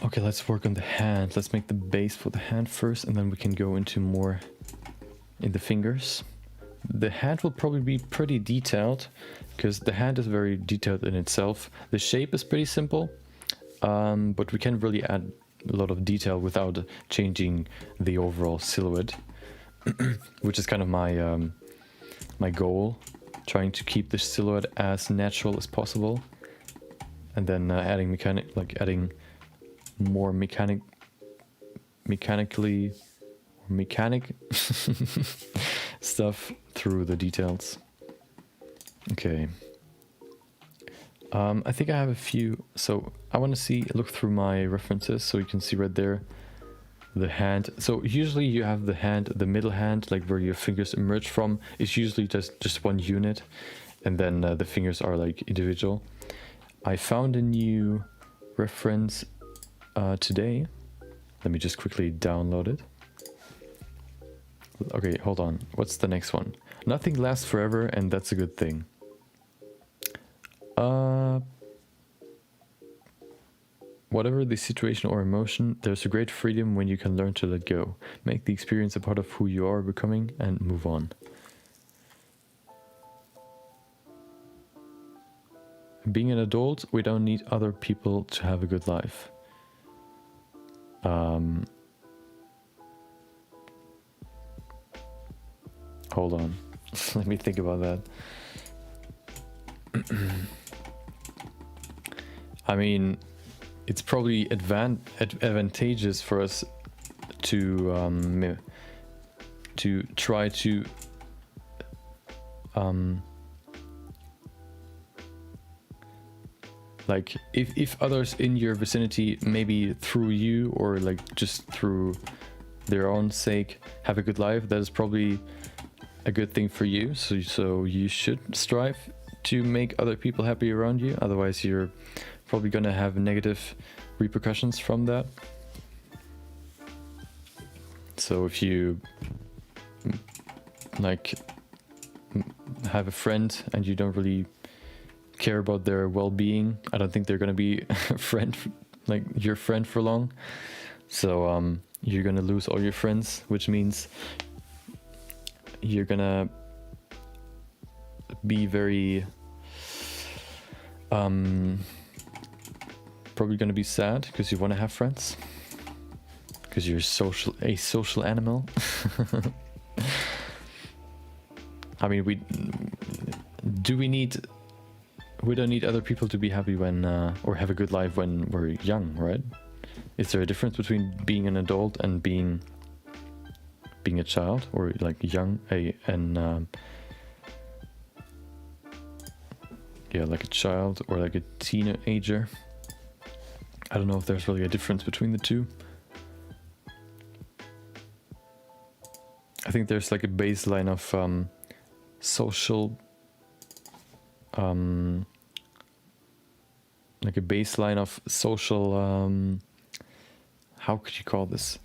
Okay, let's work on the hand. Let's make the base for the hand first, and then we can go into more in the fingers. The hand will probably be pretty detailed, because the hand is very detailed in itself. The shape is pretty simple, but we can really add a lot of detail without changing the overall silhouette, which is kind of my goal, trying to keep the silhouette as natural as possible, and then adding more mechanic stuff through the details. Okay. I think I have a few, so I want to look through my references, so you can see right there the hand. So usually you have the middle hand, like where your fingers emerge from, is usually just one unit, and then the fingers are like individual. I found a new reference today. Let me just quickly download it. Okay, hold on. What's the next one? Nothing lasts forever, and that's a good thing. Whatever the situation or emotion, there's a great freedom when you can learn to let go. Make the experience a part of who you are becoming, and move on. Being an adult, we don't need other people to have a good life. Hold on. Let me think about that. I mean, it's probably advantageous for us to try to like if others in your vicinity, maybe through you or like just through their own sake, have a good life, that is probably a good thing for you. So you should strive to make other people happy around you. Otherwise, you're probably gonna have negative repercussions from that. So if you like have a friend and you don't really care about their well-being, I don't think they're gonna be a friend, like your friend for long. So you're gonna lose all your friends, which means you're gonna be very probably gonna be sad because you want to have friends, because you're a social animal. I mean, we don't need other people to be happy when or have a good life when we're young, right? Is there a difference between being an adult and being a child, or like young yeah, like a child or like a teenager? I don't know if there's really a difference between the two. I think there's like a baseline of social like a baseline of social how could you call this,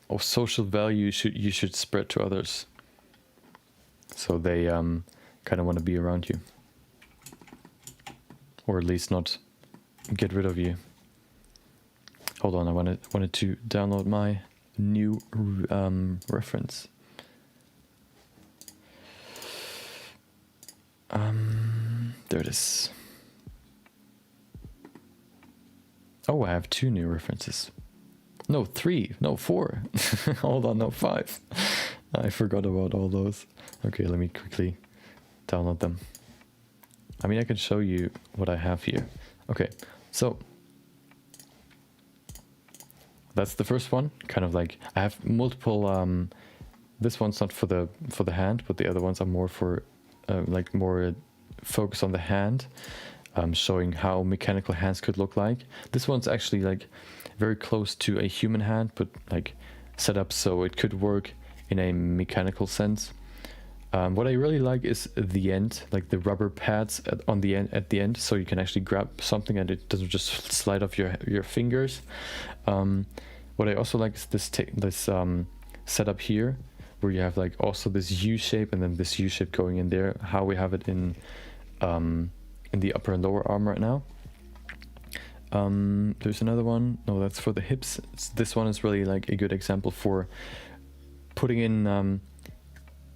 of social value you should spread to others, so they kind of want to be around you, or at least not get rid of you. Hold on, I wanted to download my new reference. There it is. Oh, I have 2 new references. No, 3. No, 4. Hold on, no, 5. I forgot about all those. Okay, let me quickly download them. I mean, I can show you what I have here. Okay, so that's the first one. Kind of like I have multiple. This one's not for the hand, but the other ones are more for like more focus on the hand, showing how mechanical hands could look like. This one's actually like very close to a human hand, but like set up so it could work in a mechanical sense. What I really like is the end, like the rubber pads at the end, so you can actually grab something and it doesn't just slide off your fingers. What I also like is this setup here, where you have like also this U shape and then this U shape going in there. How we have it in the upper and lower arm right now. There's another one. No, that's for the hips. This one is really like a good example for putting in.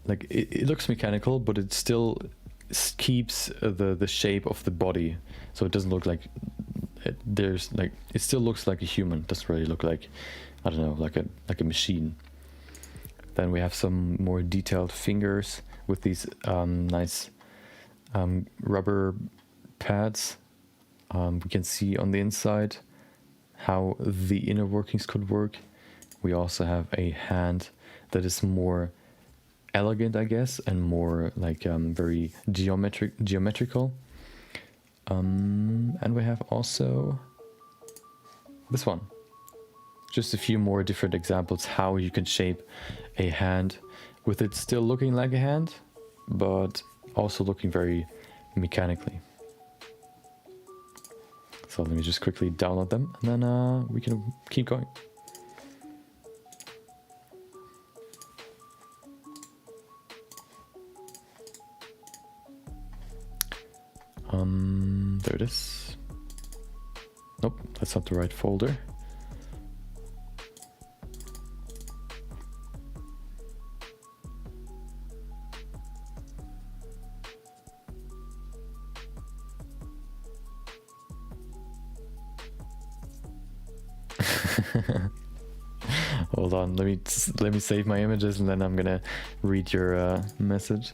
Like it looks mechanical, but it still keeps the shape of the body, so it doesn't look like it still looks like a human. It doesn't really look like, I don't know, like a machine. Then we have some more detailed fingers with these nice rubber pads. We can see on the inside how the inner workings could work. We also have a hand that is more elegant, I guess, and more like very geometrical. And we have also this one. Just a few more different examples how you can shape a hand with it still looking like a hand, but also looking very mechanically. So let me just quickly download them, and then we can keep going. There it is. Nope, that's not the right folder. Hold on, let me save my images, and then I'm gonna read your message,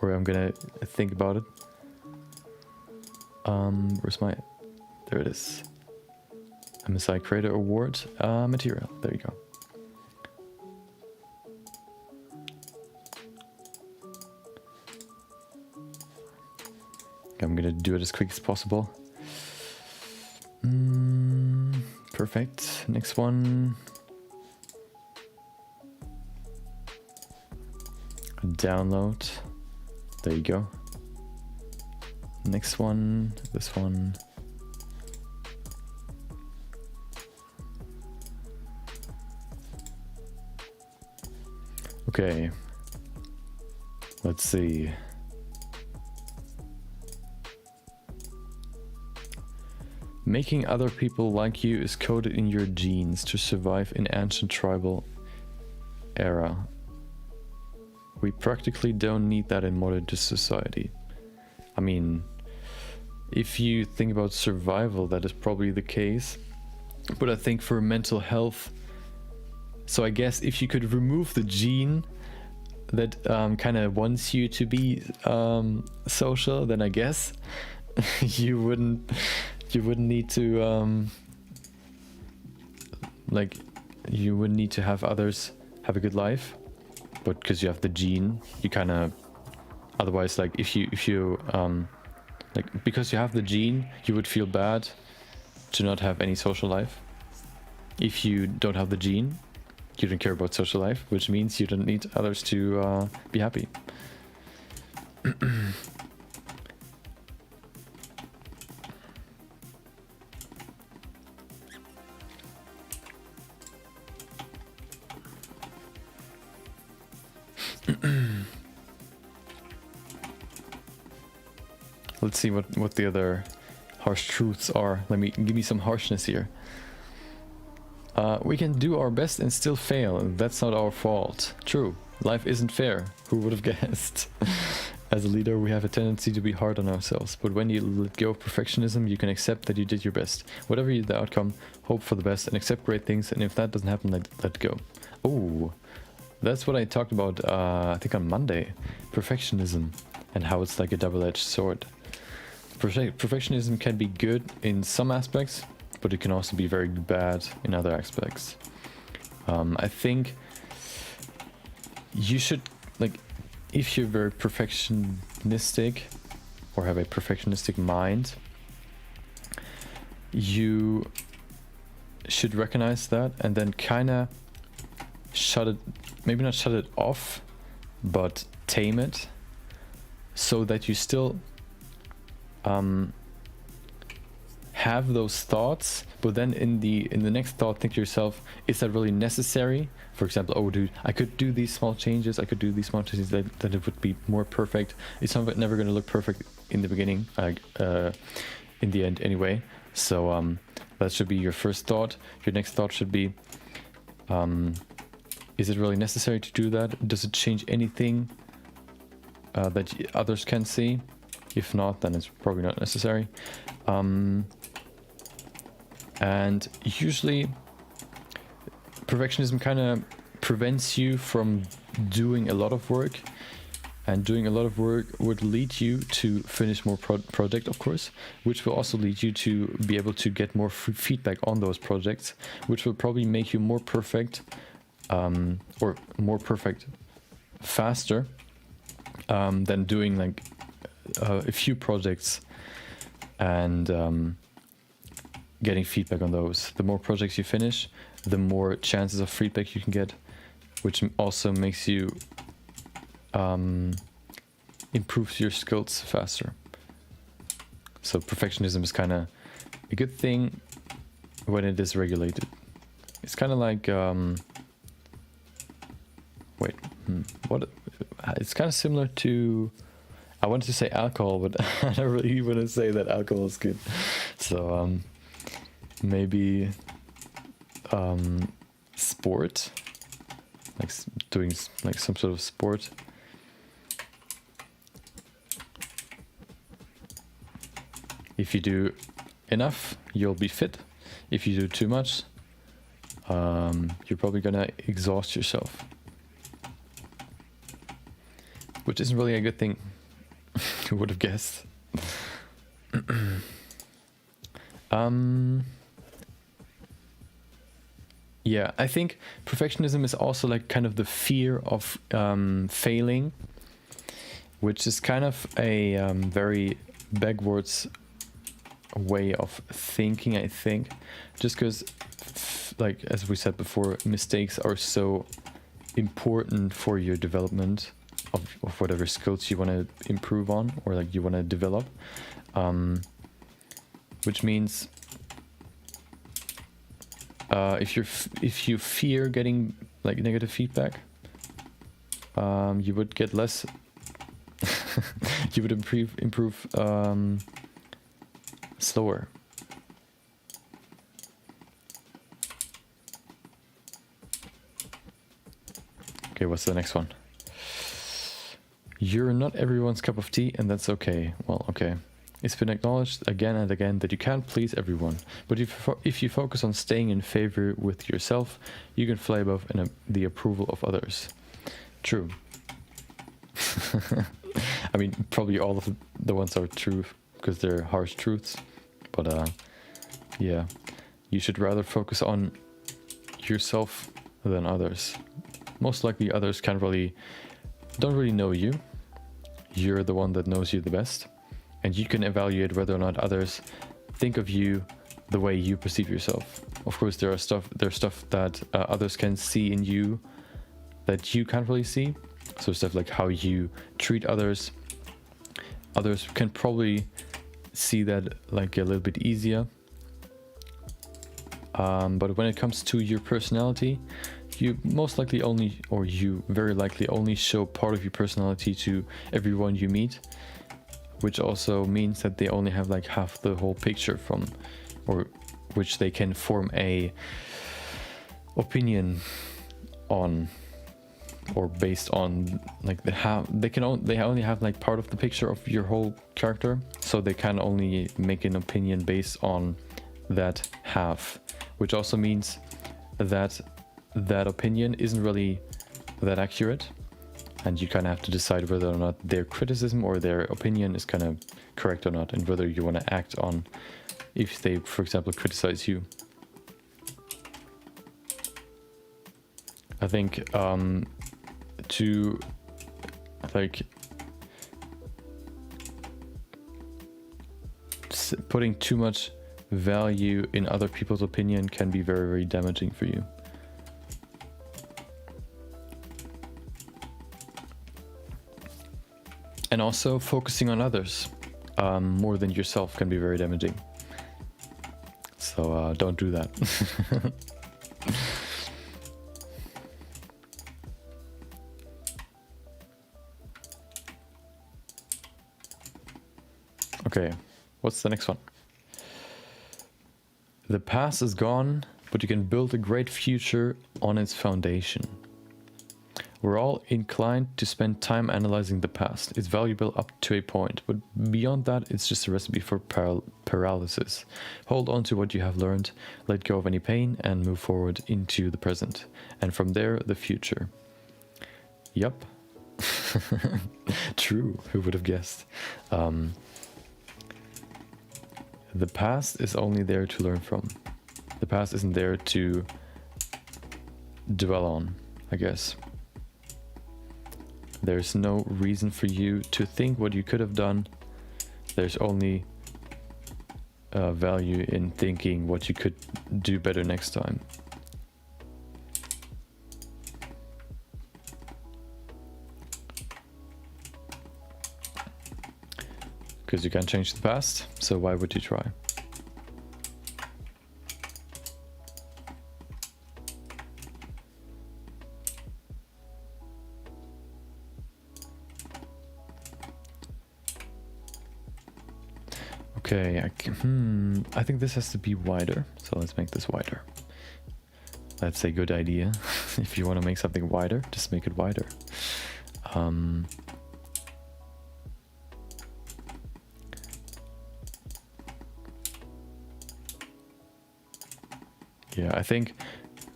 or I'm gonna think about it. Where's my... There it is. MSI Creator Award material. There you go. I'm gonna do it as quick as possible. Perfect. Next one. Download. There you go. Next one, this one. Okay. Let's see. Making other people like you is coded in your genes to survive in ancient tribal era. We practically don't need that in modern society. I mean, if you think about survival, that is probably the case. But I think for mental health, so I guess if you could remove the gene that kind of wants you to be social, then I guess you wouldn't need to like, you wouldn't need to have others have a good life. But because you have the gene, you kind of, otherwise, like if you like, because you have the gene, you would feel bad to not have any social life. If you don't have the gene, you don't care about social life, which means you don't need others to be happy. Let's see what the other harsh truths are. Give me some harshness here. We can do our best and still fail, and that's not our fault. True, life isn't fair. Who would have guessed? As a leader, we have a tendency to be hard on ourselves, but when you let go of perfectionism, you can accept that you did your best. Whatever the outcome, hope for the best and accept great things, and if that doesn't happen, let go. Oh, that's what I talked about, I think on Monday. Perfectionism, and how it's like a double-edged sword. Perfectionism can be good in some aspects, but it can also be very bad in other aspects. I think you should, like, if you're very perfectionistic or have a perfectionistic mind, you should recognize that and then kind of shut it, maybe not shut it off, but tame it so that you still have those thoughts, but then in the next thought think to yourself, is that really necessary? For example, oh dude, I could do these small changes, I could do these small changes that it would be more perfect. It's never going to look perfect in the beginning, in the end anyway. So that should be your first thought. Your next thought should be, is it really necessary to do that? Does it change anything that others can see? If not, then it's probably not necessary. And usually perfectionism kind of prevents you from doing a lot of work, and doing a lot of work would lead you to finish more project, of course, which will also lead you to be able to get more feedback on those projects, which will probably make you more perfect, or more perfect faster than doing like a few projects and getting feedback on those. The more projects you finish, the more chances of feedback you can get, which also makes you improve your skills faster. So perfectionism is kind of a good thing when it is regulated. It's kind of like it's kind of similar to, I wanted to say alcohol, but I don't really want to say that alcohol is good. So maybe sport, like doing like some sort of sport. If you do enough, you'll be fit. If you do too much, you're probably gonna exhaust yourself, which isn't really a good thing. Who would have guessed? Yeah, I think perfectionism is also like kind of the fear of failing, which is kind of a very backwards way of thinking, I think. Just because, like as we said before, mistakes are so important for your development of whatever skills you want to improve on, or like you want to develop, which means if you fear getting like negative feedback, you would get less. You would improve slower. Okay, what's the next one? You're not everyone's cup of tea, and that's okay. Well, okay. It's been acknowledged again and again that you can't please everyone, but if you focus on staying in favor with yourself, you can fly above the approval of others. True. I mean, probably all of the ones are true because they're harsh truths, but yeah, you should rather focus on yourself than others. Most likely others don't really know you. You're the one that knows you the best, and you can evaluate whether or not others think of you the way you perceive yourself. Of course, there's stuff that others can see in you that you can't really see. So stuff like how you treat others. Others can probably see that like a little bit easier. But when it comes to your personality, you most likely only, or you very likely only show part of your personality to everyone you meet, which also means that they only have like half the whole picture from, or which they can form a opinion on, or based on, like they only have like part of the picture of your whole character, so they can only make an opinion based on that half, which also means that that opinion isn't really that accurate, and you kind of have to decide whether or not their criticism or their opinion is kind of correct or not, and whether you want to act on if they, for example, criticize you. I think to like putting too much value in other people's opinion can be very, very damaging for you. And also focusing on others more than yourself can be very damaging. So don't do that. Okay, what's the next one? The past is gone, but you can build a great future on its foundation. We're all inclined to spend time analyzing the past. It's valuable up to a point, but beyond that, it's just a recipe for paralysis. Hold on to what you have learned, let go of any pain, and move forward into the present. And from there, the future. Yup. True, who would have guessed? The past is only there to learn from. The past isn't there to dwell on, I guess. There's no reason for you to think what you could have done. There's only value in thinking what you could do better next time. Because you can't change the past, so why would you try? Okay, I think this has to be wider, so let's make this wider. That's a good idea. If you want to make something wider, just make it wider. Yeah, I think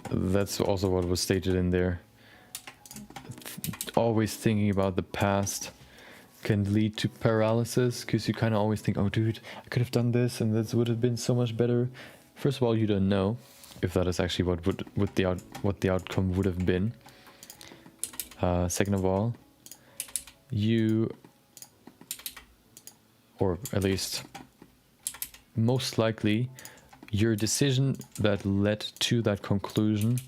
that's also what was stated in there. Always thinking about the past can lead to paralysis, because you kind of always think, oh dude, I could have done this and this would have been so much better. First of all, you don't know if that is actually what the outcome would have been. Second of all, or at least most likely, your decision that led to that conclusion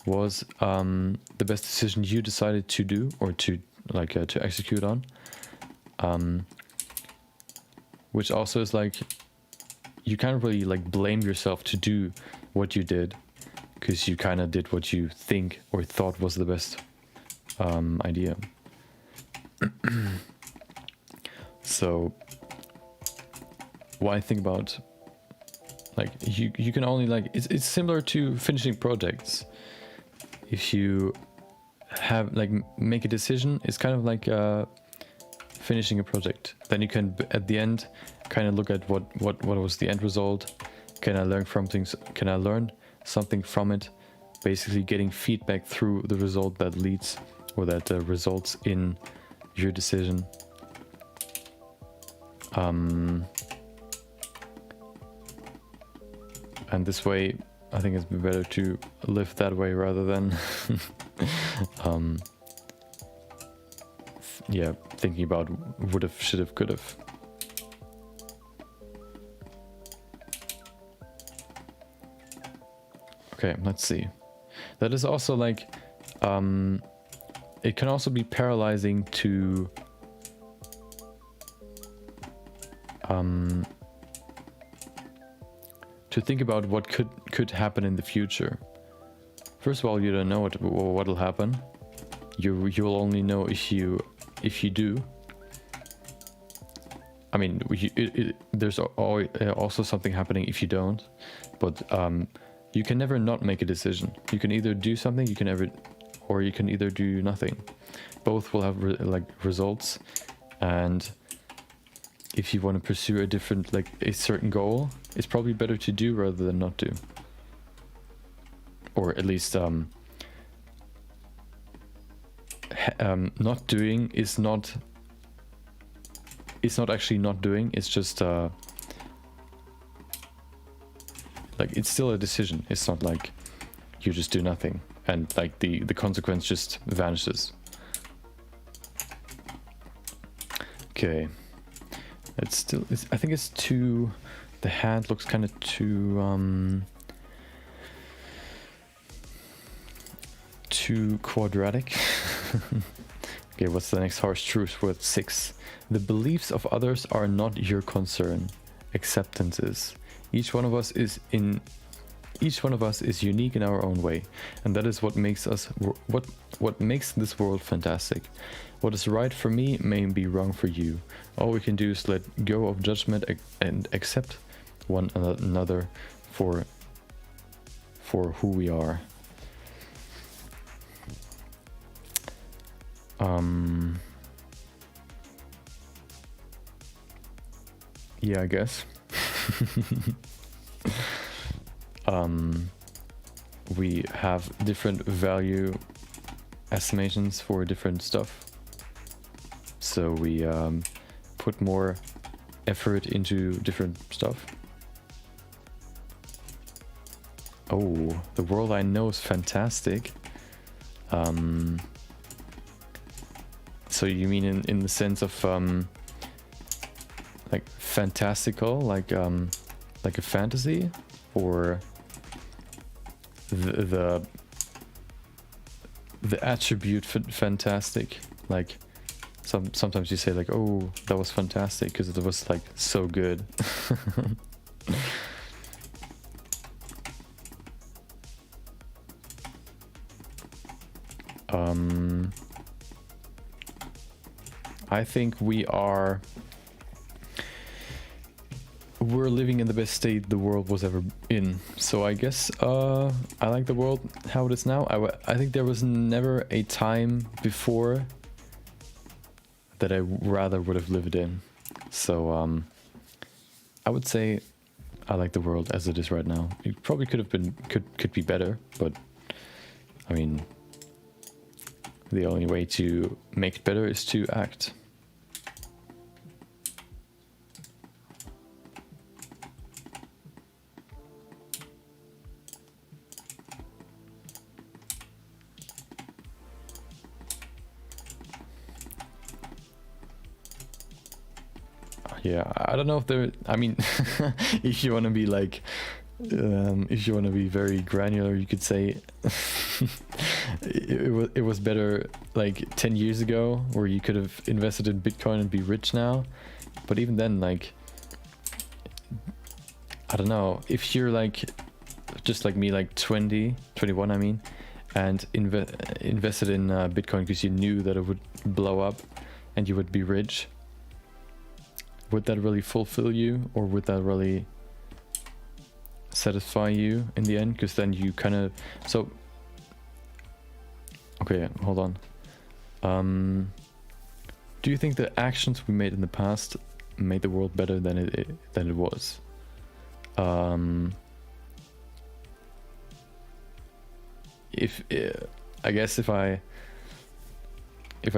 was the best decision you decided to do, or to execute on. Which also is like, you can't really like blame yourself to do what you did, because you kind of did what you think or thought was the best idea. So what I think about, like, you can only, like, it's similar to finishing projects. If you have, like, make a decision, it's kind of like finishing a project. Then you can at the end kind of look at what was the end result. Can I learn from things? Can I learn something from it? Basically getting feedback through the result that leads, or that results in your decision. And this way, I think it's better to live that way rather than yeah, thinking about would have, should have, could have. Okay, let's see. That is also like, it can also be paralyzing to think about what could happen in the future. First of all, you don't know what'll happen. You'll only know if you do. I mean, there's also something happening if you don't, but you can never not make a decision. You can either do something, or you can either do nothing. Both will have results, and if you want to pursue a different, like a certain goal, it's probably better to do rather than not do. Or at least not doing is not, it's not actually not doing, it's just like, it's still a decision. It's not like you just do nothing and like the consequence just vanishes. Okay, it's still, I think it's too, the hand looks kind of too quadratic. Okay, what's the next harsh truth? Worth 6. The beliefs of others are not your concern. Acceptance is. Each one of us is unique in our own way, and that is what makes us what makes this world fantastic. What is right for me may be wrong for you. All we can do is let go of judgment and accept one another for who we are. Yeah, I guess. We have different value estimations for different stuff, so we put more effort into different stuff. Oh, the world I know is fantastic. So you mean in the sense of like fantastical, like a fantasy, or the attribute fantastic? Like sometimes you say like, oh, that was fantastic because it was like so good. I think we're living in the best state the world was ever in. So I guess I like the world how it is now. I think there was never a time before that I rather would have lived in. So I would say I like the world as it is right now. It probably could be better, but I mean, the only way to make it better is to act. Yeah, I don't know if there, I mean, if you want to be like, if you want to be very granular, you could say it was better like 10 years ago, where you could have invested in Bitcoin and be rich now. But even then, like, I don't know, if you're like, just like me, like 21, I mean, and invested in Bitcoin because you knew that it would blow up and you would be rich, would that really fulfill you, or would that really satisfy you in the end? Because then you kind of... So, okay, hold on. Do you think the actions we made in the past made the world better than it was? If I guess if I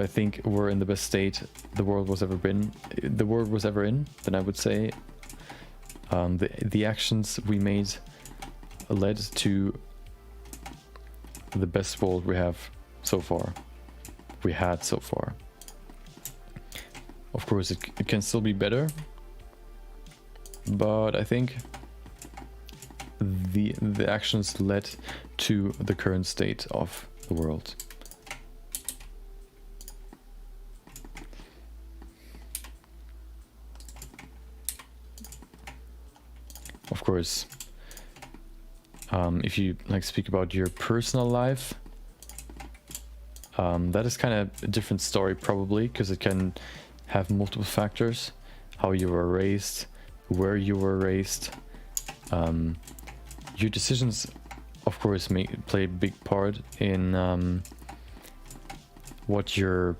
think we're in the best state the world was ever in, then I would say the actions we made led to the best world we had so far. Of course, it can still be better, but I think the actions led to the current state of the world. Of course, if you like speak about your personal life, that is kind of a different story probably, because it can have multiple factors: how you were raised, where you were raised, your decisions, of course, play a big part in what your,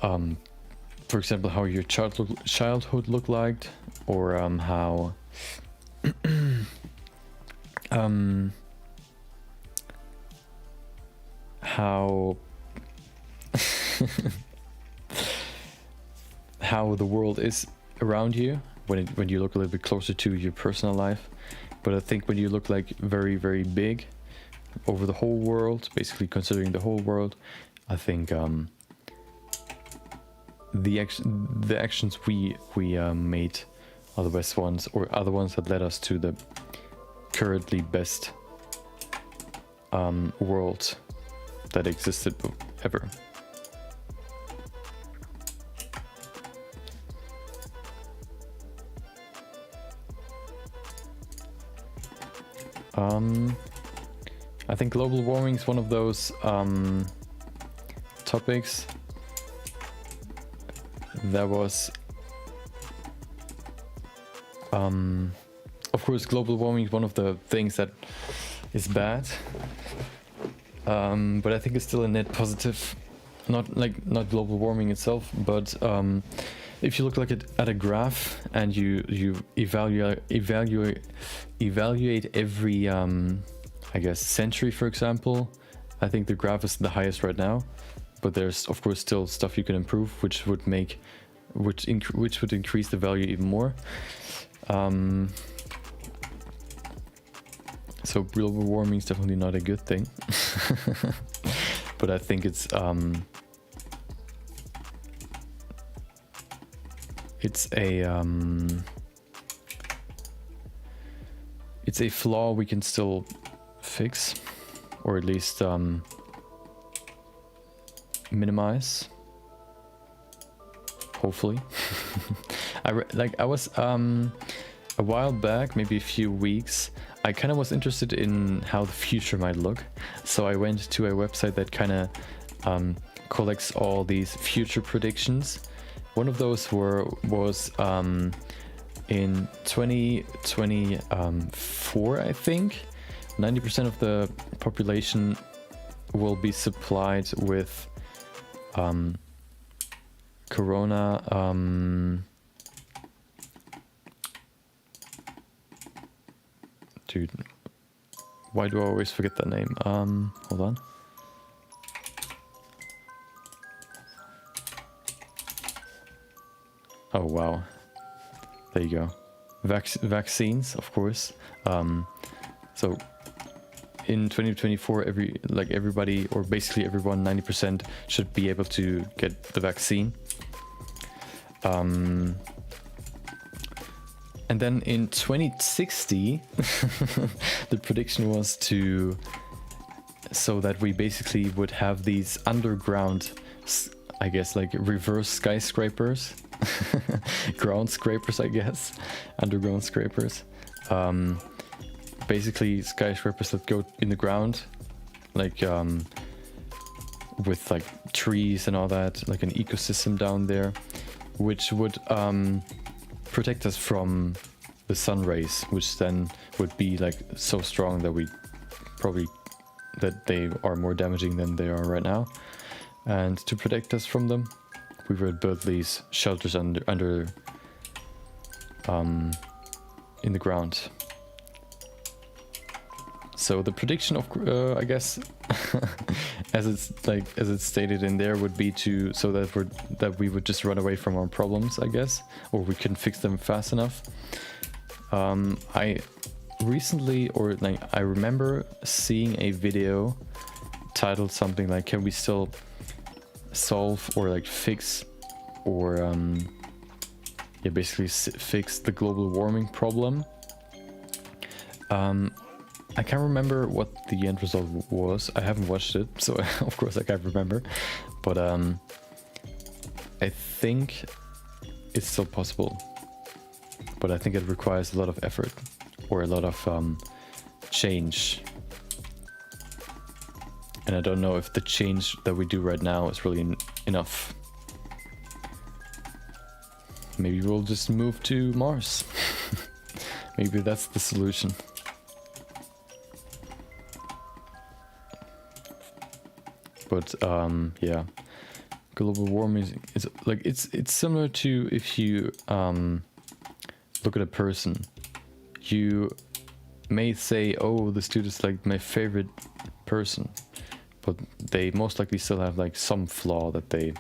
for example, how your childhood looked like, or how how the world is around you when you look a little bit closer to your personal life. But I think when you look like very, very big over the whole world, basically considering the whole world, I think the actions we made are the best ones, or are the ones that led us to the currently best world that existed ever. I think global warming is one of those topics that was, of course, global warming is one of the things that is bad, but I think it's still a net positive. Not global warming itself, but if you look at a graph and you evaluate every I guess century, for example, I think the graph is the highest right now, but there's of course still stuff you can improve, which would increase the value even more. So global warming is definitely not a good thing, but I think it's a flaw we can still fix, or at least minimize, hopefully. I was a while back, maybe a few weeks, I kind of was interested in how the future might look, so I went to a website that kind of collects all these future predictions. One of those was in 2024, I think, 90% of the population will be supplied with corona dude, why do I always forget that name? Hold on. Oh wow, there you go. Vaccines, of course. So in 2024, everybody, or basically everyone, 90% should be able to get the vaccine. And then in 2060, the prediction was so that we basically would have these underground, I guess, like reverse skyscrapers, ground scrapers, I guess, underground scrapers. Basically skyscrapers that go in the ground like with like trees and all that, like an ecosystem down there, which would protect us from the sun rays, which then would be like so strong that they are more damaging than they are right now. And to protect us from them, we would build these shelters under in the ground. So the prediction of I guess as it's stated in there would be that we would just run away from our problems, I guess, or we couldn't fix them fast enough. I recently, or like I remember seeing a video titled something like, can we still solve or like fix or yeah, basically fix the global warming problem. I can't remember what the end result was. I haven't watched it, so of course I can't remember. But I think it's still possible. But I think it requires a lot of effort or a lot of change. And I don't know if the change that we do right now is really enough. Maybe we'll just move to Mars. Maybe that's the solution. But yeah, global warming is like it's similar to if you look at a person. You may say, "Oh, this dude is like my favorite person," but they most likely still have like some flaw that they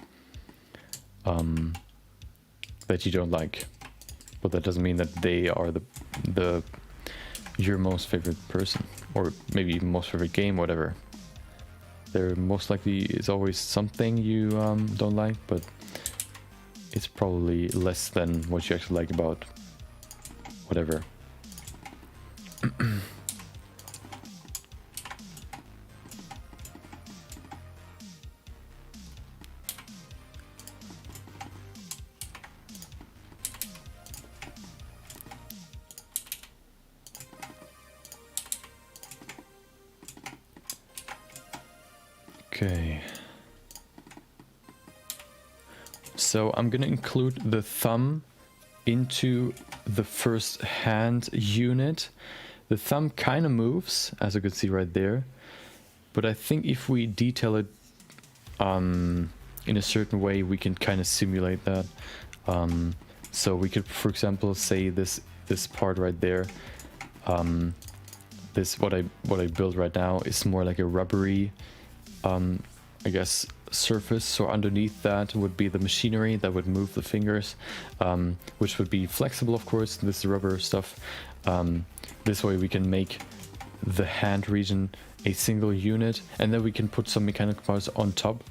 that you don't like. But that doesn't mean that they are your most favorite person, or maybe even most favorite game, whatever. There most likely is always something you don't like, but it's probably less than what you actually like about whatever. Okay. So I'm gonna include the thumb into the first hand unit. The thumb kind of moves, as you can see right there, but I think if we detail it in a certain way, we can kind of simulate that. So we could, for example, say this part right there, this what I built right now is more like a rubbery I guess surface. So underneath that would be the machinery that would move the fingers, which would be flexible, of course. This rubber stuff. This way we can make the hand region a single unit, and then we can put some mechanical parts on top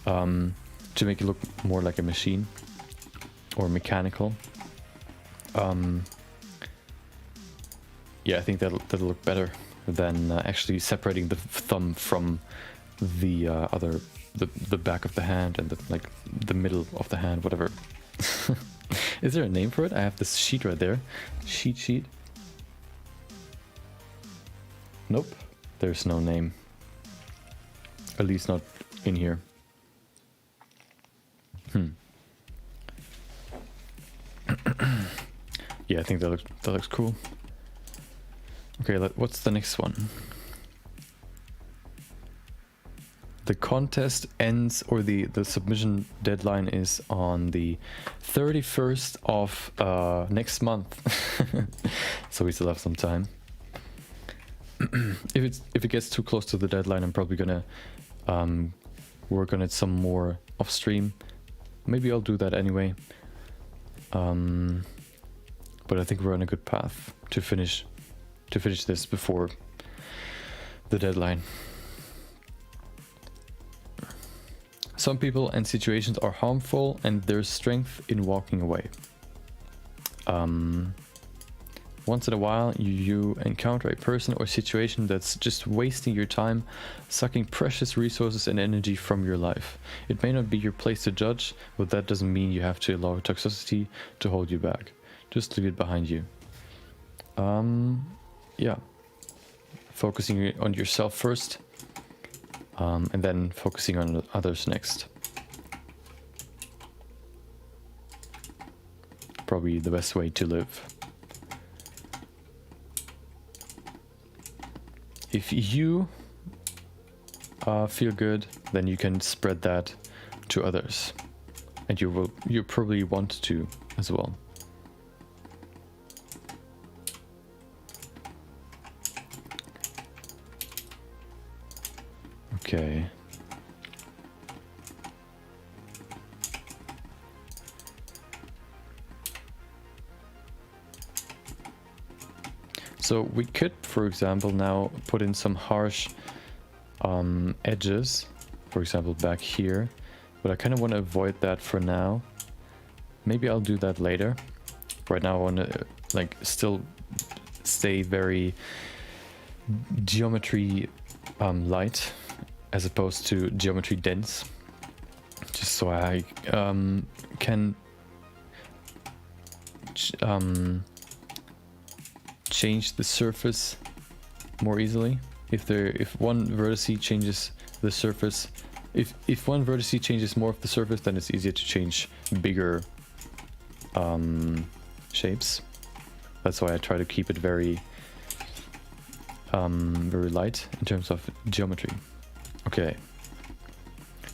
to make it look more like a machine or mechanical. Yeah, I think that'll look better than actually separating the thumb from the the back of the hand and the middle of the hand, whatever. Is there a name for it? I have this sheet right there. Sheet. Nope, there's no name. At least not in here. Yeah, I think that looks cool. Okay, what's the next one? The contest ends, or the submission deadline is on the 31st of next month. So we still have some time. If it gets too close to the deadline, I'm probably gonna work on it some more off stream. Maybe I'll do that anyway. But I think we're on a good path to finish this before the deadline. Some people and situations are harmful, and there's strength in walking away. Once in a while, you encounter a person or situation that's just wasting your time, sucking precious resources and energy from your life. It may not be your place to judge, but that doesn't mean you have to allow toxicity to hold you back. Just leave it behind you. Yeah. Focusing on yourself first. and then focusing on the others next. Probably the best way to live. If you feel good, then you can spread that to others, and you probably want to as well. Okay. So we could, for example, now put in some harsh edges, for example, back here, but I kind of want to avoid that for now. Maybe I'll do that later. Right now I want to like still stay very geometry light as opposed to geometry dense, just so I can change the surface more easily. If one vertex changes the surface, if one vertex changes more of the surface, then it's easier to change bigger shapes. That's why I try to keep it very very light in terms of geometry. Okay,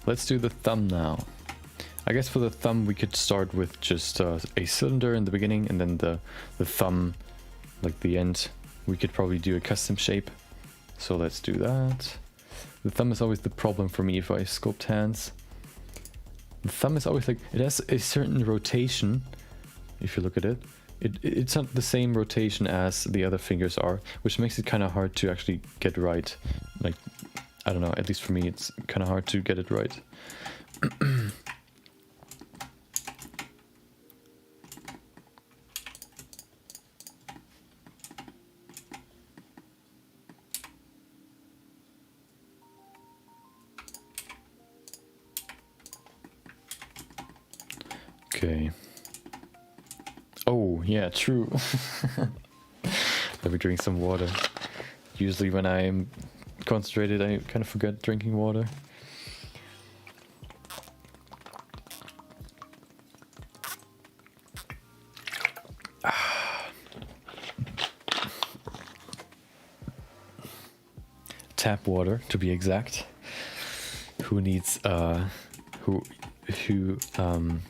let's do the thumb now. I guess for the thumb we could start with just a cylinder in the beginning, and then the thumb, like the end, we could probably do a custom shape. So let's do that. The thumb is always the problem for me if I sculpt hands. The thumb is always like, it has a certain rotation. If you look at it, it's not the same rotation as the other fingers are, which makes it kind of hard to actually get right. Like, I don't know, at least for me, it's kind of hard to get it right. Okay. Oh, yeah, true. Let me drink some water. Usually when I'm concentrated, I kind of forget drinking water. Tap water, to be exact. Who needs, who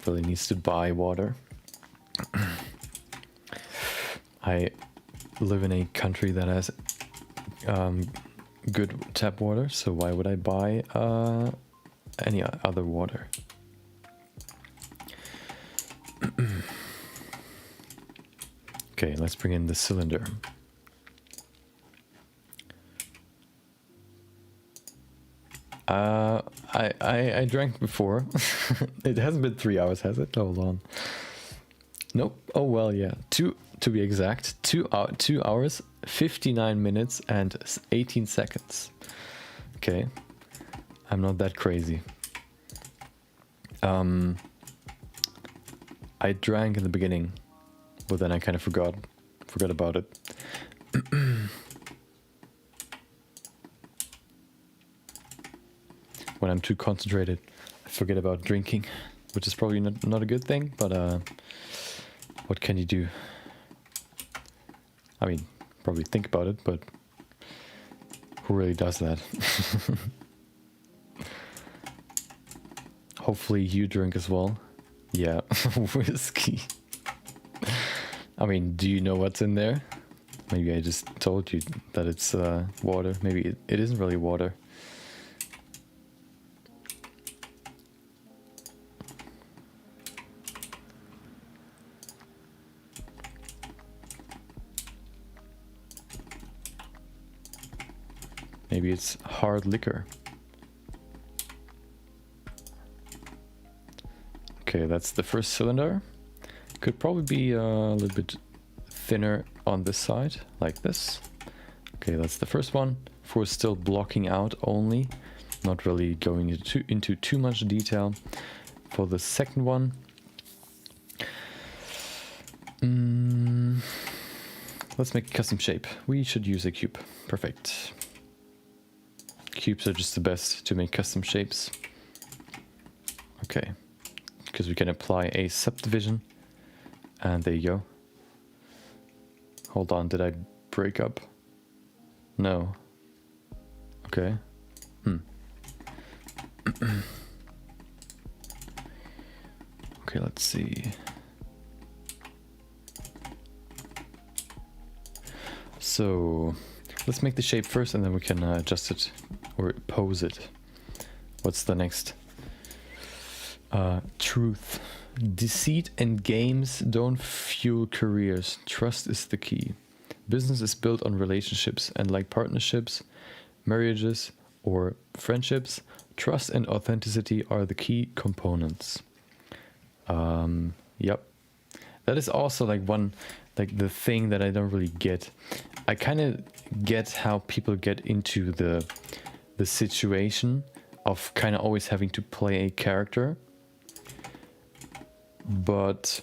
really needs to buy water? I live in a country that has good tap water, so why would I buy any other water? Okay, let's bring in the cylinder. I drank before. It hasn't been 3 hours, has it? Hold on. Nope. Oh well, yeah. To be exact, 2 hours, 59 minutes and 18 seconds. Okay, I'm not that crazy. I drank in the beginning, but then I kind of forgot about it. When I'm too concentrated, I forget about drinking, which is probably not a good thing, but what can you do? I mean, probably think about it, but who really does that? Hopefully you drink as well. Yeah, whiskey. I mean, do you know what's in there? Maybe I just told you that it's water. Maybe it isn't really water. Maybe it's hard liquor. Okay, that's the first cylinder. Could probably be a little bit thinner on this side, like this. Okay, that's the first one. For still blocking out only, not really going into too much detail. For the second one, let's make a custom shape. We should use a cube. Perfect. cubes are just the best to make custom shapes. Okay, because we can apply a subdivision. And there you go. Hold on, did I break up? No. Okay. Okay, let's see. So let's make the shape first and then we can adjust it or pose it. What's the next? Truth. Deceit and games don't fuel careers. Trust is the key. Business is built on relationships, and like partnerships, marriages, or friendships, trust and authenticity are the key components. Yep. That is also like the thing that I don't really get. I kind of get how people get into the situation of kind of always having to play a character. But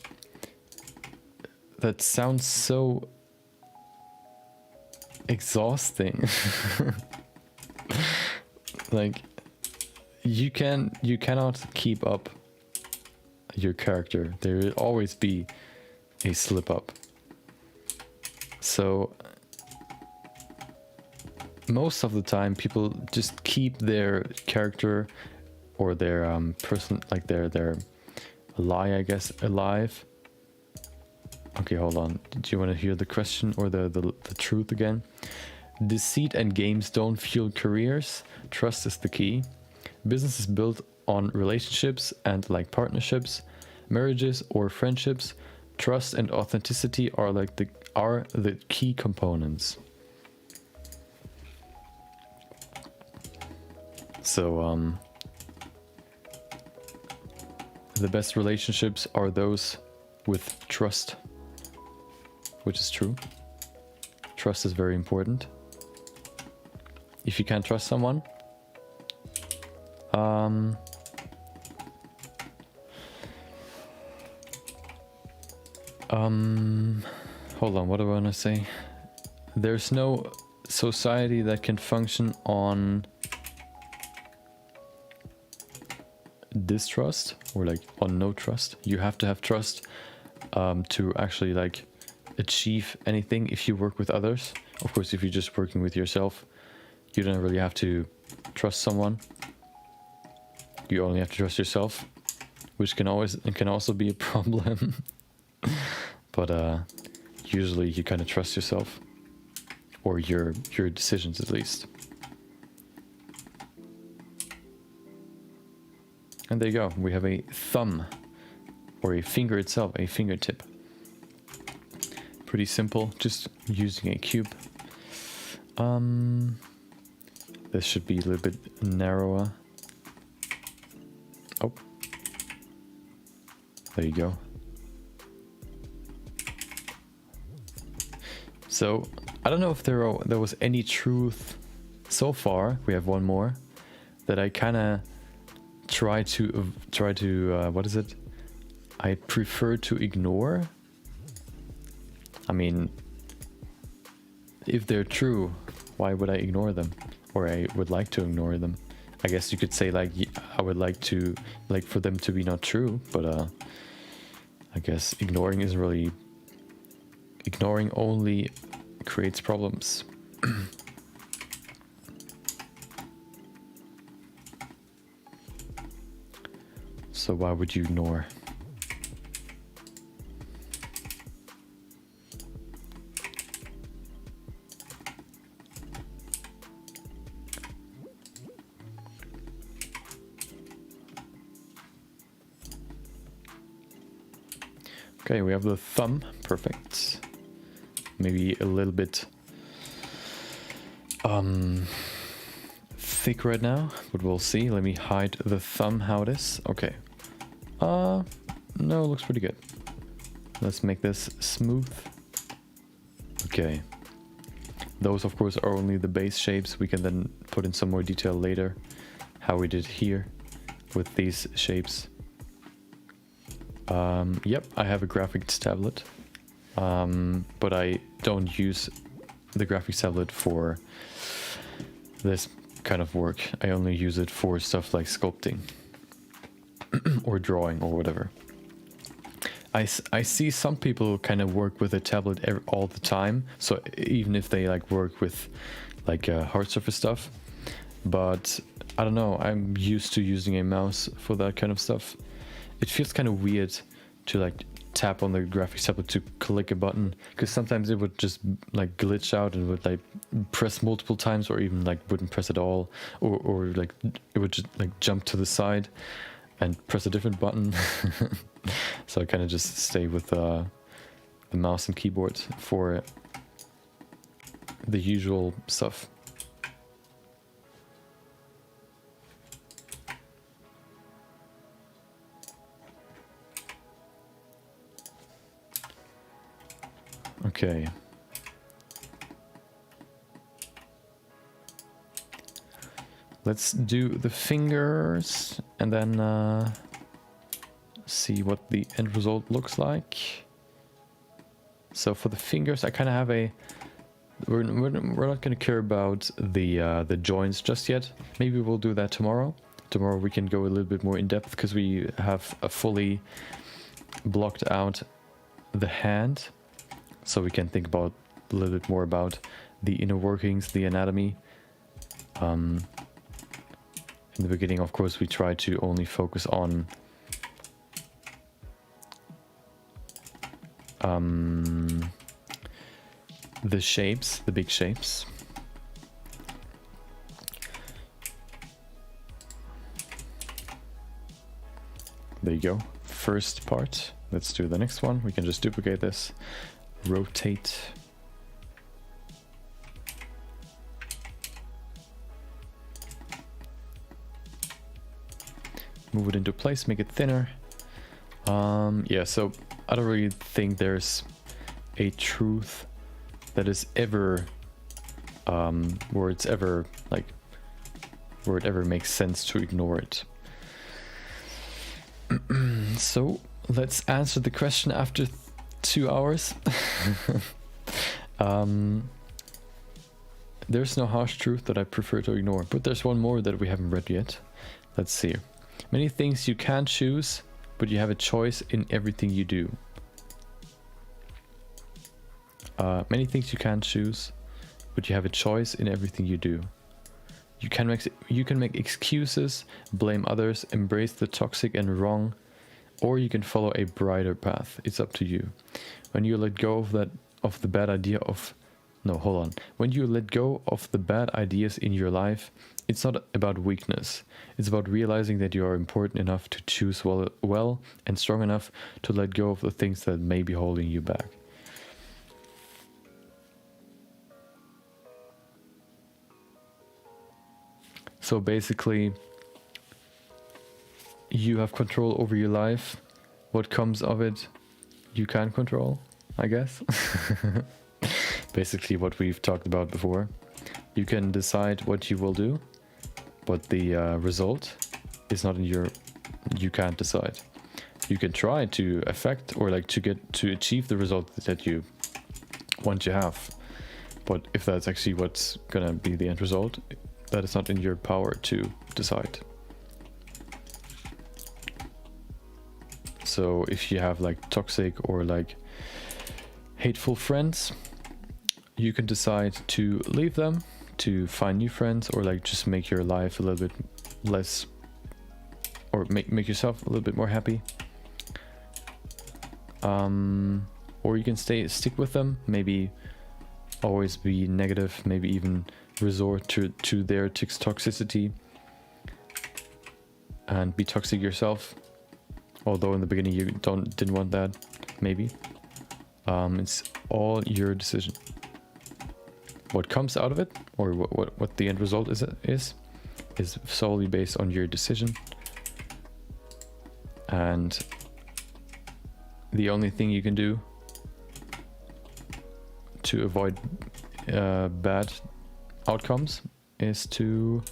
that sounds so exhausting. Like you cannot keep up your character. There will always be a slip up. So most of the time people just keep their character or their person, like their lie, I guess, alive. Okay, hold on. Do you want to hear the question or the truth again? Deceit and games don't fuel careers. Trust is the key. Business is built on relationships, and like partnerships, marriages, or friendships, trust and authenticity are the key components. So the best relationships are those with trust, which is true. Trust is very important. If you can't trust someone, hold on, what do I want to say? There's no society that can function on distrust or like on no trust. You have to have trust to actually like achieve anything if you work with others. Of course, if you're just working with yourself, you don't really have to trust someone. You only have to trust yourself, which can also be a problem. But usually you kind of trust yourself, or your decisions at least. And there you go. We have a thumb, or a finger itself, a fingertip. Pretty simple, just using a cube. This should be a little bit narrower. Oh, there you go. So I don't know if there was any truth so far. We have one more that I kind of try to what is it? I prefer to ignore. I mean, if they're true, why would I ignore them? Or I would like to ignore them. I guess you could say like I would like for them to be not true, but I guess ignoring only creates problems. So why would you ignore? Okay, we have the thumb, perfect. Maybe a little bit thick right now, but we'll see. Let me hide the thumb, how it is. Okay. No, it looks pretty good. Let's make this smooth. Okay. Those, of course, are only the base shapes. We can then put in some more detail later, how we did here with these shapes. Yep, I have a graphics tablet, but I don't use the graphics tablet for this kind of work. I only use it for stuff like sculpting or drawing or whatever. I see some people kind of work with a tablet all the time, so even if they like work with like hard surface stuff, but I don't know, I'm used to using a mouse for that kind of stuff. It feels kind of weird to like tap on the graphics tablet to click a button, because sometimes it would just like glitch out and would like press multiple times, or even like wouldn't press at all, or like it would just like jump to the side and press a different button. So I kind of just stay with the mouse and keyboard for the usual stuff. Okay. Let's do the fingers and then see what the end result looks like. So for the fingers, I kind of have a... We're not going to care about the joints just yet. Maybe we'll do that tomorrow. Tomorrow we can go a little bit more in depth, because we have a fully blocked out the hand. So we can think about a little bit more about the inner workings, the anatomy. In the beginning, of course, we try to only focus on the shapes, the big shapes. There you go. First part. Let's do the next one. We can just duplicate this. Rotate. Move it into place, make it thinner. Yeah, so I don't really think there's a truth that is ever where it ever makes sense to ignore it. So let's answer the question after 2 hours. There's no harsh truth that I prefer to ignore, but there's one more that we haven't read yet. Let's see. Many things you can't choose, but you have a choice in everything you do. Many things you can't choose, but you have a choice in everything you do. You can make excuses, blame others, embrace the toxic and wrong, or you can follow a brighter path. It's up to you. When you let go of the bad idea of... No, hold on. When you let go of the bad ideas in your life, it's not about weakness. It's about realizing that you are important enough to choose well and strong enough to let go of the things that may be holding you back. So basically, you have control over your life. What comes of it, you can't control, I guess. Basically what we've talked about before. You can decide what you will do, but the result is not in your... You can't decide. You can try to affect or like to achieve the result that you want to have. But if that's actually what's gonna be the end result, that is not in your power to decide. So if you have like toxic or like hateful friends, you can decide to leave them, to find new friends, or like just make your life a little bit less, or make yourself a little bit more happy. Or you can stick with them, maybe always be negative, maybe even resort to their toxicity and be toxic yourself. Although in the beginning you didn't want that, maybe. It's all your decision. What comes out of it, or what the end result is solely based on your decision. And the only thing you can do to avoid bad outcomes is to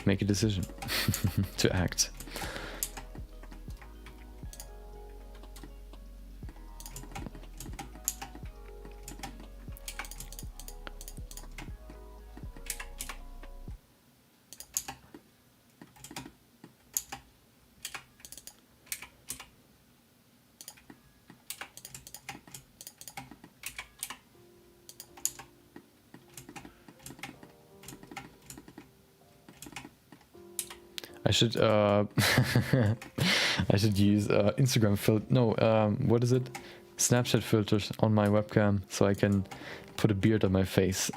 make a decision, to act. I should I should use Instagram filter. No, what is it? Snapchat filters on my webcam so I can put a beard on my face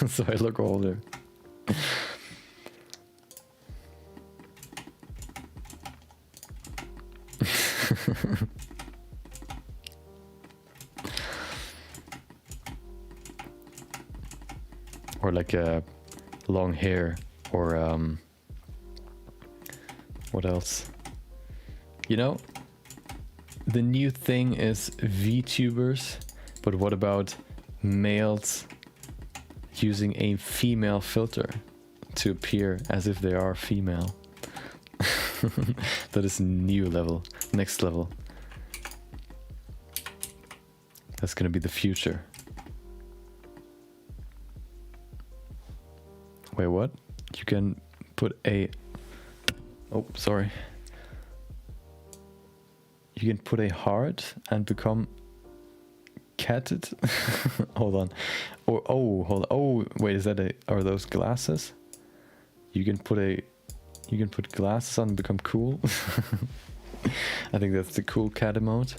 so I look older. Or like a long hair, or what else? You know, the new thing is VTubers, but what about males using a female filter to appear as if they are female? That is new level, next level. That's gonna be the future. Wait, what? You can put a... Oh, sorry. You can put a heart and become catted? Hold on. Or, oh, hold on. Oh, wait, is that a... Are those glasses? You can put a... You can put glasses on and become cool? I think that's the cool cat emote.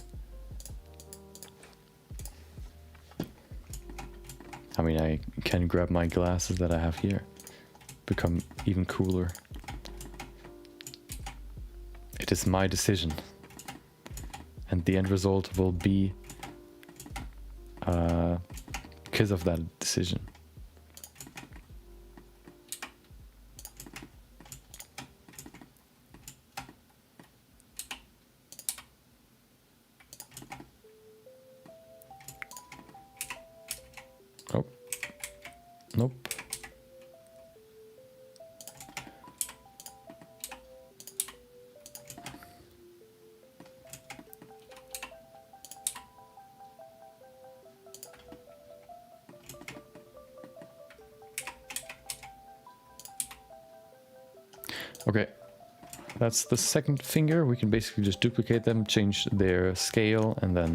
I mean, I can grab my glasses that I have here. Become even cooler. It is my decision. And the end result will be because of that decision. Oh. Nope. Okay, that's the second finger. We can basically just duplicate them, change their scale, and then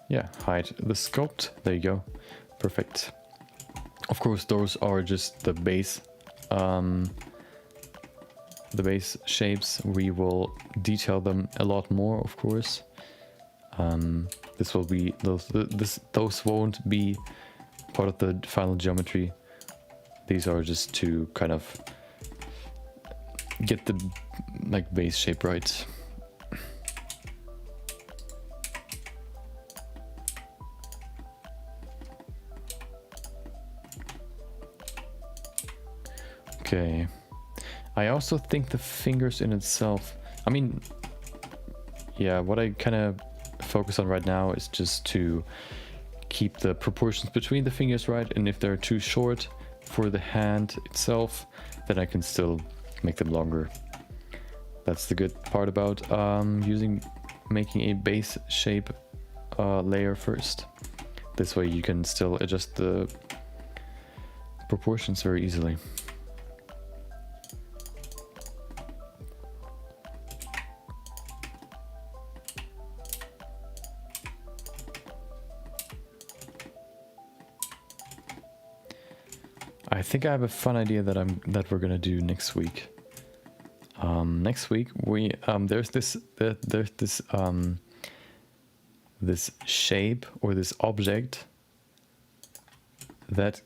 yeah, hide the sculpt. There you go. Perfect. Of course, those are just the base shapes. We will detail them a lot more, of course. This will be those won't be part of the final geometry. These are just to kind of get the like base shape right. Okay. I also think the fingers in itself, I mean, yeah, what I kind of focus on right now is just to keep the proportions between the fingers right, and if they're too short for the hand itself, then I can still make them longer. That's the good part about making a base shape layer first. This way you can still adjust the proportions very easily. I think I have a fun idea that we're gonna do next week. Next week we there's this shape or this object that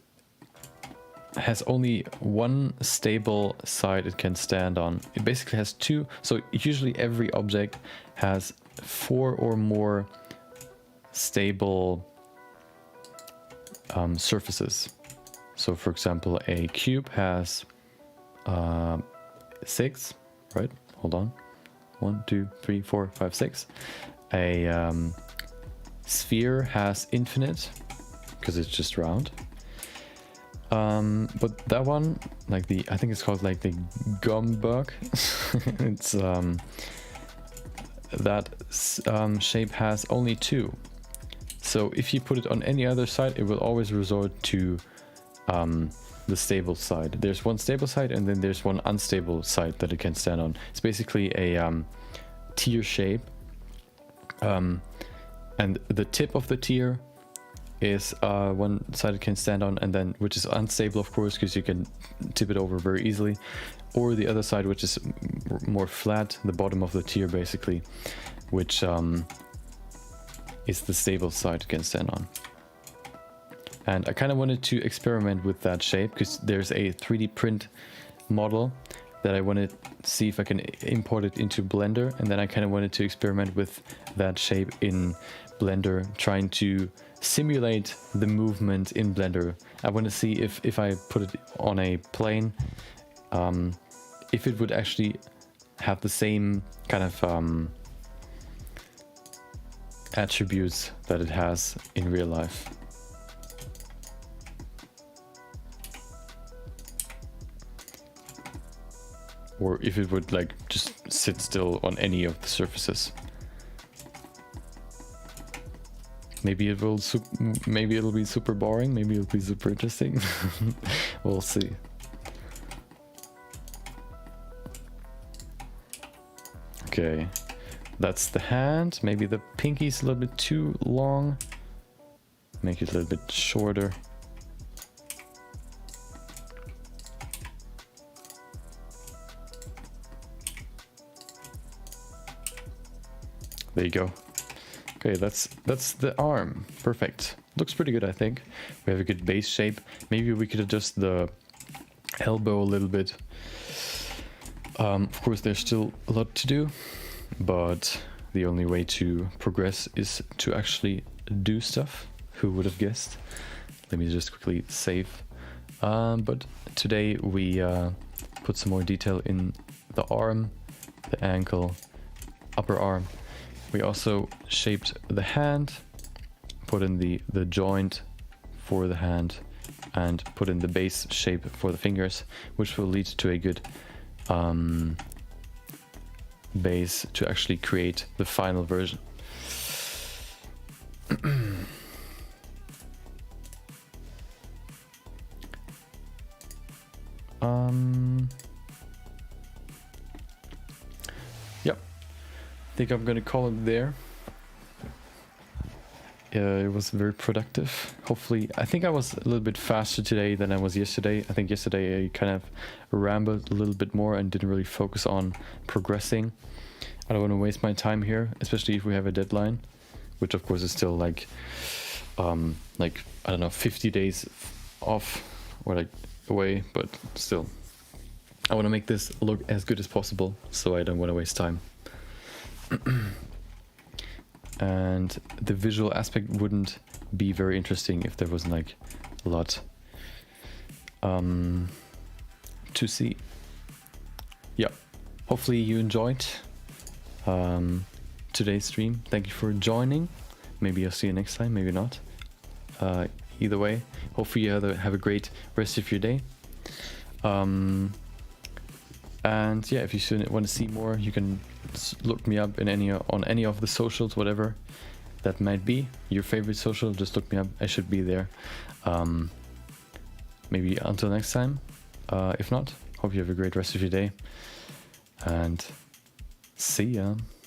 has only one stable side it can stand on. It basically has two, so usually every object has 4 or more stable surfaces. So for example, a cube has 6, right? Hold on. 1, 2, 3, 4, 5, 6. A sphere has infinite because it's just round. But that one, like I think it's called like the gum bug. It's that shape has only 2. So if you put it on any other side, it will always resort to the stable side. There's one stable side and then there's one unstable side that it can stand on. It's basically a tier shape, and the tip of the tier is one side it can stand on, and then which is unstable, of course, because you can tip it over very easily. or the other side, which is more flat, the bottom of the tier basically, which is the stable side you can stand on. And I kind of wanted to experiment with that shape because there's a 3D print model that I want to see if I can import it into Blender, and then I kind of wanted to experiment with that shape in Blender, trying to simulate the movement in Blender. I want to see if I put it on a plane, if it would actually have the same kind of attributes that it has in real life. Or if it would like just sit still on any of the surfaces. Maybe it will. Maybe it'll be super boring. Maybe it'll be super interesting. We'll see. Okay, that's the hand. Maybe the pinky's a little bit too long. Make it a little bit shorter. There you go. Okay, that's the arm. Perfect. Looks pretty good, I think. We have a good base shape. Maybe we could adjust the elbow a little bit. Of course, there's still a lot to do, but the only way to progress is to actually do stuff. Who would have guessed? Let me just quickly save. But today we put some more detail in the arm, the ankle, upper arm. We also shaped the hand, put in the joint for the hand, and put in the base shape for the fingers, which will lead to a good base to actually create the final version. Yep. I think I'm gonna call it there. It was very productive. Hopefully, I think I was a little bit faster today than I was yesterday. I think yesterday I kind of rambled a little bit more and didn't really focus on progressing. I don't want to waste my time here, especially if we have a deadline, which of course is still like I don't know, 50 days off or like away, but still. I want to make this look as good as possible, so I don't want to waste time. And the visual aspect wouldn't be very interesting if there wasn't like a lot to see. Yeah, hopefully you enjoyed today's stream. Thank you for joining. Maybe I'll see you next time, maybe not. Either way, hopefully you have a great rest of your day. And yeah, if you want to see more, you can look me up in on any of the socials, whatever that might be. Your favorite social, just look me up. I should be there. Maybe until next time. If not, hope you have a great rest of your day. And see ya.